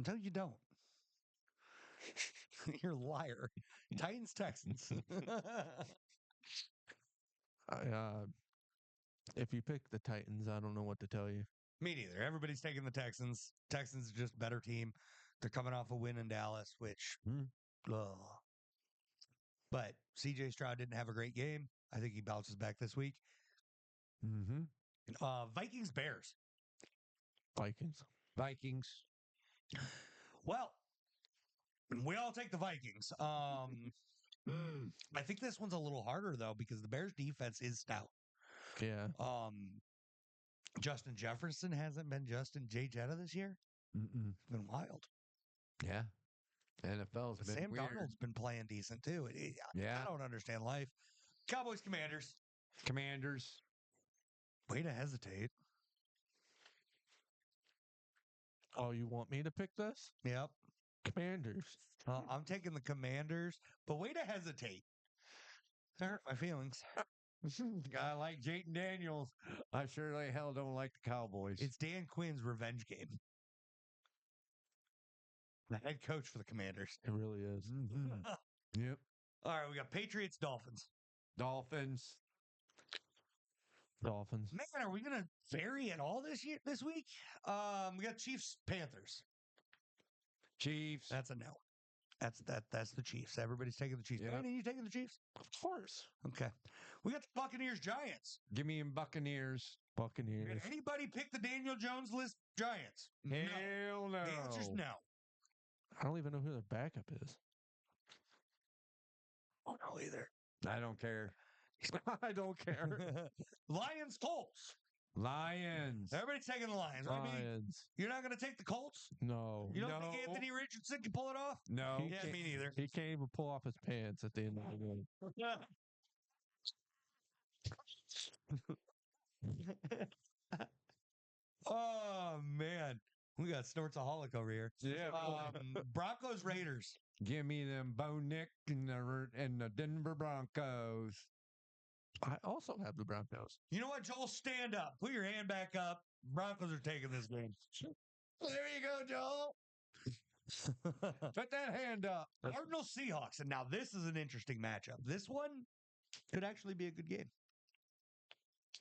No, you don't. You're a liar. Titans, Texans. If you pick the Titans, I don't know what to tell you. Me neither. Everybody's taking the Texans. Texans are just a better team. They're coming off a win in Dallas, which, ugh. But CJ Stroud didn't have a great game. I think he bounces back this week. Mm-hmm. Vikings, Bears. Vikings. Well, we all take the Vikings. I think this one's a little harder though because the Bears defense is stout. Yeah. Justin Jefferson hasn't been Justin J. Jetta this year. Mm-mm. It's been wild. Yeah. NFL's been Sam weird. Darnold's been playing decent too. Yeah. I don't understand life. Cowboys, Commanders. Commanders. Way to hesitate. Oh, you want me to pick this? Yep. Commanders. I'm taking the Commanders, but way to hesitate. That hurt my feelings. I like Jayden Daniels. I surely hell don't like the Cowboys. It's Dan Quinn's revenge game. The head coach for the Commanders. It really is. Mm-hmm. Yep. All right, we got Patriots, Dolphins. Dolphins. Man, are we gonna vary at all this week? We got Chiefs, Panthers. Chiefs. That's a no. That's the Chiefs. Everybody's taking the Chiefs. Yep. Brandon, you taking the Chiefs? Of course. Okay. We got the Buccaneers, Giants. Give me them Buccaneers. Did anybody pick the Daniel Jones list? Giants. Hell no. The answer's no. I don't even know who the backup is. I don't know either. I don't care. I don't care. Lions, Colts. Lions. Everybody's taking the Lions. What do you mean? Lions. You're not going to take the Colts? No. You don't think Anthony Richardson can pull it off? No. Yeah, me neither. He can't even pull off his pants at the end of the game. Oh, man. We got Snortsaholic over here. Yeah. Broncos, Raiders. Give me them Bo Nick and the Denver Broncos. I also have the Broncos. You know what, Joel? Stand up. Put your hand back up. Broncos are taking this game. There you go, Joel. Put that hand up. Cardinals, Seahawks. And now this is an interesting matchup. This one could actually be a good game.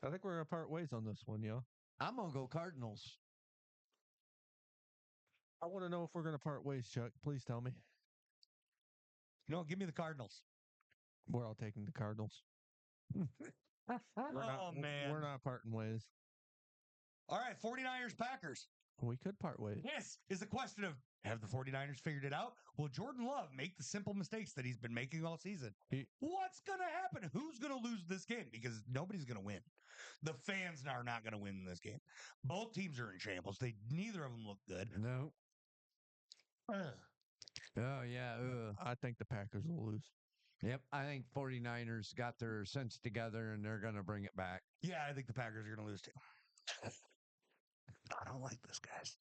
I think we're going to part ways on this one, yo. I'm going to go Cardinals. I want to know if we're going to part ways, Chuck. Please tell me. You know what? Give me the Cardinals. We're all taking the Cardinals. Man. We're not parting ways. All right, 49ers, Packers. We could part ways. This is the question of, have the 49ers figured it out? Will Jordan Love make the simple mistakes that he's been making all season? What's going to happen? Who's going to lose this game? Because nobody's going to win. The fans are not going to win this game. Both teams are in shambles. Neither of them look good. No. Oh, yeah. I think the Packers will lose. Yep. I think 49ers got their sense together and they're going to bring it back. Yeah, I think the Packers are going to lose too. I don't like this, guys.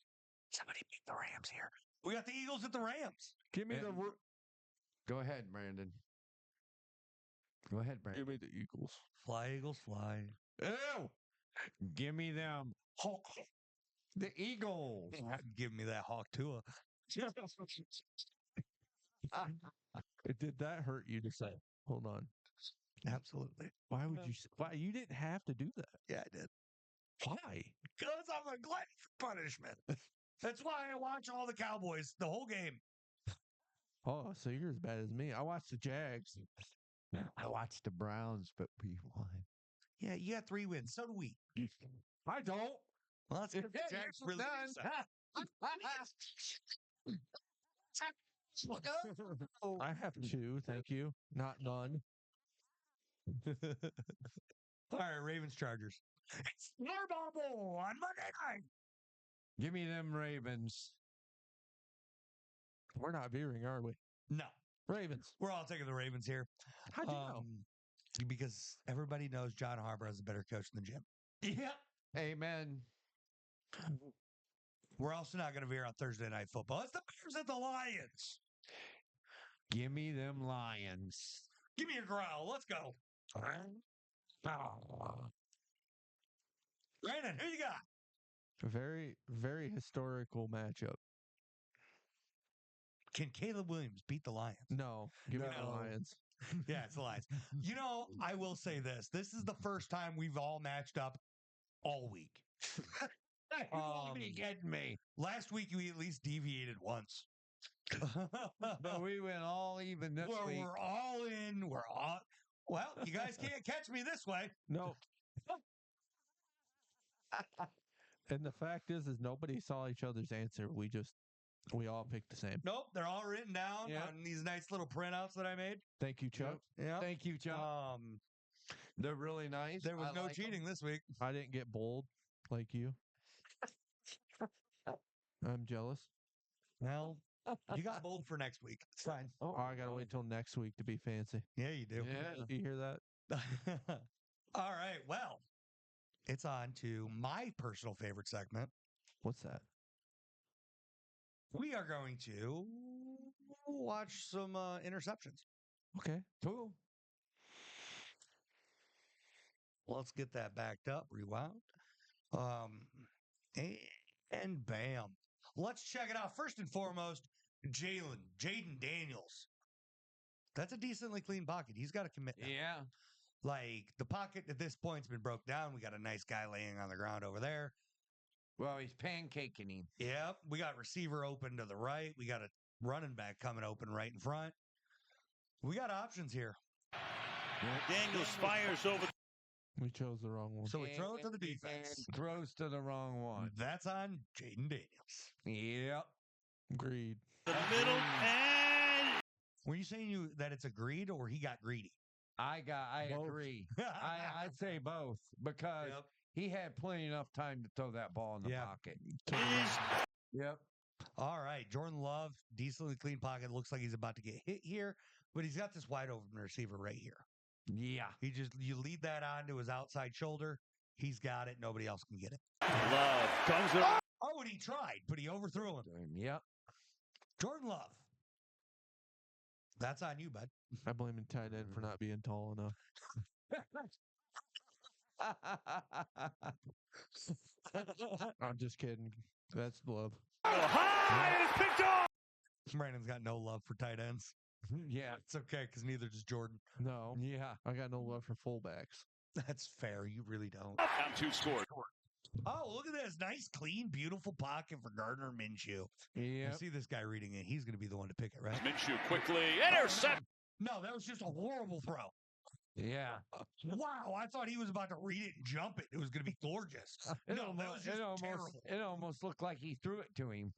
Somebody beat the Rams here. We got the Eagles at the Rams. Give me the. Go ahead, Brandon. Go ahead, Brandon. Give me the Eagles. Fly, Eagles, fly. Ew! Give me them. Hawk. The Eagles. Give me that Hawk Tua. Did that hurt you to say? Hold on. Absolutely. Why would you? Why you didn't have to do that? Yeah, I did. Why? Because I'm a glutton for punishment. That's why I watch all the Cowboys the whole game. Oh, so you're as bad as me. I watched the Jags. I watched the Browns, but we won. Yeah, you got 3 wins. So do we. I don't. Well, that's good. Yeah, Jags you're really done. I have 2, thank you. Not none. All right, Ravens Chargers. It's Snowball Bowl on Monday night. Give me them Ravens. We're not veering, are we? No, Ravens. we're all taking the Ravens here. How'd you know? Because everybody knows John Harbaugh is a better coach than Jim. Yep. Amen. We're also not going to veer on Thursday Night Football. It's the Bears and the Lions. Give me them Lions. Give me your growl. Let's go. Brandon, who you got? Very, very historical matchup. Can Caleb Williams beat the Lions? No, give me the No. Lions. Yeah, it's the Lions. You know, I will say this. This is the first time we've all matched up all week. You gotta be kidding me. Last week, we at least deviated once. But we went all even this week. We're all in. We're all. Well, you guys can't catch me this way. No. And the fact is nobody saw each other's answer. We all picked the same. Nope, they're all written down Yep. on these nice little printouts that I made. Thank you, Chuck. Yeah. Thank you, Chuck. They're really nice. There was I no like 'em. cheating this week. I didn't get bold like you. I'm jealous. Well, you got bold for next week. It's fine. Oh, I gotta wait till next week to be fancy. Yeah, you do. Yeah. You hear that? All right. Well, it's on to my personal favorite segment. What's that? We are going to watch some interceptions. Okay. Cool. Let's get that backed up, rewound. And bam. Let's check it out. First and foremost, Jaden Daniels. That's a decently clean pocket. He's got to commit now. Yeah. Like, the pocket at this point's been broke down. We got a nice guy laying on the ground over there. Well, he's pancaking him. Yep. We got receiver open to the right. We got a running back coming open right in front. We got options here. Daniels fires over. We chose the wrong one. So we throw it to the defense. And throws to the wrong one. That's on Jaden Daniels. Yep. Agreed. The middle and Were you saying that it's agreed or he got greedy? I Both. agree. I'd say both because Yep. he had plenty enough time to throw that ball in the Yeah. pocket. is Yep. All right. Jordan Love, decently clean pocket. Looks like he's about to get hit here, but he's got this wide open receiver right here. Yeah. You lead that on to his outside shoulder. He's got it. Nobody else can get it. Love comes around. Oh, and he tried, but he overthrew him. Yep. Jordan Love. That's on you, bud. I blame the tight end for not being tall enough. I'm just kidding. That's love. High and it's picked off. Brandon's got no love for tight ends. Yeah. It's okay because neither does Jordan. No, Yeah. I got no love for fullbacks. That's fair. You really don't. Down two scored. Oh, look at this. Nice, clean, beautiful pocket for Gardner Minshew. Yeah. I see this guy reading it. He's going to be the one to pick it, right? Minshew quickly intercept. No, that was just a horrible throw. Yeah. Wow, I thought he was about to read it and jump it. It was going to be gorgeous. No, that was just terrible. It almost looked like he threw it to him.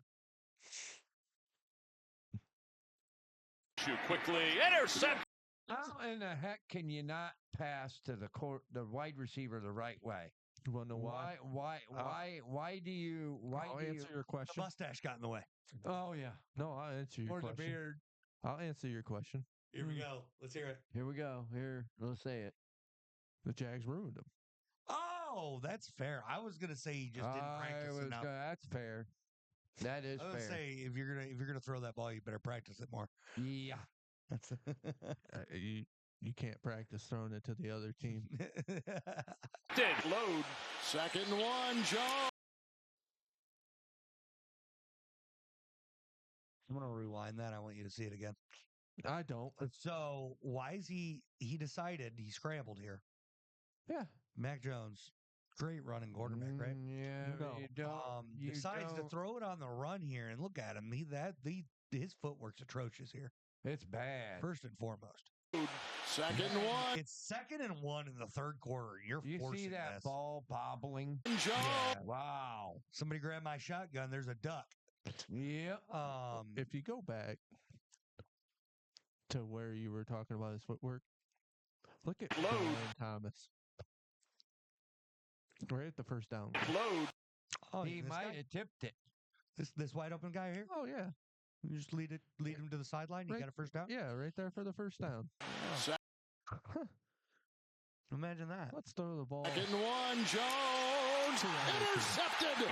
Minshew quickly intercept. How in the heck can you not pass to the wide receiver the right way? You want to know why? Why do you? I'll answer your The question. mustache got in the way. Oh yeah. No, I'll answer your Or the question. beard. I'll answer your question. Here we go. Let's hear it. Here we go. Here, let's say it. The Jags ruined him. Oh, that's fair. I was going to say he just didn't practice enough. That's fair. That is I was going to fair. say if you're gonna throw that ball, you better practice it more. Yeah. That's You can't practice throwing it to the other team. Did load. Second and one, Joe. I'm going to rewind that. I want you to see it again. I don't. So why is he decided he scrambled here? Yeah. Mac Jones, great running quarterback, right? Yeah. No. You don't. You Decides to don't. throw it on the run here, and look at him. His footwork's atrocious here. It's bad. First and foremost, Second and one, it's 2nd and 1 in the third quarter. You're You forcing see that this. ball bobbling? Joe. Yeah. Wow. Somebody grab my shotgun. There's a duck. Yep. If you go back to where you were talking about his footwork, look at Load. Brian Thomas. Right at the first down. Load. Oh, He this might guy? have tipped it. This wide open guy here? Oh yeah, You just lead him to the sideline. You Right. got a first down. yeah, right there for the first down. Imagine that. Let's throw the ball. Second and 1, Jones intercepted.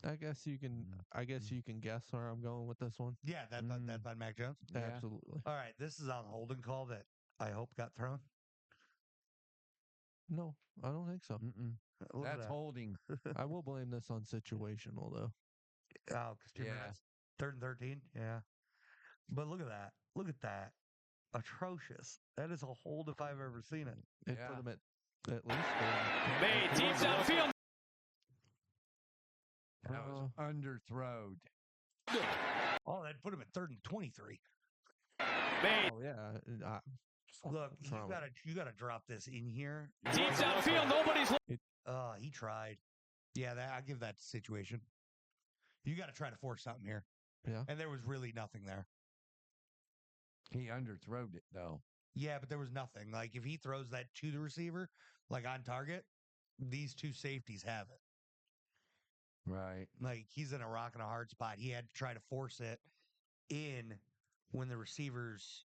I guess you can guess where I'm going with this one. Yeah, that's on Mac Jones. Yeah. Absolutely. All right, this is on holding call that I hope got thrown. No, I don't think so. Look at That's that. holding. I will blame this on situational though. Oh, because 2 Yeah. minutes. 3rd and 13. Yeah. But look at that. Look at that. Atrocious. That is a hold if I've ever seen it. It Yeah. put him at least. Made deep downfield. That was underthrowed. Oh, that put him at 3rd and 23. Made Oh yeah. Look, what's wrong with you gotta drop this in here. deep downfield. Nobody's. He tried. Yeah, I give that situation. You got to try to force something here. Yeah. And there was really nothing there. He underthrowed it though. Yeah, but there was nothing. Like if he throws that to the receiver, like on target, these two safeties have it. Right. Like he's in a rock and a hard spot. He had to try to force it in when the receivers,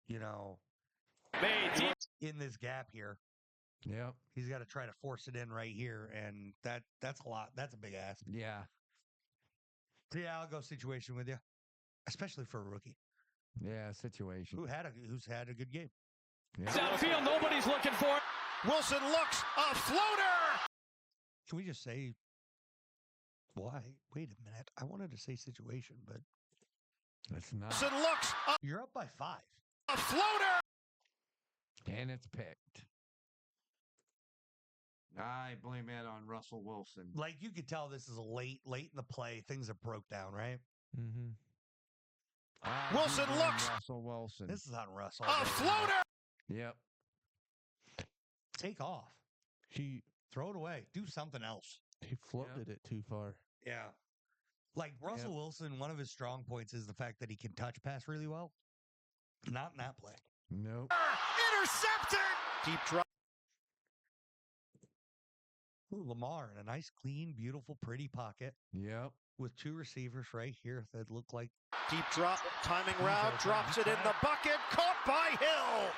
Made deep. in this gap here. Yep. He's got to try to force it in right here, and that's a lot. That's a big ask. Yeah. So yeah, I'll go situation with you, especially for a rookie Yeah. Situation. who's had a good game. Yeah. Downfield. Nobody's looking for it. Wilson looks a floater. Can we just say why? Wait a minute. I wanted to say situation, but That's not. Wilson looks you're up by 5. a floater. And it's picked. I blame it on Russell Wilson. Like you could tell this is a late in the play. Things are broke down, right? Mm-hmm. I Wilson do blame looks- Russell Wilson. This is on Russell. A floater. Yep. Take off. He Throw it away. Do something else. floated it too far. Yeah. Like Russell Wilson, one of his strong points is the fact that he can touch pass really well. Not in that play. Nope. Intercepted. Deep drop. Ooh, Lamar in a nice, clean, beautiful, pretty pocket Yep. with 2 receivers right here that look like Deep drop. Timing route. Drops it in the bucket. Caught by Hill.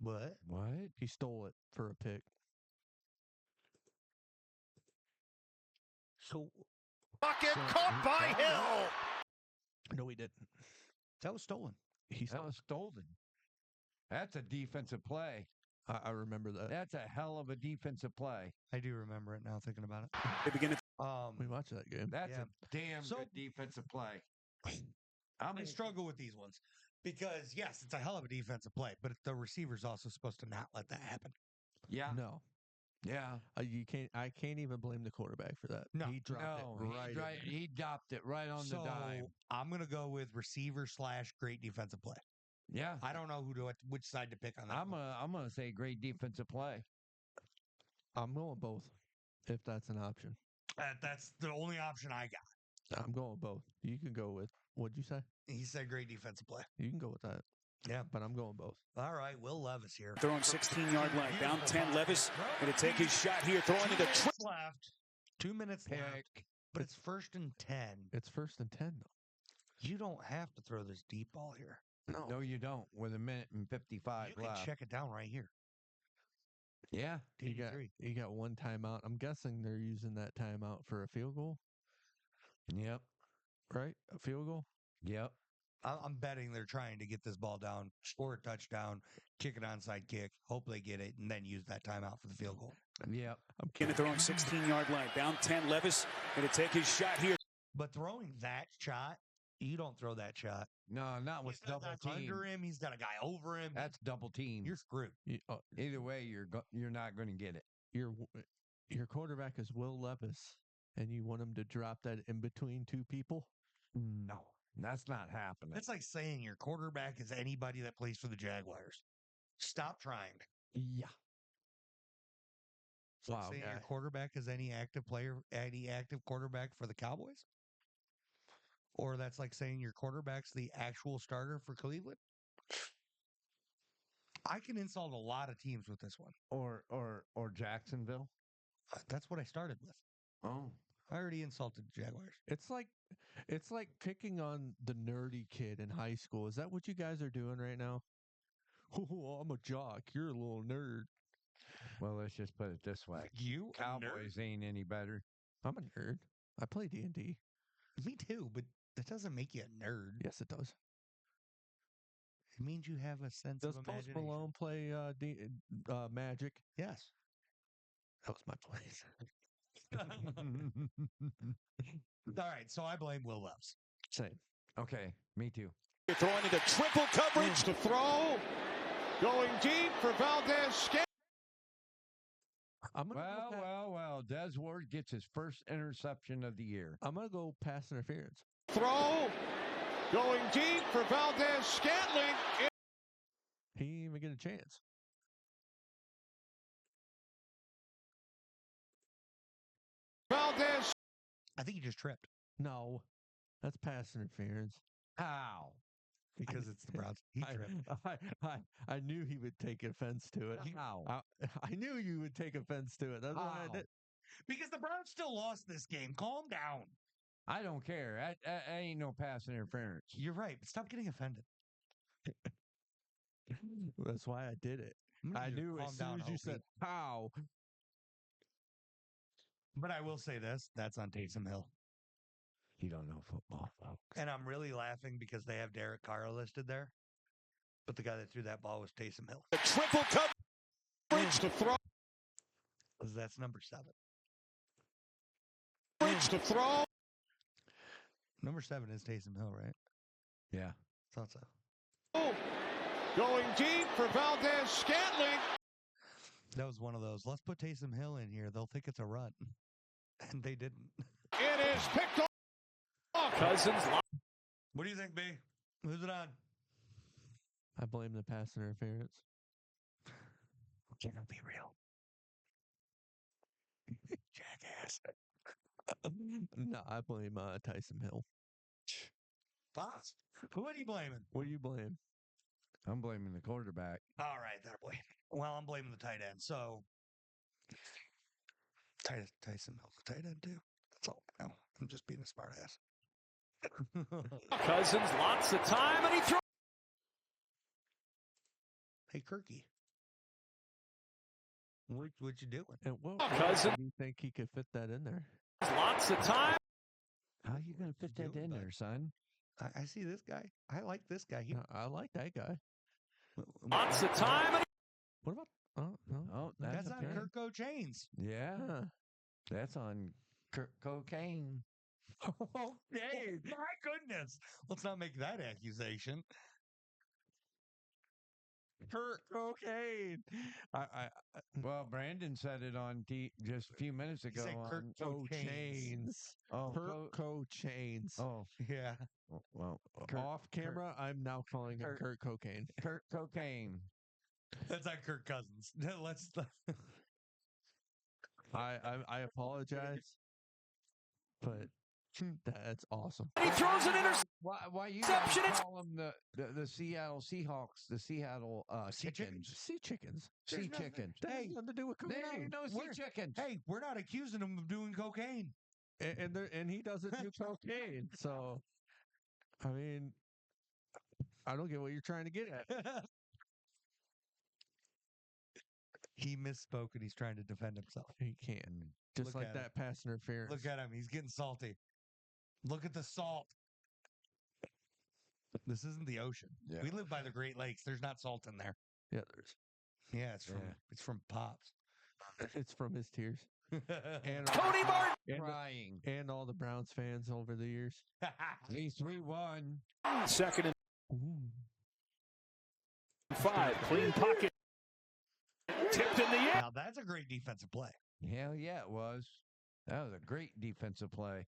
what? What? He stole it for a pick. So Bucket. Caught by Hill. No, he didn't. that was stolen. He That stole. was stolen. That's a defensive play. I remember that. That's a hell of a defensive play. I do remember it now, thinking about it. They begin to We watched that game. That's Yeah. a damn So- good defensive play. I struggle with these ones because yes, it's a hell of a defensive play, but the receiver's also supposed to not let that happen. Yeah. No, Yeah. you can't. I can't even blame the quarterback for that. No. he dropped No, it right. in he dropped it right on So the dime. I'm gonna go with receiver / great defensive play. Yeah. I don't know which side to pick on that. I'm gonna say great defensive play. I'm going both, if that's an option. That's the only option I got. I'm going both. You can go with what'd you say? He said great defensive play. You can go with that. Yeah. but I'm going both. All right, Will Levis here. Throwing 16-yard line. Down 10, Levis going to take his shot here. Throwing into the left. 2 minutes left. Pick. But it's 1st and 10. It's 1st and 10 though. You don't have to throw this deep ball here. No, you don't. With a minute and 55 You can left. check it down right here. Yeah. You got one timeout. I'm guessing they're using that timeout for a field goal, Yep. right? A field goal. Yep. I'm betting they're trying to get this ball down, score a touchdown, kick an onside kick, hope they get it, and then use that timeout for the field goal. Yep. going to throwing 16-yard line. Down 10, Levis going to take his shot here. But throwing that shot, you don't throw that shot. No, not with He's got double guys team. under him. He's got a guy over him. That's double team. You're screwed. Either way, you're not going to get it. Your quarterback is Will Levis, and you want him to drop that in between two people? No, that's not happening. That's like saying your quarterback is anybody that plays for the Jaguars. Stop trying. Yeah. It's like Wow, saying your guy. quarterback is any active player, any active quarterback for the Cowboys. Or that's like saying your quarterback's the actual starter for Cleveland. I can insult a lot of teams with this one. Or Jacksonville. That's what I started with. Oh, I already insulted the Jaguars. It's like picking on the nerdy kid in high school. Is that what you guys are doing right now? Oh, I'm a jock. You're a little nerd. well, let's just put it this way: You a nerd? Cowboys ain't any better. I'm a nerd. I play D&D. Me too, but that doesn't make you a nerd. Yes, it does. It means you have a sense Does of Post imagination. Malone play Magic? Yes. That was my place. All right, so I blame Will Levis. Same. Okay, me too. You're throwing into triple coverage. To throw. Going deep for Valdez. I'm gonna Well. Des Ward gets his first interception of the year. I'm gonna go pass interference. Throw. Going deep for Valdez. Scantling. He didn't even get a chance. Valdez. I think he just tripped No, that's pass interference. How? because it's the Browns. He tripped. I knew he would take offense to it. How? I knew you would take offense to it. That's why I How? did. Because the Browns still lost this game. Calm down. I don't care. I ain't no pass interference. You're right, but stop getting offended. That's why I did it. I knew as soon as you said how. But I will say this: that's on Taysom Hill. You don't know football, folks. And I'm really laughing because they have Derek Carr listed there. But the guy that threw that ball was Taysom Hill. The triple coverage. To throw. That's number 7. To throw. Number 7 is Taysom Hill, right? Yeah. Thought so. Going deep for Valdez. Scantling. That was one of those. Let's put Taysom Hill in here. They'll think it's a run. And they didn't. It is picked off. Cousins. What do you think, B? Who's it on? I blame the pass interference. Can't be real. Jackass. No, I blame Tyson Hill. Boss. Who are you blaming? What do you blame? I'm blaming the quarterback. All right, that boy. Well, I'm blaming the tight end. So Tyson Hill's the tight end too. That's all I know. I'm just being a smart ass. Cousins, lots of time, and he throws. Hey, Kirky. What you doing? And what Cousin. do you think he could fit that in there? Lots of time. How you going to fit that in there, son? I see this guy. I like this guy. I like that guy. Lots of time. And What about? Oh no, Oh, that's on okay. Kirko Chains. Yeah. Huh. That's on cocaine. Oh, Dave, my goodness. Let's not make that accusation. Kurt cocaine. Well, Brandon said it on just a few minutes ago. said Kurt Chains. Oh, Kurt Chains. oh, Yeah. well, Off camera, I'm now calling him Kurt Cocaine. Kurt cocaine. That's not Kirk Cousins. Let's. I apologize, but that's awesome. he throws an interception. Why you guys call them the Seattle Seahawks, the Seattle chickens? Sea chickens. Sea chickens. That has nothing to do with They cocaine. ain't no sea chickens. Hey, we're not accusing him of doing cocaine. And he doesn't do cocaine. So, I mean, I don't get what you're trying to get at. He misspoke and he's trying to defend himself. He can't. Just Look like at that pass interference. Look at him. He's getting salty. Look at the salt. This isn't the ocean. Yeah. We live by the Great Lakes. There's not salt in there. Yeah, there's. Yeah, it's from Pops. It's from his tears. And Cody Martin Crying. and all the Browns fans over the years. At least we won. Second and Ooh. 5. Clean pocket. Tipped in the air. Now that's a great defensive play. Hell yeah, it was. That was a great defensive play.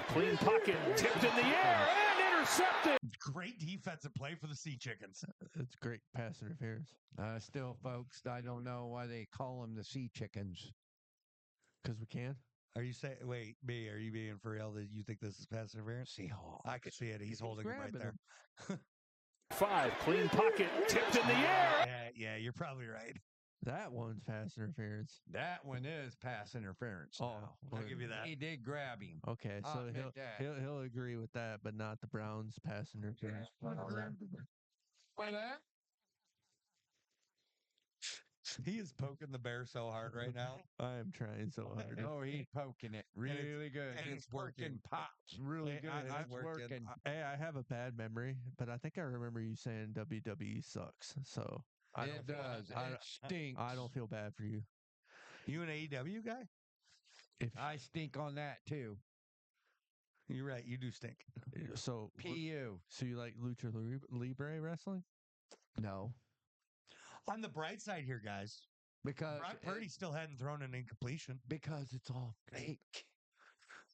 Clean pocket. Tipped in the air and intercepted. Great defensive play for the Sea Chickens. It's great pass interference. Still, folks, I don't know why they call them the sea chickens. Because we can. Are you saying? Wait, B, are you being for real that you think this is pass interference? Seahawks. I could see it. He's holding him right grabbing there. 5, clean pocket, tipped in the air. Yeah, you're probably right. That one's pass interference. That one is pass interference. Oh, Now. I'll give you that. He did grab him. Okay, I'll so admit that. he'll agree with that, but not the Browns pass interference. Why that? He is poking the bear so hard right now. I am trying so hard. Oh, he's poking it really good. and His it's working. poking pops really good. I- It's working. Hey, I have a bad memory, but I think I remember you saying WWE sucks. So It does. It stinks. I don't feel bad for you. You an AEW guy? If I stink on that too. You're right. You do stink. so, PU. so you like lucha libre wrestling? No. On the bright side here, guys, Because Brock Purdy still hadn't thrown an incompletion. because it's all fake.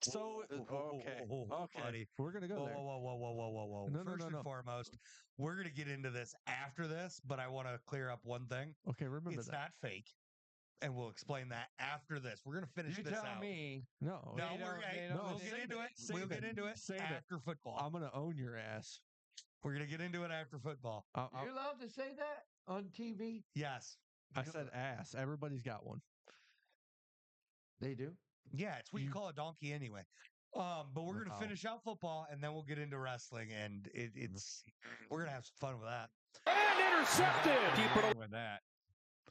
So okay, buddy. we're gonna go Whoa, there. whoa. No, First no, and no. foremost, we're going to get into this after this, but I want to clear up one thing. Okay, remember It's that. not fake, and we'll explain that after this. We're going to finish You this tell out. me. No, No, They don't- they don't- we'll save get into it. it. Save We'll it. get into it Save it. after football. I'm gonna own your ass. We're going to get into it after football. You're allowed to say that on TV. Yes. I said ass. Everybody's got one. They do. Yeah, it's what you call a donkey anyway. But we're going to Wow. finish out football, and then we'll get into wrestling, and it's we're going to have some fun with that. And intercepted. Keep it with that.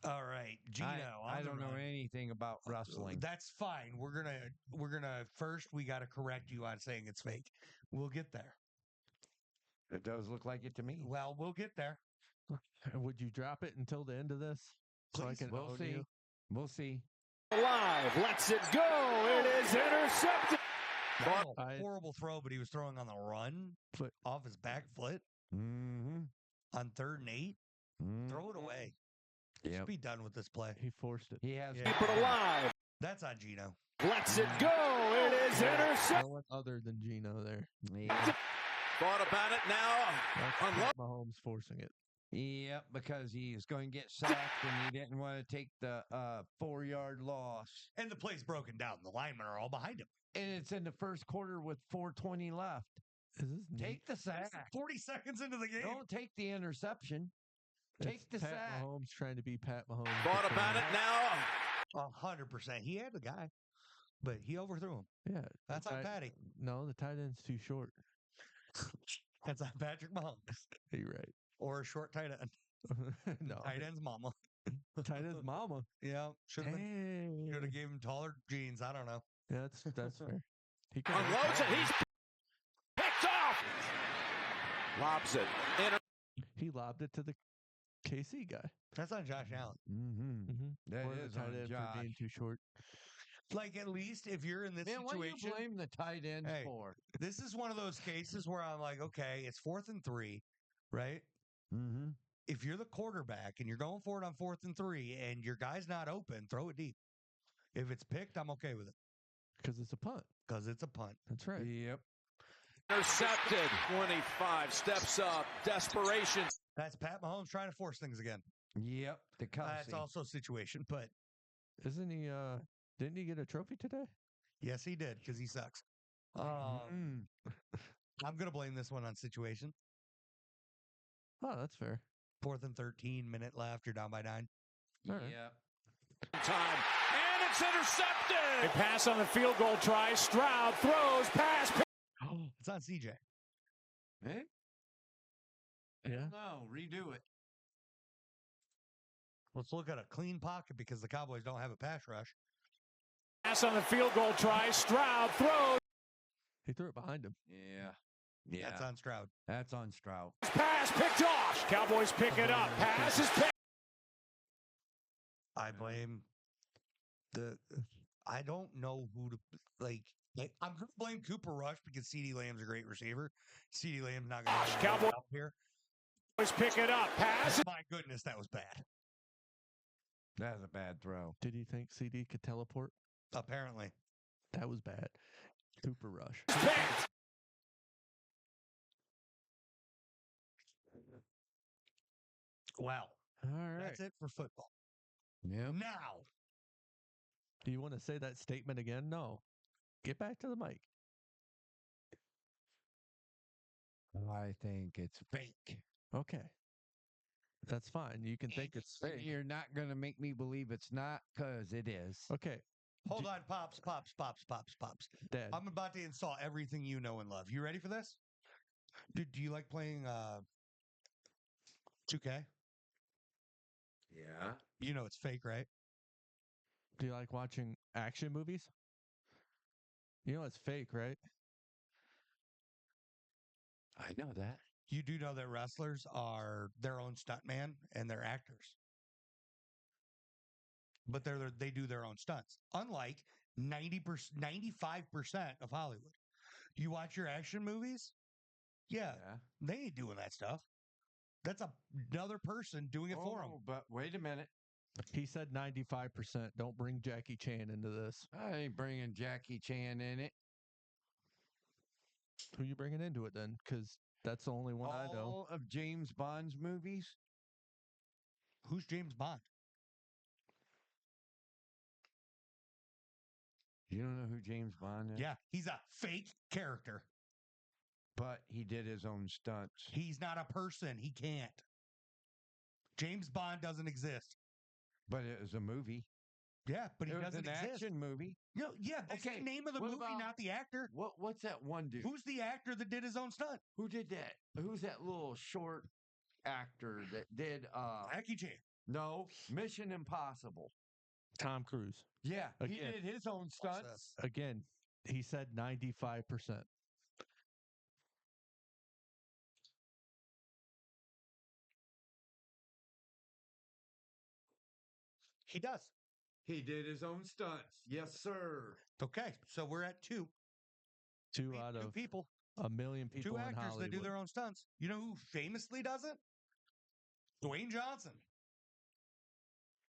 All right, Gino. I on the don't know run. anything about wrestling. That's fine. We're gonna first we got to correct you on saying it's fake. We'll get there. It does look like it to me. Well, we'll get there. Would you drop it until the end of this? So I Please, can We'll own see. you? We'll see. Live, lets it go. It is intercepted. That was a I- horrible throw, but he was throwing on the run, Foot. off his back foot Mm-hmm. on 3rd and 8. Throw it away. Yep. Just be done with this play. He forced it. He has. Yeah. Keep it alive. That's on Gino. Lets it go. It is intercepted. No one other than Gino there. Yeah. Thought about it now. That's Unload. Mahomes forcing it. Yep, because he's going to get sacked and he didn't want to take the 4-yard loss. And the play's broken down. The linemen are all behind him. And it's in the first quarter with 4:20 left. Is this neat? Take the sack. 40 seconds into the game. Don't take the interception. Take It's the Pat sack. Mahomes trying to be Pat Mahomes. Thought about it now. 100%. He had the guy, but he overthrew him. Yeah. That's the on tight- Patty. No, the tight end's too short. That's on Patrick Mahomes. You're right. Or a short tight end. No. Tight end's mama. Tight end's mama. Yeah, should have Dang. gave him taller jeans. I don't know. Yeah, that's fair. He could've- Unloads it. He's picked off. Lobs it. He lobbed it to the KC guy. That's on Josh Allen. Mm-hmm. That Or the is tight on end Josh. for being too short. Like at least if you're in this Man, what do you situation, blame the tight ends Hey. for? this is one of those cases where I'm like, okay, it's 4th and 3, right? Mm-hmm. If you're the quarterback and you're going for it on 4th and 3 and your guy's not open, throw it deep. If it's picked, I'm okay with it Because it's a punt. because it's a punt. That's right. Yep. Intercepted. 25 steps up. Desperation. That's Pat Mahomes trying to force things again. Yep. The That's Kelsey. also a situation, but Isn't he didn't he get a trophy today? yes, he did because he sucks. Mm. I'm going to blame this one on situation. Oh, that's fair. 4th and 13, minute left. You're down by 9. All right. Yep. Time. And it's intercepted. A pass on the field goal try. Stroud throws. Pass. It's on CJ. Eh? Yeah. No, redo it. Let's look at a clean pocket because the Cowboys don't have a pass rush. Pass on the field goal try. Stroud throws. He threw it behind him. Yeah. Yeah. That's on Stroud. That's on Stroud. Pass picked off. Cowboys pick it up. Pass is picked. I blame the. I don't know who to like. I'm going to blame Cooper Rush because CeeDee Lamb's a great receiver. CeeDee Lamb's not going to Cowboys out here. pick it up. Pass. My goodness, that was bad. That's a bad throw. Did you think CD could teleport? Apparently. That was bad. Cooper Rush. Picked. Well, All right. that's it for football. Yep. Now, Do you want to say that statement again? No. Get back to the mic. I think it's fake. Okay. That's fine. You can think it's fake. You're not going to make me believe it's not, because it is. Okay. Hold on, Pops. Dad. I'm about to install everything you know and love. You ready for this? Dude, do you like playing 2K? Yeah. You know it's fake, right? Do you like watching action movies? You know it's fake, right? I know that. You do know that wrestlers are their own stuntman and they're actors. But they do their own stunts. Unlike 90%, 95% of Hollywood. You watch your action movies? Yeah. They ain't doing that stuff. That's another person doing it for them. But wait a minute. He said 95%. Don't bring Jackie Chan into this. I ain't bringing Jackie Chan in it. Who you bringing into it then? Because that's the only one I know. All of James Bond's movies? Who's James Bond? You don't know who James Bond is? Yeah, he's a fake character. But he did his own stunts. He's not a person. He can't. James Bond doesn't exist. But it was a movie. Yeah, but he It was doesn't an exist. action movie. No, yeah, that's the name of the movie, not the actor. What's that one dude? Who's the actor that did his own stunt? Who did that? Who's that little short actor that did Jackie Chan. No, Mission Impossible. Tom Cruise. Yeah, he Again. did his own stunts. Again, he said 95%. He does. He did his own stunts. Yes, sir. Okay, so we're at two. Two out Two of people. a million people Two in actors Hollywood. that do their own stunts. You know who famously does it? Dwayne Johnson.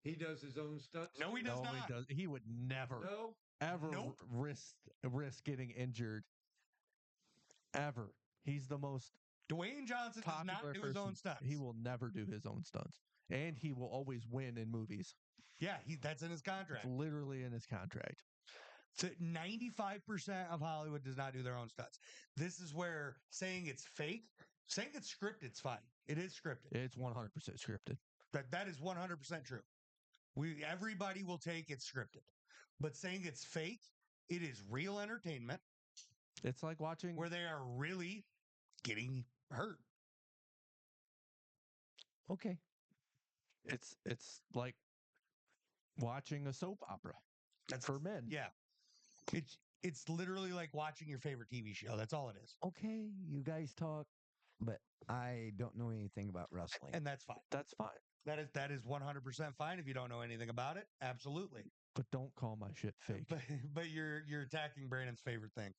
He does his own stunts. No, he does No, not. he would never, No. ever Nope. risk getting injured. Ever. He's the most Dwayne Johnson does not popular do his person. own stunts. He will never do his own stunts. And he will always win in movies. Yeah, that's in his contract. It's literally in his contract. So 95% of Hollywood does not do their own stunts. This is where saying it's fake, saying it's scripted is fine. It is scripted. It's 100% scripted. That is 100% true. Everybody will take it scripted. But saying it's fake, it is real entertainment. It's like watching where they are really getting hurt. Okay. It's like watching a soap opera. That's for men. Yeah. It's literally like watching your favorite TV show. That's all it is. Okay, you guys talk, but I don't know anything about wrestling. And that's fine. That's fine. That is 100% fine if you don't know anything about it. Absolutely. But don't call my shit fake. But you're attacking Brandon's favorite thing.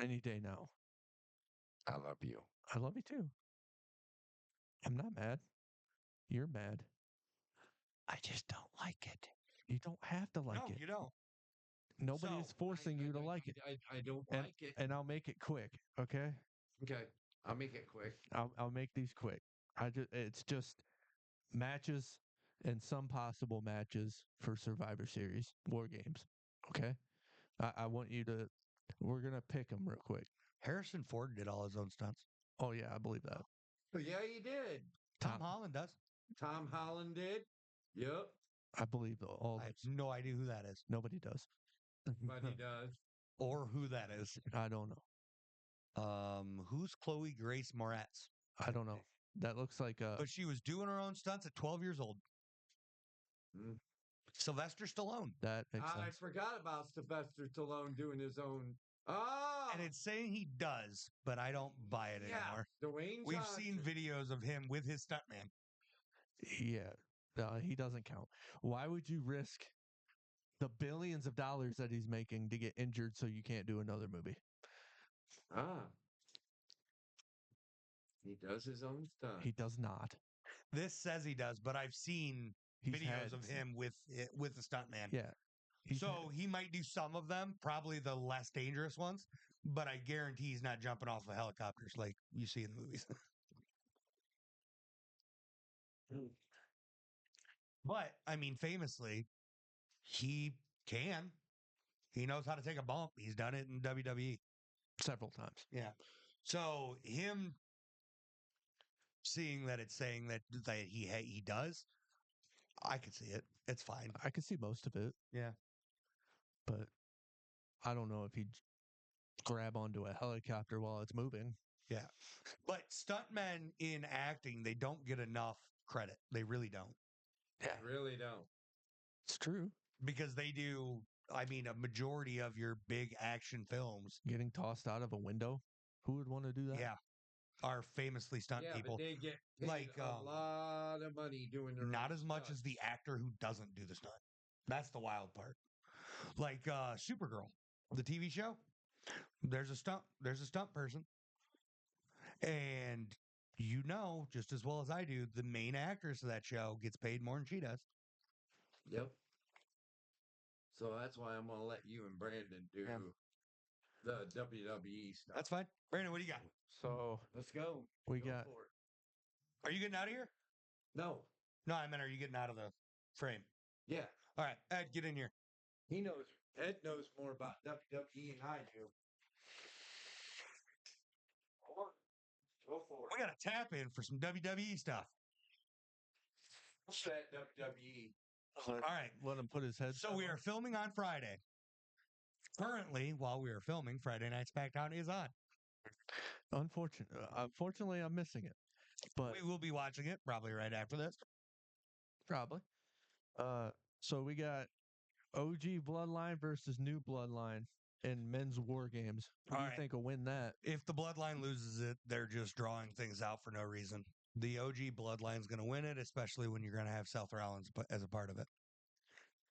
Any day now. I love you. I love you too. I'm not mad. You're mad. I just don't like it. You don't have to like No, it. you don't. Nobody is forcing you to like it. I don't like it. And I'll make it quick. Okay. Okay, I'll make it quick. I'll make these quick. It's just matches and some possible matches for Survivor Series War Games. Okay. I want you to. We're gonna pick them real quick. Harrison Ford did all his own stunts. Oh yeah, I believe that. Yeah, he did. Tom Holland does. Tom Holland did. Yep. I believe all. I have no idea who that is. Nobody does. But he does. Or who that is. I don't know. Who's Chloe Grace Moretz? I don't know. That looks like a. But she was doing her own stunts at 12 years old. Mm. Sylvester Stallone. That makes I sense. forgot about Sylvester Stallone doing his own. Oh, And it's saying he does, but I don't buy it anymore. Dwayne We've Johnson. seen videos of him with his stuntman. Yeah, he doesn't count. Why would you risk the billions of dollars that he's making to get injured so you can't do another movie? He does his own stuff. He does not. This says he does, but I've seen videos of him with the stuntman. Yeah. So he might do some of them, probably the less dangerous ones, but I guarantee he's not jumping off of helicopters like you see in the movies. But, I mean, famously, he can. He knows how to take a bump. He's done it in WWE several times. Yeah. So him seeing that it's saying that he does, I can see it. It's fine. I can see most of it, Yeah. but I don't know if he'd grab onto a helicopter while it's moving. Yeah. But stuntmen in acting, they don't get enough credit. They really don't. Yeah. Really don't. It's true. Because they do, I mean, a majority of your big action films. Getting tossed out of a window? Who would want to do that? Yeah. Are famously stunt people. But they get paid a lot of money doing their not own as much stunts. as the actor who doesn't do the stunt. That's the wild part. Like Supergirl, the TV show. There's a stunt person. And you know, just as well as I do, the main actress of that show gets paid more than she does. Yep. So that's why I'm gonna let you and Brandon do the WWE stuff. That's fine. Brandon, what do you got? So let's go. We Go got. for it. Are you getting out of here? No. No, I meant, are you getting out of the frame? Yeah. All right, Ed, get in here. He knows. Ed knows more about WWE than I do. Go for it. We got to tap in for some WWE stuff. What's that WWE? All right. Let him put his head. So we are filming on Friday. Currently, while we are filming, Friday Night SmackDown is on. Unfortunately, I'm missing it. But we will be watching it probably right after this. Probably. So we got OG Bloodline versus New Bloodline in men's war games. Who do you think will win that? If the Bloodline loses it, they're just drawing things out for no reason. The OG Bloodline's going to win it, especially when you're going to have Seth Rollins as a part of it.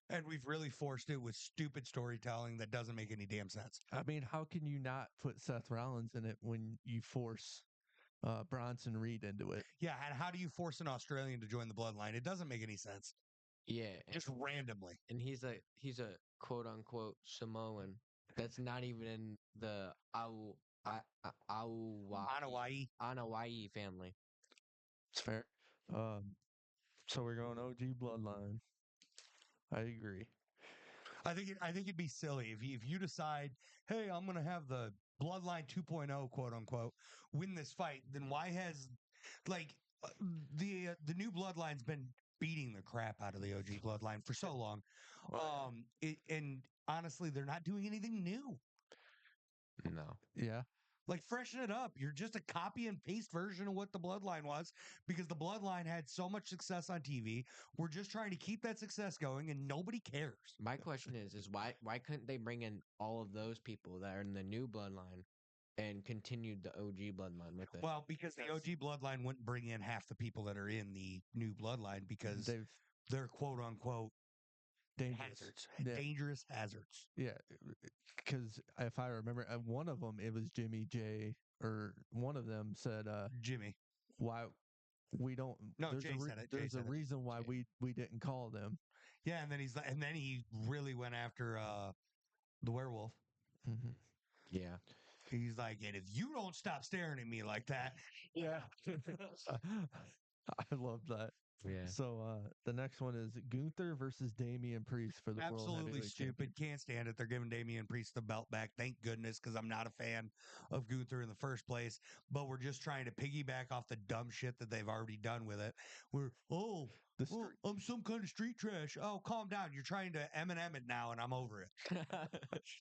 And we've really forced it with stupid storytelling that doesn't make any damn sense. I mean, how can you not put Seth Rollins in it when you force Bronson Reed into it? Yeah, and how do you force an Australian to join the Bloodline? It doesn't make any sense. Yeah, just randomly. And he's a quote unquote Samoan. That's not even in the Anawai family. It's fair. So we're going OG Bloodline. I agree. I think it'd be silly if you decide, hey, I'm going to have the Bloodline 2.0 quote unquote win this fight. Then why has the new Bloodline's been beating the crap out of the OG Bloodline for so long, and honestly, they're not doing anything new. No. Yeah. Like, freshen it up. You're just a copy and paste version of what the Bloodline was because the Bloodline had so much success on TV. We're just trying to keep that success going, and nobody cares. My question is why couldn't they bring in all of those people that are in the new Bloodline and continued the OG Bloodline with it? Well, because the OG Bloodline wouldn't bring in half the people that are in the new Bloodline because they're quote unquote hazards, dangerous hazards. Yeah, because if I remember, one of them, it was Jimmy J, or one of them said, Jimmy, why we don't? No, there's Jay said it. There's a reason why we didn't call them. Yeah, and then he really went after the werewolf. Mm-hmm. Yeah. He's like, and if you don't stop staring at me like that, yeah, I love that. Yeah. So the next one is Gunther versus Damian Priest for the absolutely stupid. Can't stand it. They're giving Damian Priest the belt back. Thank goodness, because I'm not a fan of Gunther in the first place. But we're just trying to piggyback off the dumb shit that they've already done with it. I'm some kind of street trash. Oh, calm down. You're trying to Eminem it now, and I'm over it.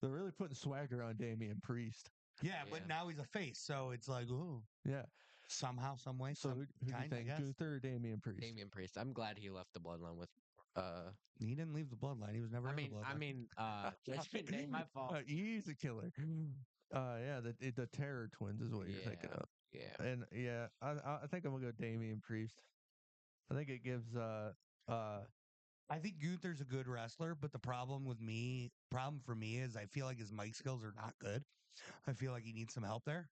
They're really putting swagger on Damian Priest. Yeah, but now he's a face, so it's like, oh, yeah. Somehow, some way. So who do you think, Gunther or Damian Priest? Damian Priest. I'm glad he left the Bloodline with. He didn't leave the Bloodline. He was never in the Bloodline. That's my fault. He's a killer. Yeah, the Terror Twins is what you're thinking of. Yeah, and I think I'm gonna go Damian Priest. I think it gives. I think Gunther's a good wrestler, but the problem for me is I feel like his mic skills are not good. I feel like he needs some help there.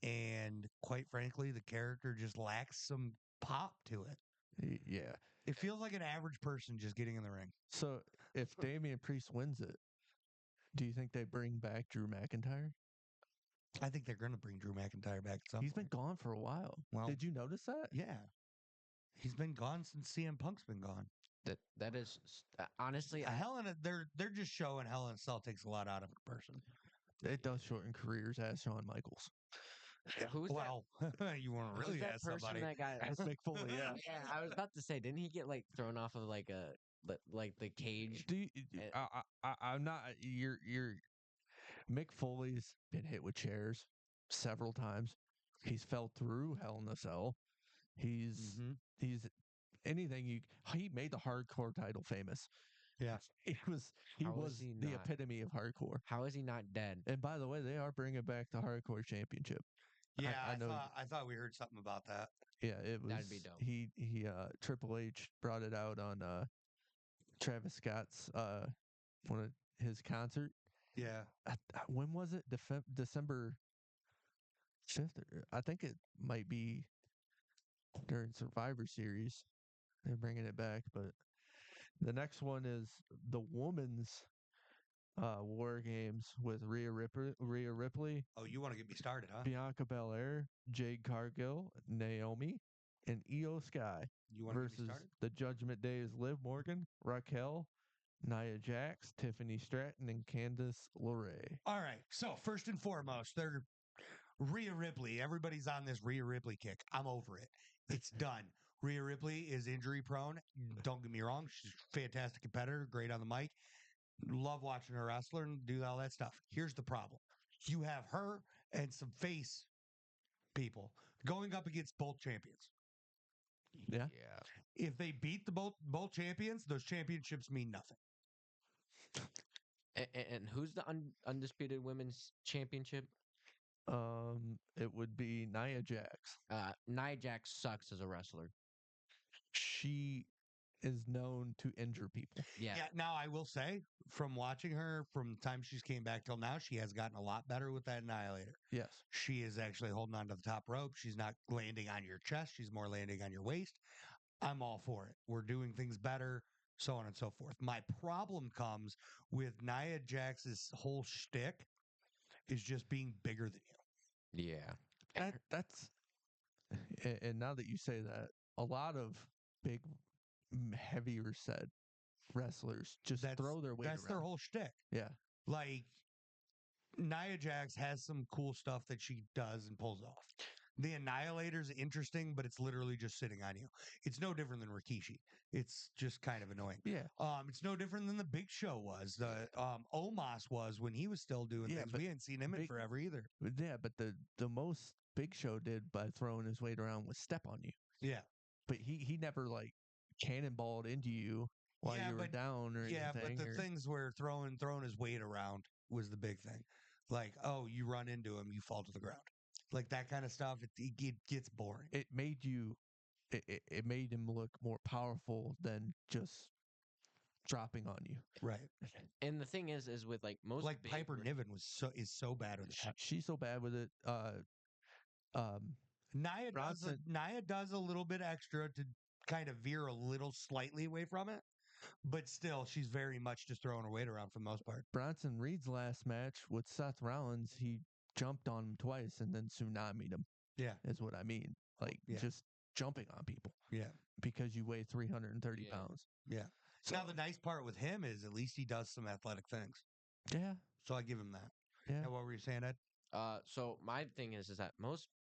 And quite frankly, the character just lacks some pop to it. Yeah. It feels like an average person just getting in the ring. So if Damian Priest wins it, do you think they bring back Drew McIntyre? I think they're going to bring Drew McIntyre back at some point. He's been gone for a while. Well, did you notice that? Yeah. He's been gone since CM Punk's been gone. That is honestly, Hell in a, they're just showing Hell in a Cell takes a lot out of a person. It does shorten careers, as Shawn Michaels. who's Well, you weren't who's really that ask person somebody. that got? As Mick Foley, yeah. Yeah, I was about to say, didn't he get like thrown off of like the cage? Do you, Eh, I'm not. You're Mick Foley's been hit with chairs several times. He's fell through Hell in a Cell. He's Mm-hmm. he's anything you. He made the hardcore title famous. Yeah. He How is was he the not? epitome of hardcore. How is he not dead? And by the way, they are bringing back the hardcore championship. Yeah, I know. I thought we heard something about that. Yeah, it was. That'd be dope. He Triple H brought it out on Travis Scott's one of his concert. Yeah. When was it? December 5th. I think it might be during Survivor Series. They're bringing it back, but the next one is the women's War Games with Rhea Ripley, Oh, you want to get me started, huh? Bianca Belair, Jade Cargill, Naomi, and Io Sky You want to get me versus started? the Judgment Day's Liv Morgan, Raquel, Nia Jax, Tiffany Stratton, and Candice LeRae. All right. So first and foremost, they're Rhea Ripley. Everybody's on this Rhea Ripley kick. I'm over it. It's done. Rhea Ripley is injury prone. Don't get me wrong. She's a fantastic competitor, great on the mic. Love watching her wrestler and do all that stuff. Here's the problem. You have her and some face people going up against both champions. Yeah. If they beat the both champions, those championships mean nothing. And who's the undisputed women's championship? It would be Nia Jax. Nia Jax sucks as a wrestler. She is known to injure people. Yeah. Now I will say, from watching her from the time she's came back till now, she has gotten a lot better with that Annihilator. Yes. She is actually holding on to the top rope. She's not landing on your chest. She's more landing on your waist. I'm all for it. We're doing things better, so on and so forth. My problem comes with Nia Jax's whole shtick is just being bigger than you. Yeah. That's and now that you say that, a lot of big, heavier set wrestlers just throw their weight That's around. their whole shtick. Yeah. Like Nia Jax has some cool stuff that she does and pulls off. The Annihilator's interesting, but it's literally just sitting on you. It's no different than Rikishi. It's just kind of annoying. Yeah. It's no different than the Big Show was. The Omos was when he was still doing things. We ain't seen him in forever either. Yeah, but the most Big Show did by throwing his weight around was step on you. Yeah. But he never like cannonballed into you while you were down or anything. Yeah, but the things where throwing his weight around was the big thing. Like, oh, you run into him, you fall to the ground. Like that kind of stuff, it gets boring. It made you, it made him look more powerful than just dropping on you. Right. And the thing is with like most like Piper Niven is so bad with that. She's so bad with it. Nia does a little bit extra to kind of veer a little slightly away from it, but still, she's very much just throwing her weight around for the most part. Bronson Reed's last match with Seth Rollins, he jumped on him twice and then tsunami'd him. Yeah. Is what I mean. Like just jumping on people. Yeah. Because you weigh 330 pounds. Yeah. So, now, the nice part with him is at least he does some athletic things. Yeah. So I give him that. Yeah. Now, what were you saying, Ed? So my thing is that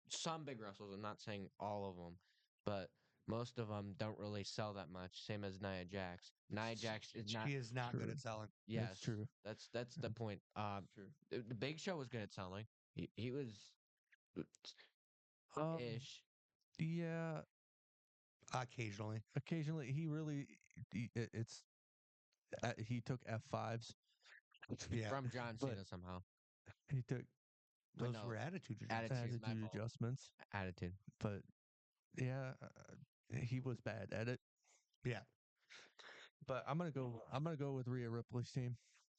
some big wrestlers, I'm not saying all of them, but most of them don't really sell that much. Same as Nia Jax. Nia Jax is not. She is not good at selling. Yes, that's true. That's the point. The Big Show was good at selling. He was ish. Yeah. Occasionally, he really. It's he took F5s. Yeah. From John Cena somehow. He took those were attitude adjustments. Attitude. But yeah, he was bad at it. Yeah. But I'm gonna go with Rhea Ripley's team.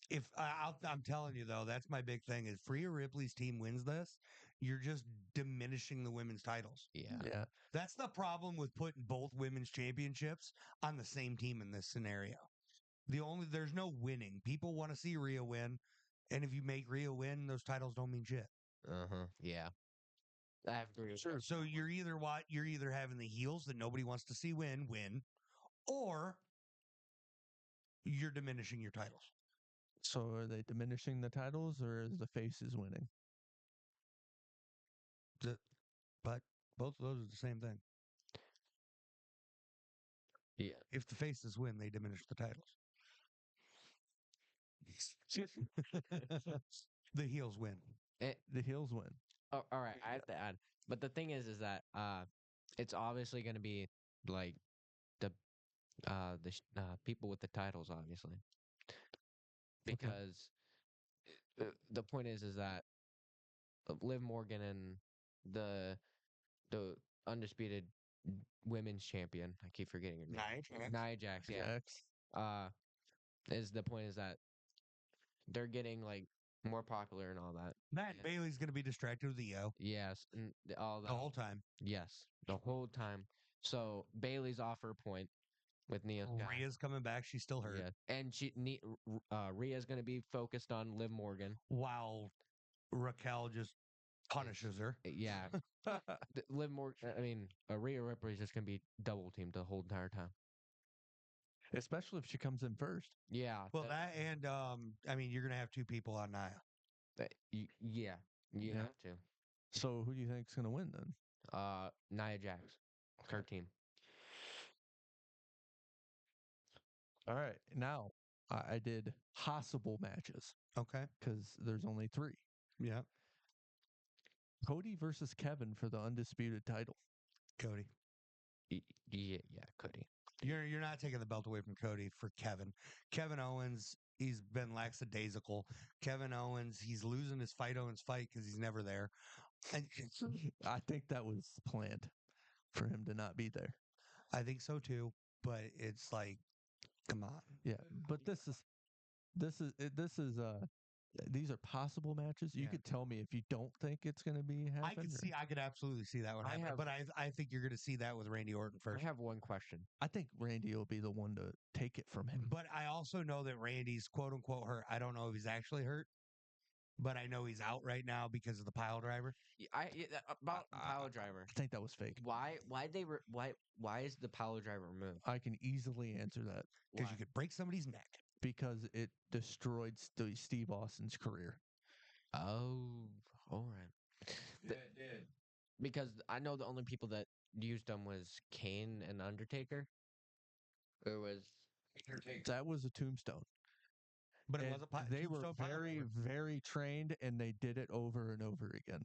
If I'm telling you though, that's my big thing. If Rhea Ripley's team wins this, you're just diminishing the women's titles. Yeah. That's the problem with putting both women's championships on the same team in this scenario. There's no winning. People want to see Rhea win, and if you make Rhea win, those titles don't mean shit. Yeah. I agree. Sure. So you're either having the heels that nobody wants to see win, or you're diminishing your titles. So are they diminishing the titles or is the faces winning? But both of those are the same thing. Yeah. If the faces win, they diminish the titles. The heels win. The heels win. Oh, all right, I have to add. But the thing is that it's obviously going to be like the people with the titles, obviously, because the point is that Liv Morgan and the the undisputed women's champion. I keep forgetting her name. Nia Jax. Yeah. Jax. Is the point is that they're getting like more popular and all that. Matt Bailey's going to be distracted with EO Yes, and all the that. whole time. Yes, the whole time. So Bailey's off her point with Nia's guy. Rhea's coming back. She's still hurt. Yeah, and Rhea's going to be focused on Liv Morgan. While Raquel just punishes her. Yeah, Liv Morgan. I mean, Rhea Ripley is just going to be double teamed the whole entire time. Especially if she comes in first. Yeah. Well, that and I mean, you're going to have two people on Nia. Yeah, you have to. So who do you think's going to win then? Nia Jax, her team. All right. Now, I did possible matches Okay. because there's only 3. Yeah. Cody versus Kevin for the undisputed title. Cody. Yeah, Cody. You're not taking the belt away from Cody for Kevin. Kevin Owens, he's been lackadaisical. Kevin Owens, he's losing his fight because he's never there. And I think that was planned for him to not be there. I think so too. But it's like, come on. Yeah, but these are possible matches. You could tell me if you don't think it's going to be happen. I could absolutely see that one happen. But I think you're going to see that with Randy Orton first. I have one question. I think Randy will be the one to take it from him. But I also know that Randy's quote unquote hurt. I don't know if he's actually hurt, but I know he's out right now because of the pile driver. About pile driver. I think that was fake. Why is the pile driver removed? I can easily answer that. Because you could break somebody's neck. Because it destroyed Steve Austin's career. Oh, all right. Yeah, it did. Because I know the only people that used them was Kane and Undertaker. Or was that was a tombstone. But it was a they were very, very trained, and they did it over and over again.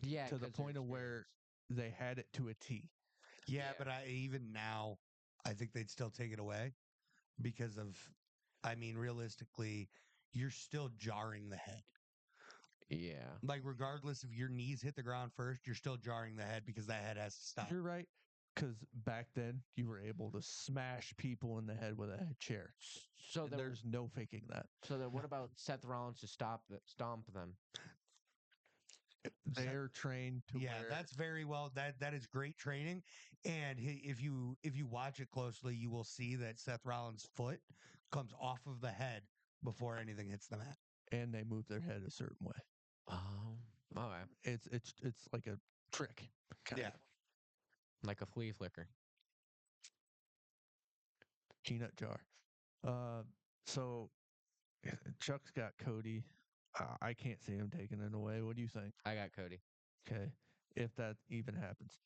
Yeah, to the point of where they had it to a T. Yeah, but even now, I think they'd still take it away because of, I mean, realistically, you're still jarring the head. Yeah. Like, regardless if your knees hit the ground first, you're still jarring the head because that head has to stop. You're right. Because back then, you were able to smash people in the head with a chair. So there's no faking that. So then what about Seth Rollins to stomp them? They're trained to where that's very well that is great training, and if you watch it closely, you will see that Seth Rollins' foot comes off of the head before anything hits the mat, and they move their head a certain way. All right. It's like a trick. Yeah, like a flea flicker. Peanut jar. So Chuck's got Cody. I can't see him taking it away. What do you think? I got Cody. Okay. If that even happens.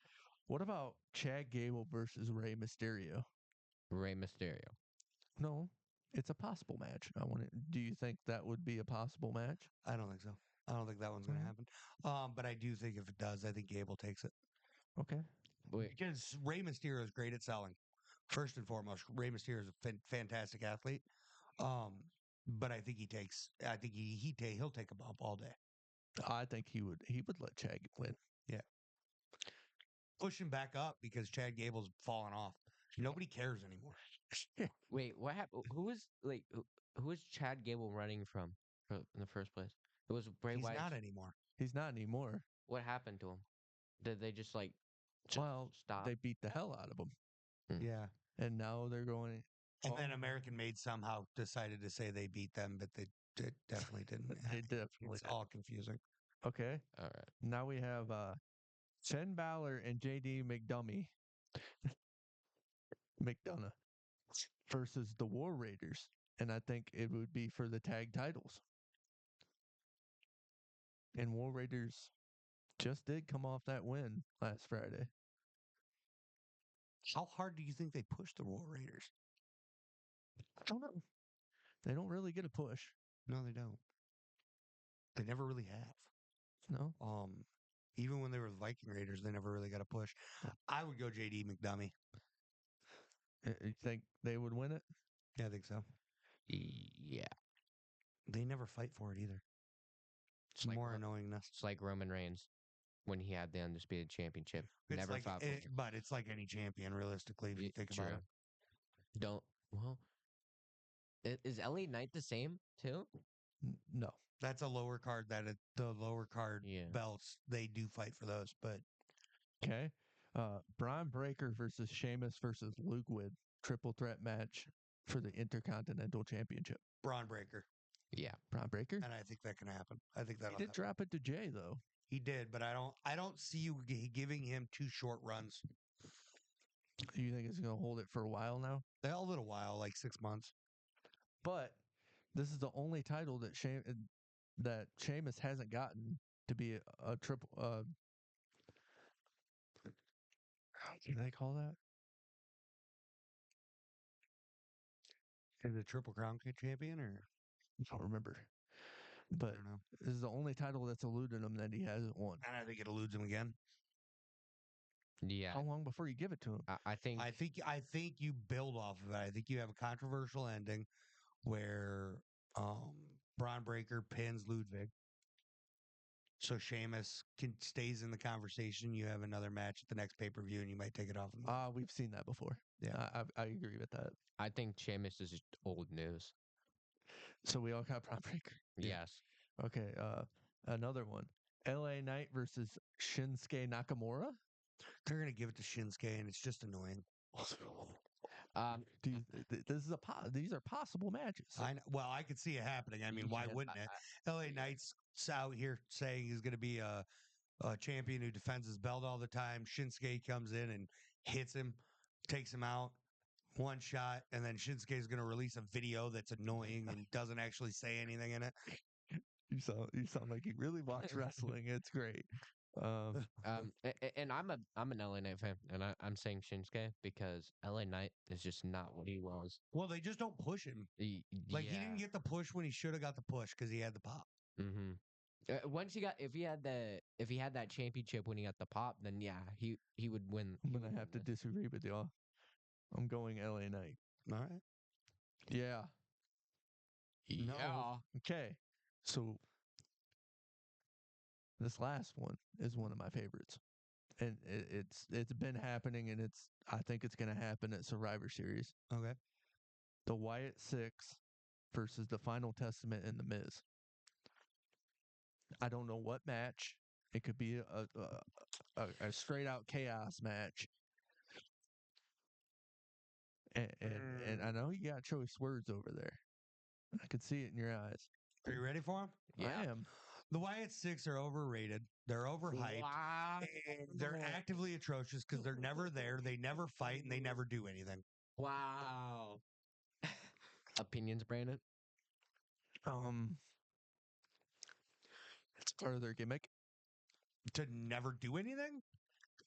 What about Chad Gable versus Rey Mysterio? Rey Mysterio. No, it's a possible match. Do you think that would be a possible match? I don't think so. I don't think that one's going to happen. But I do think if it does, I think Gable takes it. Okay. Because Rey Mysterio is great at selling. First and foremost, Rey Mysterio is a fantastic athlete. But I think he'll take a bump all day. I think he would let Chad win. Yeah. Push him back up because Chad Gable's fallen off. Nobody cares anymore. Wait, what happened? Who was Chad Gable running from in the first place? It was Bray Wyatt. He's not anymore. He's not anymore. What happened to him? Did they just stop? They beat the hell out of him. Yeah. And now they're going. And then American Made somehow decided to say they beat them, but they definitely didn't. They definitely. It's all confusing. Okay. All right. Now we have Finn Balor and JD McDonough versus the War Raiders. And I think it would be for the tag titles. And War Raiders just did come off that win last Friday. How hard do you think they push the War Raiders? I don't know. They don't really get a push. No, they don't. They never really have. No. Even when they were the Viking Raiders, they never really got a push. I would go JD McDummy. You think they would win it? Yeah, I think so. Yeah. They never fight for it either. It's like more Ro- annoyingness. It's like Roman Reigns when he had the Undisputed Championship. It's Never like, fought for it. but it's like any champion, realistically, if you think about True. it. Don't. Well, is LA Knight the same too? No. That's a lower card. The lower card Yeah. belts, they do fight for those. But Okay. Braun Breaker versus Sheamus versus Ludwig. Triple threat match for the Intercontinental Championship. Braun Breaker. Yeah. Braun Breaker? And I think that can happen. I think that'll He did happen. drop it to Jay, though. He did, but I don't see you giving him 2 short runs. You think he's going to hold it for a while now? A little while, like 6 months. But this is the only title that Sheamus hasn't gotten to be a triple. How do they call that? Is it Triple Crown champion or? I don't remember. But I don't know. this is the only title that's eluded him that he hasn't won. And I think it eludes him again. Yeah. How long before you give it to him? I think. I think you build off of it. I think you have a controversial ending where Braun Breaker pins Ludwig. So Sheamus stays in the conversation. You have another match at the next pay-per-view, and you might take it off. We've seen that before. Yeah. I agree with that. I think Sheamus is just old news. So we all got Braun Breaker. Yes. Okay. Another one. LA Knight versus Shinsuke Nakamura. They're gonna give it to Shinsuke, and it's just annoying. These are possible matches. I know, well, I could see it happening. I mean, why wouldn't it? LA Knight's out here saying he's going to be a champion who defends his belt all the time. Shinsuke comes in and hits him, takes him out, one shot, and then Shinsuke is going to release a video that's annoying and doesn't actually say anything in it. You sound like you really watch wrestling. It's great. And I'm an LA Knight fan, and I'm saying Shinsuke because LA Knight is just not what he was. Well, they just don't push him. He didn't get the push when he should have got the push because he had the pop. Mm-hmm. Once if he had that championship when he got the pop, then yeah, he would win. I'm gonna have to disagree with y'all. I'm going LA Knight. All right. Yeah. Yeah. No. Okay. So this last one is one of my favorites, and it's been happening, and I think it's gonna happen at Survivor Series. Okay. The Wyatt Six versus the Final Testament and the Miz. I don't know what match. It could be a straight out chaos match. And I know you got choice words over there. I could see it in your eyes. Are you ready for him? Yeah. I am. The Wyatt Six are overrated. They're overhyped. Wow. And they're actively atrocious because they're never there. They never fight, and they never do anything. Wow. Opinions, Brandon? It's part of their gimmick. To never do anything?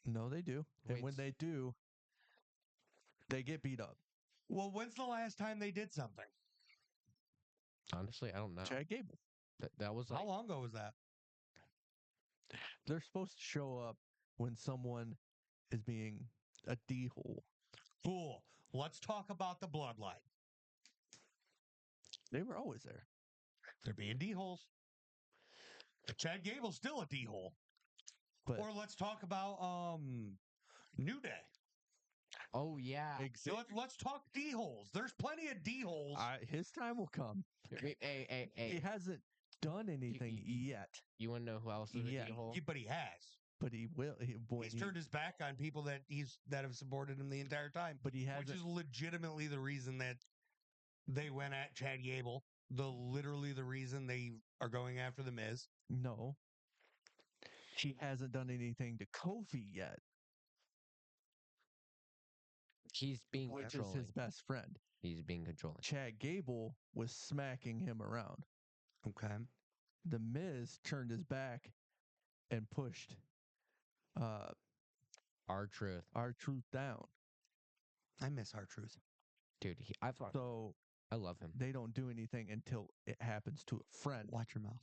No, they do. And when they do, they get beat up. Well, when's the last time they did something? Honestly, I don't know. Chad Gable. That was like, how long ago was that? They're supposed to show up when someone is being a D-hole. Cool. Let's talk about the bloodline. They were always there. They're being D-holes. Chad Gable's still a D-hole. But or let's talk about New Day. Oh yeah. Let's talk D-holes. There's plenty of D-holes. His time will come. Hey. He hasn't done anything yet. You want to know who else is a D-hole? But he has. But he will. He's turned his back on people that have supported him the entire time. But he hasn't. Which is legitimately the reason that they went at Chad Gable. Literally the reason they are going after the Miz. No. He hasn't done anything to Kofi yet, He's being which is controlling. his best friend. He's being controlling. Chad Gable was smacking him around. Okay. The Miz turned his back and pushed R-Truth. R-Truth down. I miss R-Truth. Dude, So I love him. they don't do anything until it happens to a friend. Watch your mouth.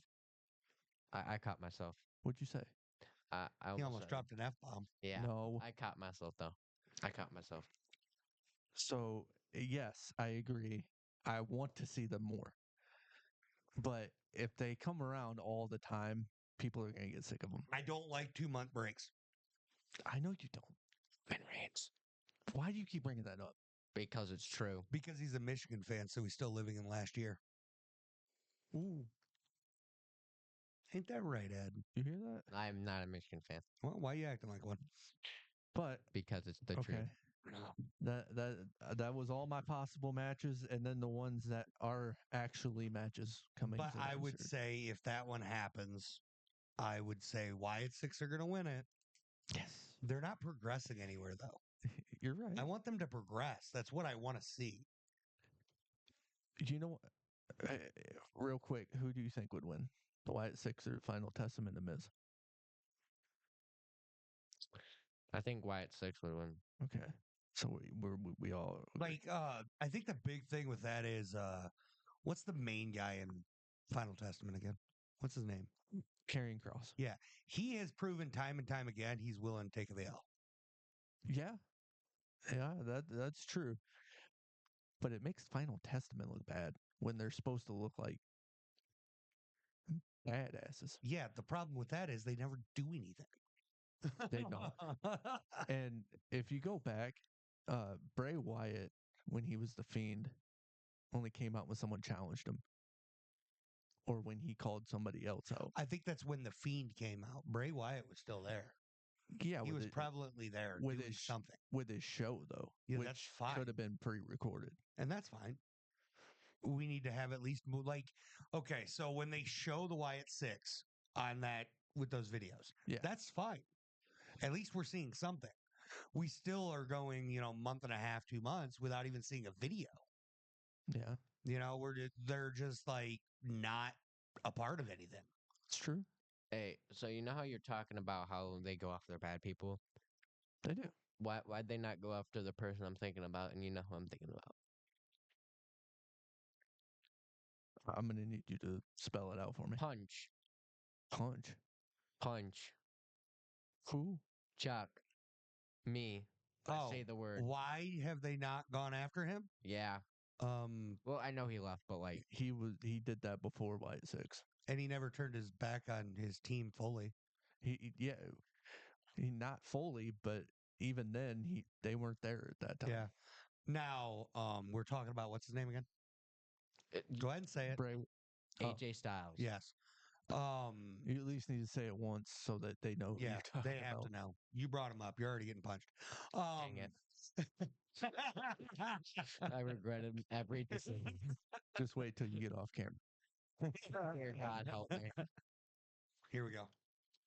I caught myself. What'd you say? I He almost said it. dropped an F-bomb. Yeah. No. I caught myself, though. I caught myself. So, yes, I agree. I want to see them more. But if they come around all the time, people are going to get sick of them. I don't like 2-month breaks. I know you don't. Vin Reigns. Why do you keep bringing that up? Because it's true. Because he's a Michigan fan, so he's still living in last year. Ooh. Ain't that right, Ed? You hear that? I'm not a Michigan fan. Well, why are you acting like one? But Because it's the truth. That was all my possible matches, and then the ones that are actually matches coming. But to I that would series. say if that one happens, I would say Wyatt Six are going to win it. Yes, They're not progressing anywhere, though. you're right. I want them to progress. That's what I want to see. You know, real quick, who do you think would win? The Wyatt Six or Final Testament and Miz? I think Wyatt Six would win. Okay, so we all Like, I think the big thing with that is, what's the main guy in Final Testament again? What's his name? carrying cross. Yeah, he has proven time and time again he's willing to take the L. Yeah, that's true. But it makes Final Testament look bad when they're supposed to look like badasses. Yeah, the problem with that is they never do anything. They don't. And if you go back, Bray Wyatt, when he was the Fiend, only came out when someone challenged him, or when he called somebody else out. I think that's when the Fiend came out. Bray Wyatt was still there. Yeah, He was prevalently there with doing his something. with his show though, Yeah, which that's fine. should have been pre-recorded. And that's fine. We need to have at least okay, so when they show the Wyatt Six on that with those videos, Yeah, that's fine. At least we're seeing something. We still are going, month and a half, 2 months without even seeing a video. yeah, They're just like not a part of anything. it's true. Hey, so you know how you're talking about how they go after bad people? They do. Why'd they not go after the person I'm thinking about? And you know who I'm thinking about. I'm gonna need you to spell it out for me. Punch. Punch. Who? Chuck. Me. I say the word. Why have they not gone after him? Yeah. Well, I know he left, but like He did that before Wyatt Six. And he never turned his back on his team fully. He not fully, but even then they weren't there at that time. Yeah. Now, we're talking about what's his name again? Go ahead and say it. Bray, AJ Styles. Yes. You at least need to say it once so that they know. Yeah, who you're talking they have about. to know. You brought him up. You're already getting punched. Dang it. I regretted every decision. Just wait till you get off camera. Dear God, help me. Here we go.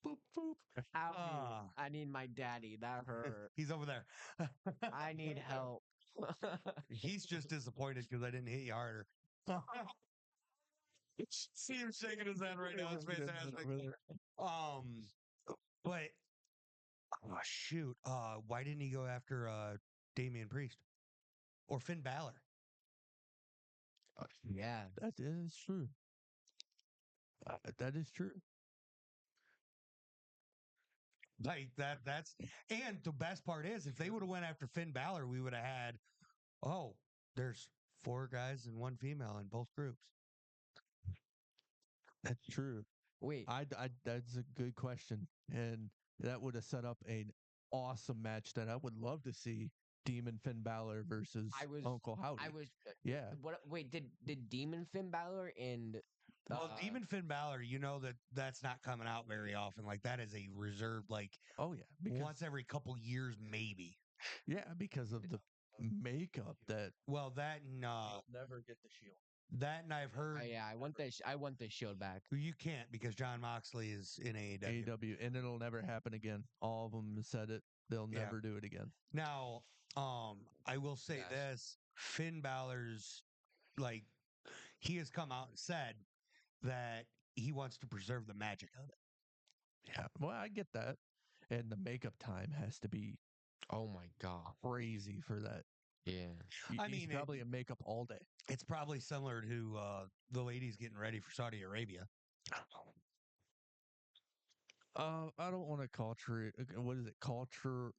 Boop boop. Ow, I need my daddy. That hurt. He's over there. I need help. He's just disappointed because I didn't hit you harder. See him shaking his head right now. It's fantastic. But oh shoot, why didn't he go after Damian Priest or Finn Balor? Yeah. That is true. That is true. Like that's and the best part is if they would have went after Finn Balor, we would have had there's 4 guys and 1 female in both groups. That's true. Wait. That's a good question, and that would have set up an awesome match that I would love to see. Demon Finn Balor versus Uncle Howdy. Yeah. What? Wait. Did Demon Finn Balor and Well, Demon Finn Balor, that's not coming out very often. Like that is a reserved oh yeah, once every couple years maybe. Yeah, because of the makeup that that and never get the shield. That, and I've heard Yeah, I want the Shield back. you can't because John Moxley is in AEW. AEW, and it'll never happen again. All of them said it. They'll Yeah. never do it again. Now, I will say Yes. this: Finn Balor's like he has come out and said that he wants to preserve the magic of it. Yeah. Well, I get that. And the makeup time has to be Oh my god. crazy for that. Yeah. I He's mean, probably in makeup all day. It's probably similar to the ladies getting ready for Saudi Arabia. I don't want to culture. What is it? Cultural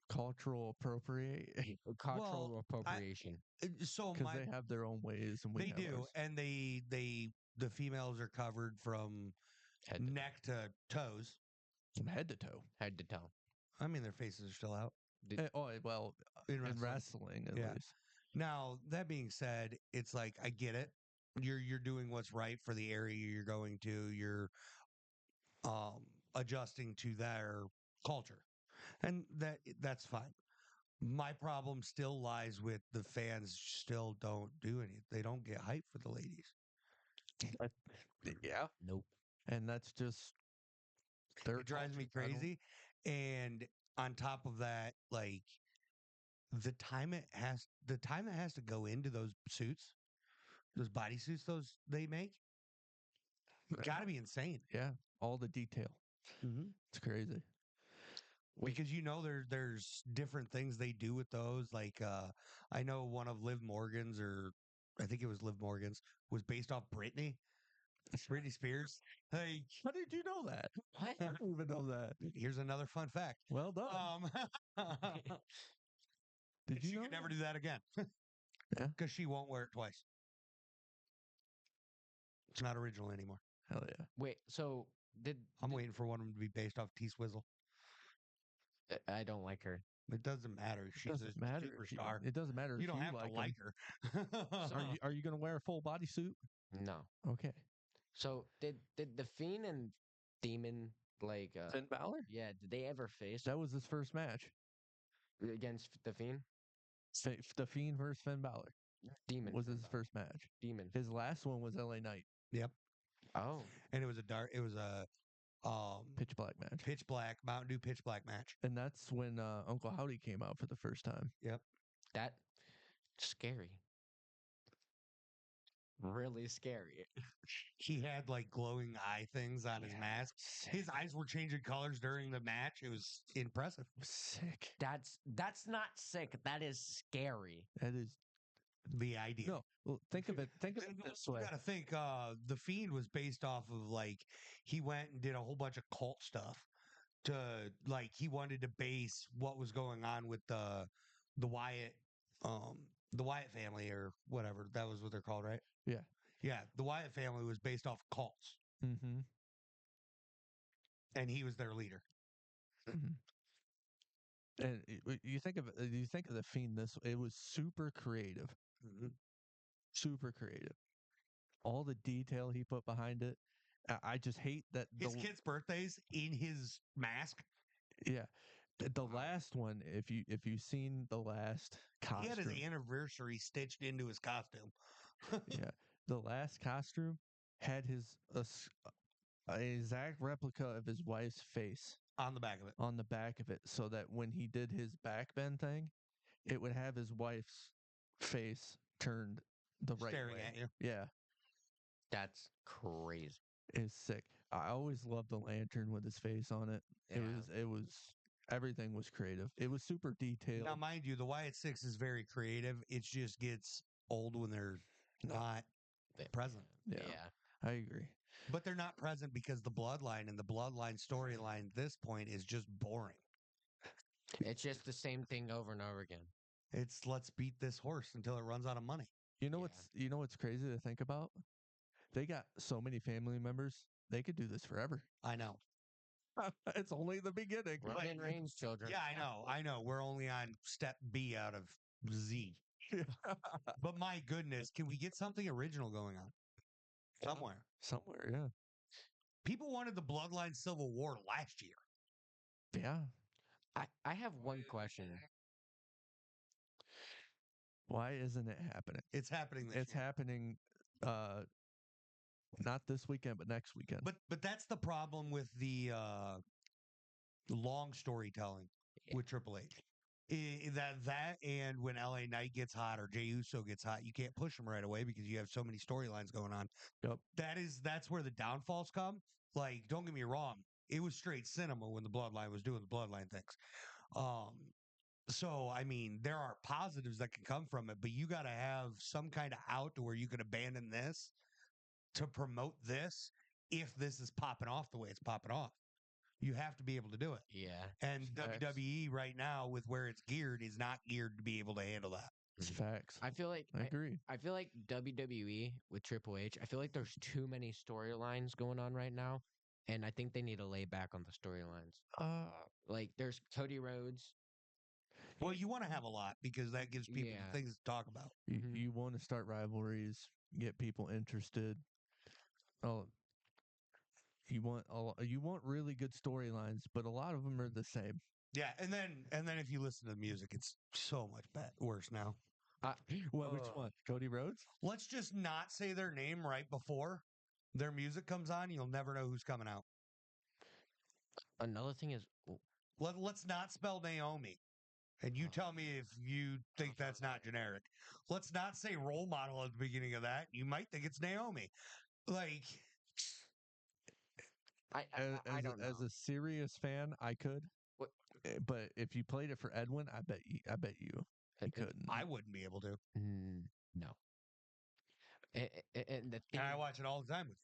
appropriate. Cultural appropriation. So Because they have their own ways, and we they have do, ours. and the females are covered from neck to toes, from head to toe. Head to toe. I mean, their faces are still out. Well, in wrestling at least. Now that being said, it's like I get it. You're doing what's right for the area you're going to. You're adjusting to their culture, and that's fine. My problem still lies with the fans. Still don't do anything. They don't get hype for the ladies. Yeah. Nope. And that's just their It drives me culture. crazy. And on top of that, like the time it has to go into those suits, those bodysuits, those they make, got to be insane. Yeah. All the detail. Mm-hmm. It's crazy. Because there's different things they do with those. Like I know one of Liv Morgan's, or I think it was Liv Morgan's, was based off Britney Spears. Like, how did you know that? What? I don't even know that. Here's another fun fact. Well done. Did you she know could never do that again? Yeah. Because she won't wear it twice. It's not original anymore. Hell yeah. Wait, so I'm waiting for one of them to be based off T Swizzle. I don't like her. It doesn't matter. She's doesn't a matter. superstar. It doesn't matter. You if don't have like to like her. Are you going to wear a full bodysuit? No. Okay. So did the Fiend and Demon like Finn Balor? Yeah, did they ever face That was his first match. against the Fiend? The Fiend versus Finn Balor Demon was Finn his Balor. first match. Demon. His last one was LA Knight. Yep. Oh. And it was a Pitch black match. Mountain Dew pitch black match. And that's when Uncle Howdy came out for the first time. Yep. That scary. Really scary. He had like glowing eye things on his mask. Sick. His eyes were changing colors during the match. It was impressive. Sick. That's not sick. That is scary. That is the idea. No, well, think of it this way. You got to think the Fiend was based off of like he went and did a whole bunch of cult stuff to like he wanted to base what was going on with the Wyatt the Wyatt family or whatever. That was what they're called, right? Yeah. Yeah, the Wyatt family was based off cults. Mm-hmm. And he was their leader. Mm-hmm. And you think of the Fiend it was super creative. Mm-hmm. Super creative. All the detail he put behind it. I just hate that his kids' birthdays in his mask. Yeah. The last one, if you've seen the last costume, he had his anniversary stitched into his costume. Yeah, the last costume had his an exact replica of his wife's face on the back of it. On the back of it, so that when he did his back bend thing, it would have his wife's face turned the right staring way. at you. Yeah, that's crazy. It's sick. I always loved the lantern with his face on it. Yeah. It was everything was creative. It was super detailed. Now, mind you, the Wyatt Six is very creative. It just gets old when they're not present. Yeah, I agree. But they're not present because the bloodline and the bloodline storyline at this point is just boring. It's just the same thing over and over again. It's let's beat this horse until it runs out of money. You know what's crazy to think about? They got so many family members. They could do this forever. I know. It's only the beginning. Roman Reigns children. Yeah, I know. We're only on step B out of Z. But my goodness, can we get something original going on? Somewhere, yeah. People wanted the Bloodline Civil War last year. Yeah. I have one question. Why isn't it happening? It's happening this year. Happening Not this weekend, but next weekend. But that's the problem with the long storytelling with Triple H. That and when LA Knight gets hot or Jey Uso gets hot, you can't push them right away because you have so many storylines going on. Yep. That's where the downfalls come. Like, don't get me wrong, it was straight cinema when the Bloodline was doing the Bloodline things. So I mean, there are positives that can come from it, but you got to have some kind of out to where you can abandon this to promote this if this is popping off the way it's popping off. You have to be able to do it. Yeah. And Facts. WWE right now, with where it's geared, is not geared to be able to handle that. It's facts. I feel like I agree. I feel like WWE with Triple H, I feel like there's too many storylines going on right now, and I think they need to lay back on the storylines. Like there's Cody Rhodes. Well, you want to have a lot because that gives people Yeah. things to talk about. You want to start rivalries, get people interested. Oh, you want really good storylines, but a lot of them are the same. Yeah, and then if you listen to the music, it's so much worse now. Which one? Cody Rhodes? Let's just not say their name right before their music comes on. You'll never know who's coming out. Another thing is, Let's not spell Naomi. And you tell me if you think that's not generic. Let's not say role model at the beginning of that. You might think it's Naomi. Like, I don't know. As a serious fan, I could. What? But if you played it for Edwin, I bet you couldn't. I wouldn't be able to. No. And the theme, And I watch it all the time with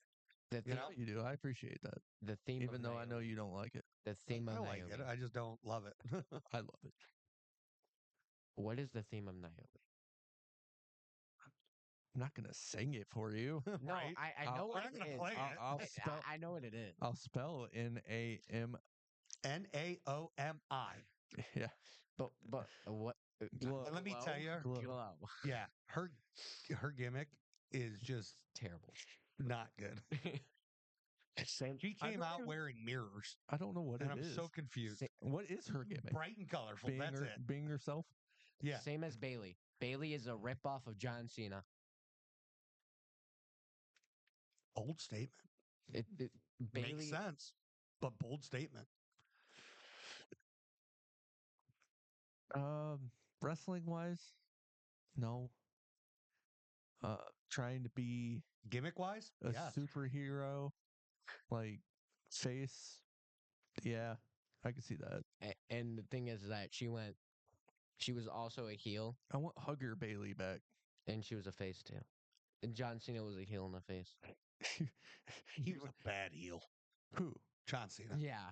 you. the theme, You do. I appreciate that. the theme, Even of though I know Naomi. you don't like it. The theme of I like Naomi. it. I just don't love it. I love it. What is the theme of Naomi? I'm not gonna sing it for you. No, Right? I know We're what not it gonna is. play it. I'll spell. I know what it is. I'll spell NAM. Naomi. Yeah. But what? Glow. And let me tell you, Glow. yeah, her gimmick is just Terrible. not good. She came out wearing mirrors. I don't know what and it I'm is. so confused. What is her gimmick? Bright and colorful. That's it. Being herself. Yeah. Same as Bailey. Bailey is a ripoff of John Cena. Bold statement. Bailey, Makes sense, but bold statement. Wrestling wise, no. Trying to be Gimmick wise, a yes. superhero, like face. Yeah, I can see that. and the thing is that she was also a heel, I want Hugger Bailey back. and she was a face too. And John Cena was a heel and a face. He was a bad heel. Who? John Cena. Yeah,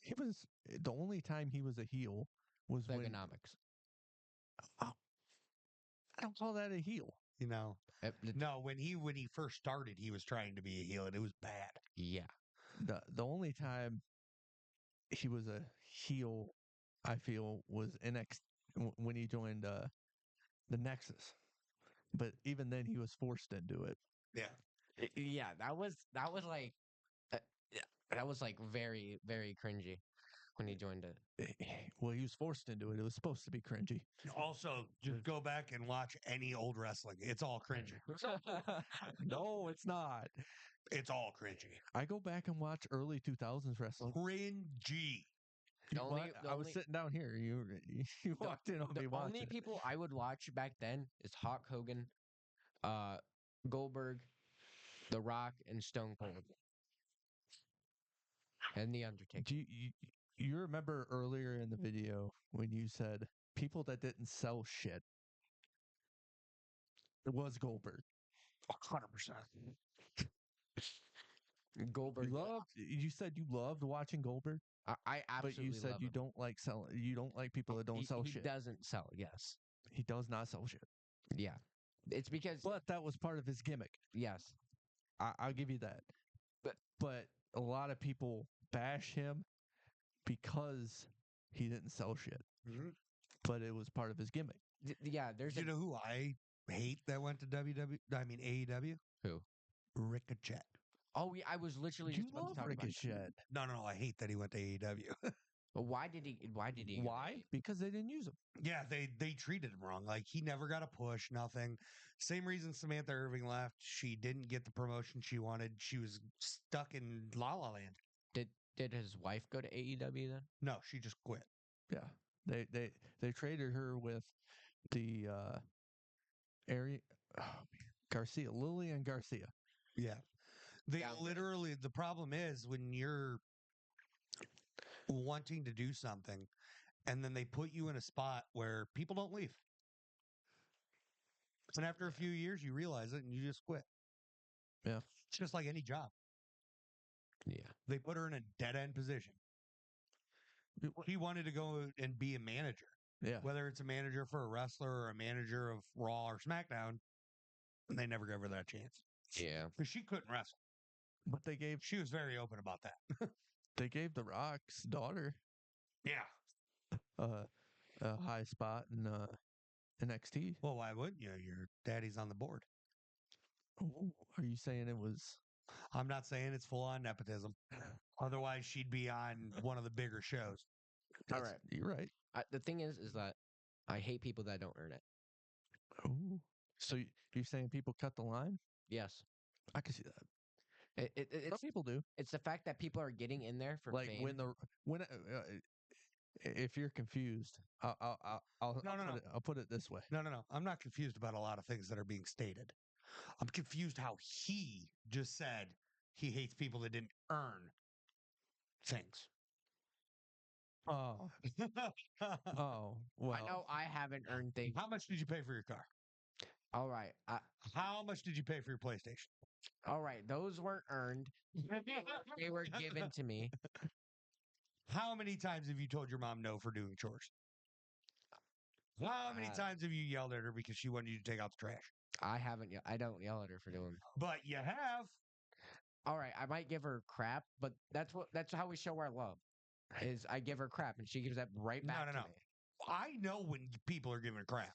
He was the only time he was a heel was when. economics. Oh, I don't call that a heel. You know, no. When he first started, he was trying to be a heel, and it was bad. Yeah. The only time he was a heel, I feel, was when he joined the Nexus. But even then, he was forced into it. Yeah. Yeah, that was like that was like very, very cringy when he joined it. Well, he was forced into it. It was supposed to be cringy. Also, just go back and watch any old wrestling. It's all cringy. No, it's not. It's all cringy. I go back and watch early 2000s wrestling. Cringy. I was sitting down here. You walked in on me The watching. only people I would watch back then is Hulk Hogan, Goldberg, The Rock, and Stone Cold, and The Undertaker. Do you remember earlier in the video when you said people that didn't sell shit? It was Goldberg. 100%. Goldberg. You said you loved watching Goldberg, I absolutely. but you said love you him. don't like selling. You don't like people that don't sell He shit. doesn't sell. Yes. He does not sell shit. Yeah. It's because. But that was part of his gimmick. Yes. I'll give you that. But a lot of people bash him because he didn't sell shit. Mm-hmm. But it was part of his gimmick. Yeah. There's. You know who I hate that went to AEW? Who? Ricochet. Oh, yeah, I was literally You just about love to talk Ricochet. No. I hate that he went to AEW. But why did he? Why did he? Why? Because they didn't use him. Yeah, they treated him wrong. Like he never got a push, nothing. Same reason Samantha Irving left. She didn't get the promotion she wanted. She was stuck in La La Land. Did his wife go to AEW then? No, she just quit. Yeah, they traded her with the area Garcia, Lillian Garcia. Yeah, they Downgrade. literally. The problem is when you're wanting to do something, and then they put you in a spot where people don't leave, and after a few years, you realize it and you just quit. Yeah. It's just like any job. Yeah. They put her in a dead end position. She wanted to go and be a manager. Yeah. Whether it's a manager for a wrestler or a manager of Raw or SmackDown, and they never gave her that chance. Yeah. Because she couldn't wrestle. But She was very open about that. they gave The Rock's daughter Yeah. a high spot in NXT. Well, why wouldn't you? Your daddy's on the board. Oh, are you saying it was? I'm not saying it's full on nepotism. Otherwise, she'd be on one of the bigger shows. All right. You're right. The thing is that I hate people that don't earn it. Oh, so you're saying people cut the line? Yes. I can see that. It's Some people do. It's the fact that people are getting in there for Like fame. if you're confused, I'll put it this way. No. I'm not confused about a lot of things that are being stated. I'm confused how he just said he hates people that didn't earn things. Oh, well. I know I haven't earned things. How much did you pay for your car? All right. How much did you pay for your PlayStation? All right. Those weren't earned. They were given to me. How many times have you told your mom no for doing chores? How many times have you yelled at her because she wanted you to take out the trash? I haven't. I don't yell at her for doing. But you have. All right. I might give her crap, but that's how we show our love. Is I give her crap and she gives that right back to me. I know when people are giving crap.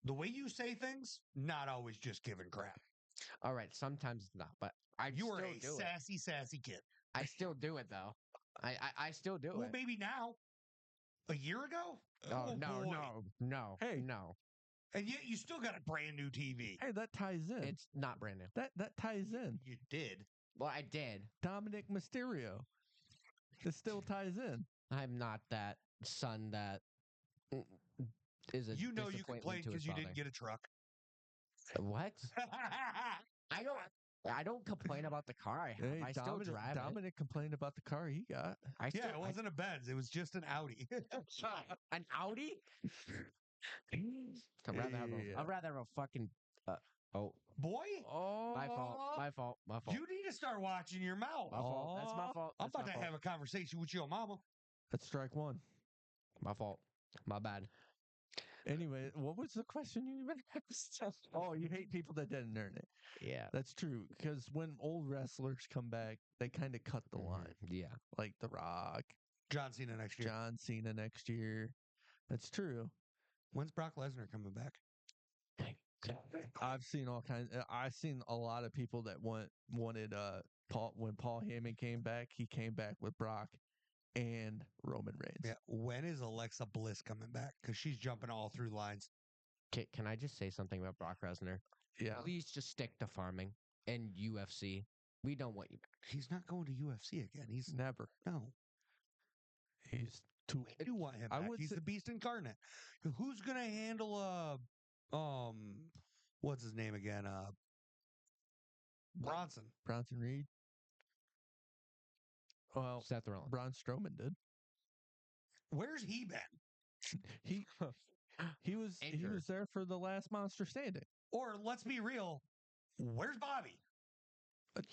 The way you say things, not always just giving crap. All right. Sometimes it's not, but You are a sassy kid. I still do it though. I still do it. Well, maybe now. A year ago? Oh, no. Hey. No. And yet you still got a brand new TV. Hey, that ties in. It's not brand new. That ties in. You did. Well, I did. Dominic Mysterio. It still ties in. I'm not that son that is a You know you complained because you didn't get a truck. What? I don't complain about the car I have. Hey, I still drive Dominic complained about the car he got. It wasn't a Benz. It was just an Audi. An Audi? I'd rather have a fucking boy. Oh, my fault. You need to start watching your mouth. My fault. That's my fault. I'm about to have a conversation with your mama. That's strike one. My fault. My bad. Anyway, what was the question you even asked? Oh, you hate people that didn't earn it. Yeah. That's true. Because when old wrestlers come back, they kind of cut the line. Yeah. Like The Rock. John Cena next year. That's true. When's Brock Lesnar coming back? I've seen all kinds. I've seen a lot of people that wanted Paul. When Paul Heyman came back, he came back with Brock and Roman Reigns. Yeah. When is Alexa Bliss coming back? Because she's jumping all through lines. Can I just say something about Brock Lesnar? Yeah. Please just stick to farming and UFC. We don't want you back. He's not going to UFC again. He's never. No. He's too. We do want him back. He's the beast incarnate. Who's going to handle what's his name again? Bronson Reed. Well, Seth Rollins. Braun Strowman did. Where's he been? He was there for the last Monster Standing. Or let's be real, where's Bobby?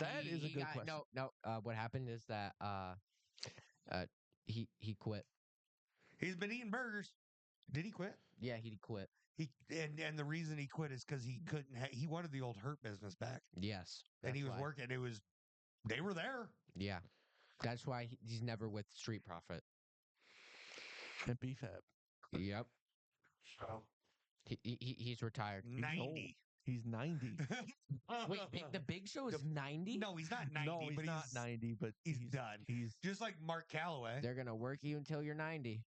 That is a good question. No. What happened is that he quit. He's been eating burgers. Did he quit? Yeah, he quit. And the reason he quit is because he couldn't. He wanted the old Hurt business back. Yes, and he was working. They were there. Yeah, that's why he's never with Street Profit and BFAB. Yep. He's retired. 90. He's 90. Wait, the Big Show is 90? No, he's not 90. No, he's but not 90, but he's done. He's Just like Mark Calloway. They're gonna work you until you're 90.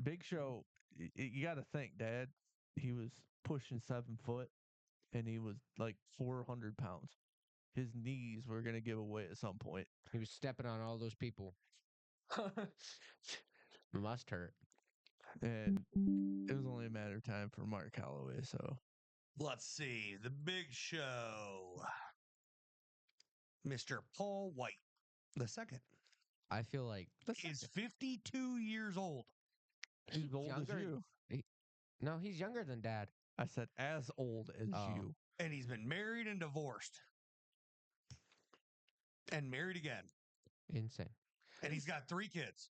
Big Show. You got to think, Dad. He was pushing 7 foot, and he was like 400 pounds. His knees were gonna give away at some point. He was stepping on all those people. Must hurt. And it was only a matter of time for Mark Calloway. So let's see. The Big Show. Mr. Paul White, the second. I feel like is 52 years old. He's old as you. No, he's younger than Dad. I said as old as you. And he's been married and divorced. And married again. Insane. And he's got 3 kids.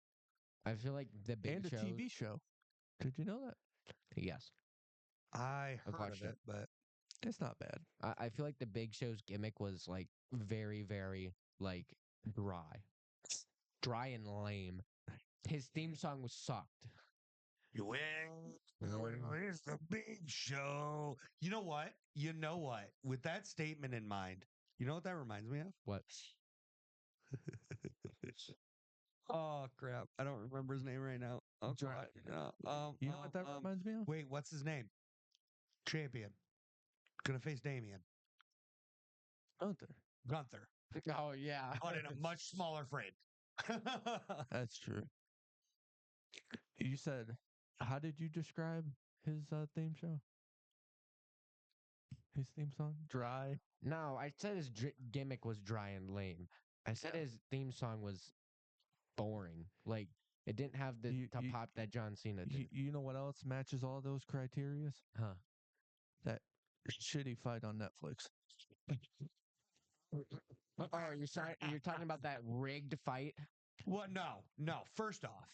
I feel like the Big and Show. And a TV show. Did you know that? Yes. I heard of it, but it's not bad. I feel like the Big Show's gimmick was like very, very like dry and lame. His theme song was sucked. Where's the Big Show? You know what? With that statement in mind, you know what that reminds me of? What? Oh crap! I don't remember his name right now. Oh, you know what that reminds me of? Wait, what's his name? Champion. Gonna face Damien. Gunther. Oh yeah, but in a much smaller frame. That's true. You said, how did you describe his theme show? His theme song? Dry? No, I said his gimmick was dry and lame. I said his theme song was boring. Like, it didn't have the pop that John Cena did. You know what else matches all those criterias? Huh. That shitty fight on Netflix. Oh, you're talking about that rigged fight? Well, no. First off,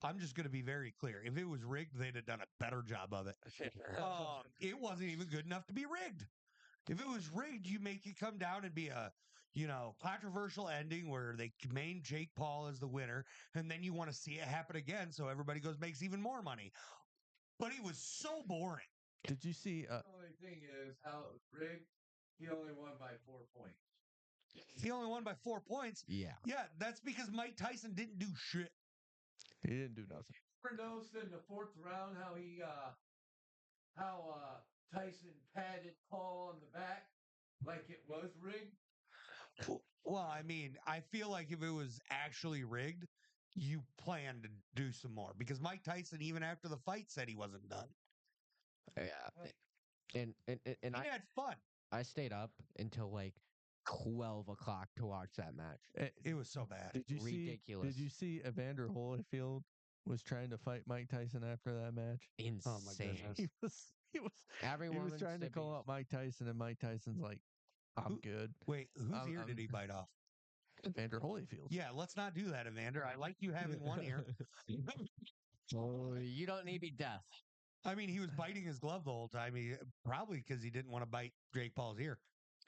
I'm just going to be very clear. If it was rigged, they'd have done a better job of it. It wasn't even good enough to be rigged. If it was rigged, you make it come down and be a, controversial ending where they main Jake Paul as the winner, and then you want to see it happen again, so everybody makes even more money. But it was so boring. Did you see? The only thing is how rigged. He only won by 4 points. He only won by 4 points. Yeah. Yeah, that's because Mike Tyson didn't do shit. He didn't do nothing. Ever noticed in the 4th round how Tyson patted Paul on the back like it was rigged? Well, I mean, I feel like if it was actually rigged, you plan to do some more because Mike Tyson, even after the fight, said he wasn't done. Yeah, and he had fun. I stayed up until like 12 o'clock to watch that match. It was so bad. Ridiculous. Did you see Evander Holyfield was trying to fight Mike Tyson after that match? Insane. Oh my goodness. He was trying to call out Mike Tyson, and Mike Tyson's like, I'm good. Wait, whose ear did he bite off? Evander Holyfield. Yeah, let's not do that, Evander. I like you having one ear. Oh, you don't need to be deaf. I mean, he was biting his glove the whole time. Probably because he didn't want to bite Jake Paul's ear.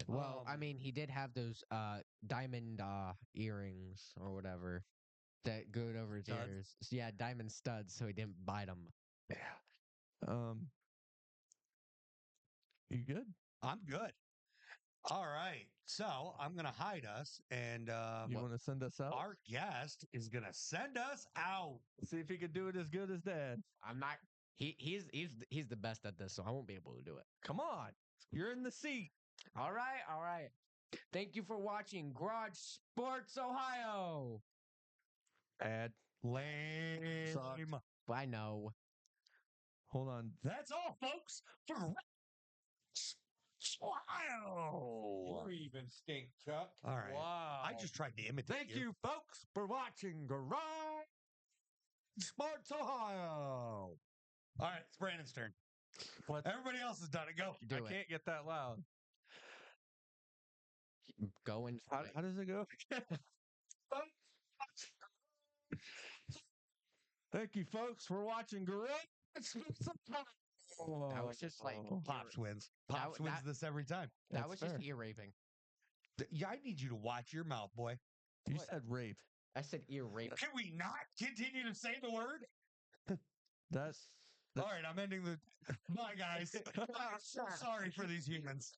Well, I mean, he did have those diamond earrings or whatever that go over his ears. Yeah, diamond studs, so he didn't bite them. Yeah. You good? I'm good. All right. So I'm going to hide us. And you want to send us out? Our guest is going to send us out. See if he can do it as good as Dad. I'm not. He's the best at this, so I won't be able to do it. Come on. You're in the seat. All right. Thank you for watching Garage Sports Ohio. Ad. Lame. I know. Hold on. That's all, folks, for Ohio. You even stink, Chuck. All right. Wow. I just tried to imitate Thank you, folks, for watching Garage Sports Ohio. All right, it's Brandon's turn. Everybody else has done it. Go. I can't get that loud. Going. How does it go? Thank you, folks, for watching Garage Sports Ohio. That was just like Pops wins. Pops wins this every time. That was just ear raping. Yeah, I need you to watch your mouth, boy. You said rape. I said ear rape. Can we not continue to say the word? That's All right, I'm ending the. Bye, guys. Sorry for these humans.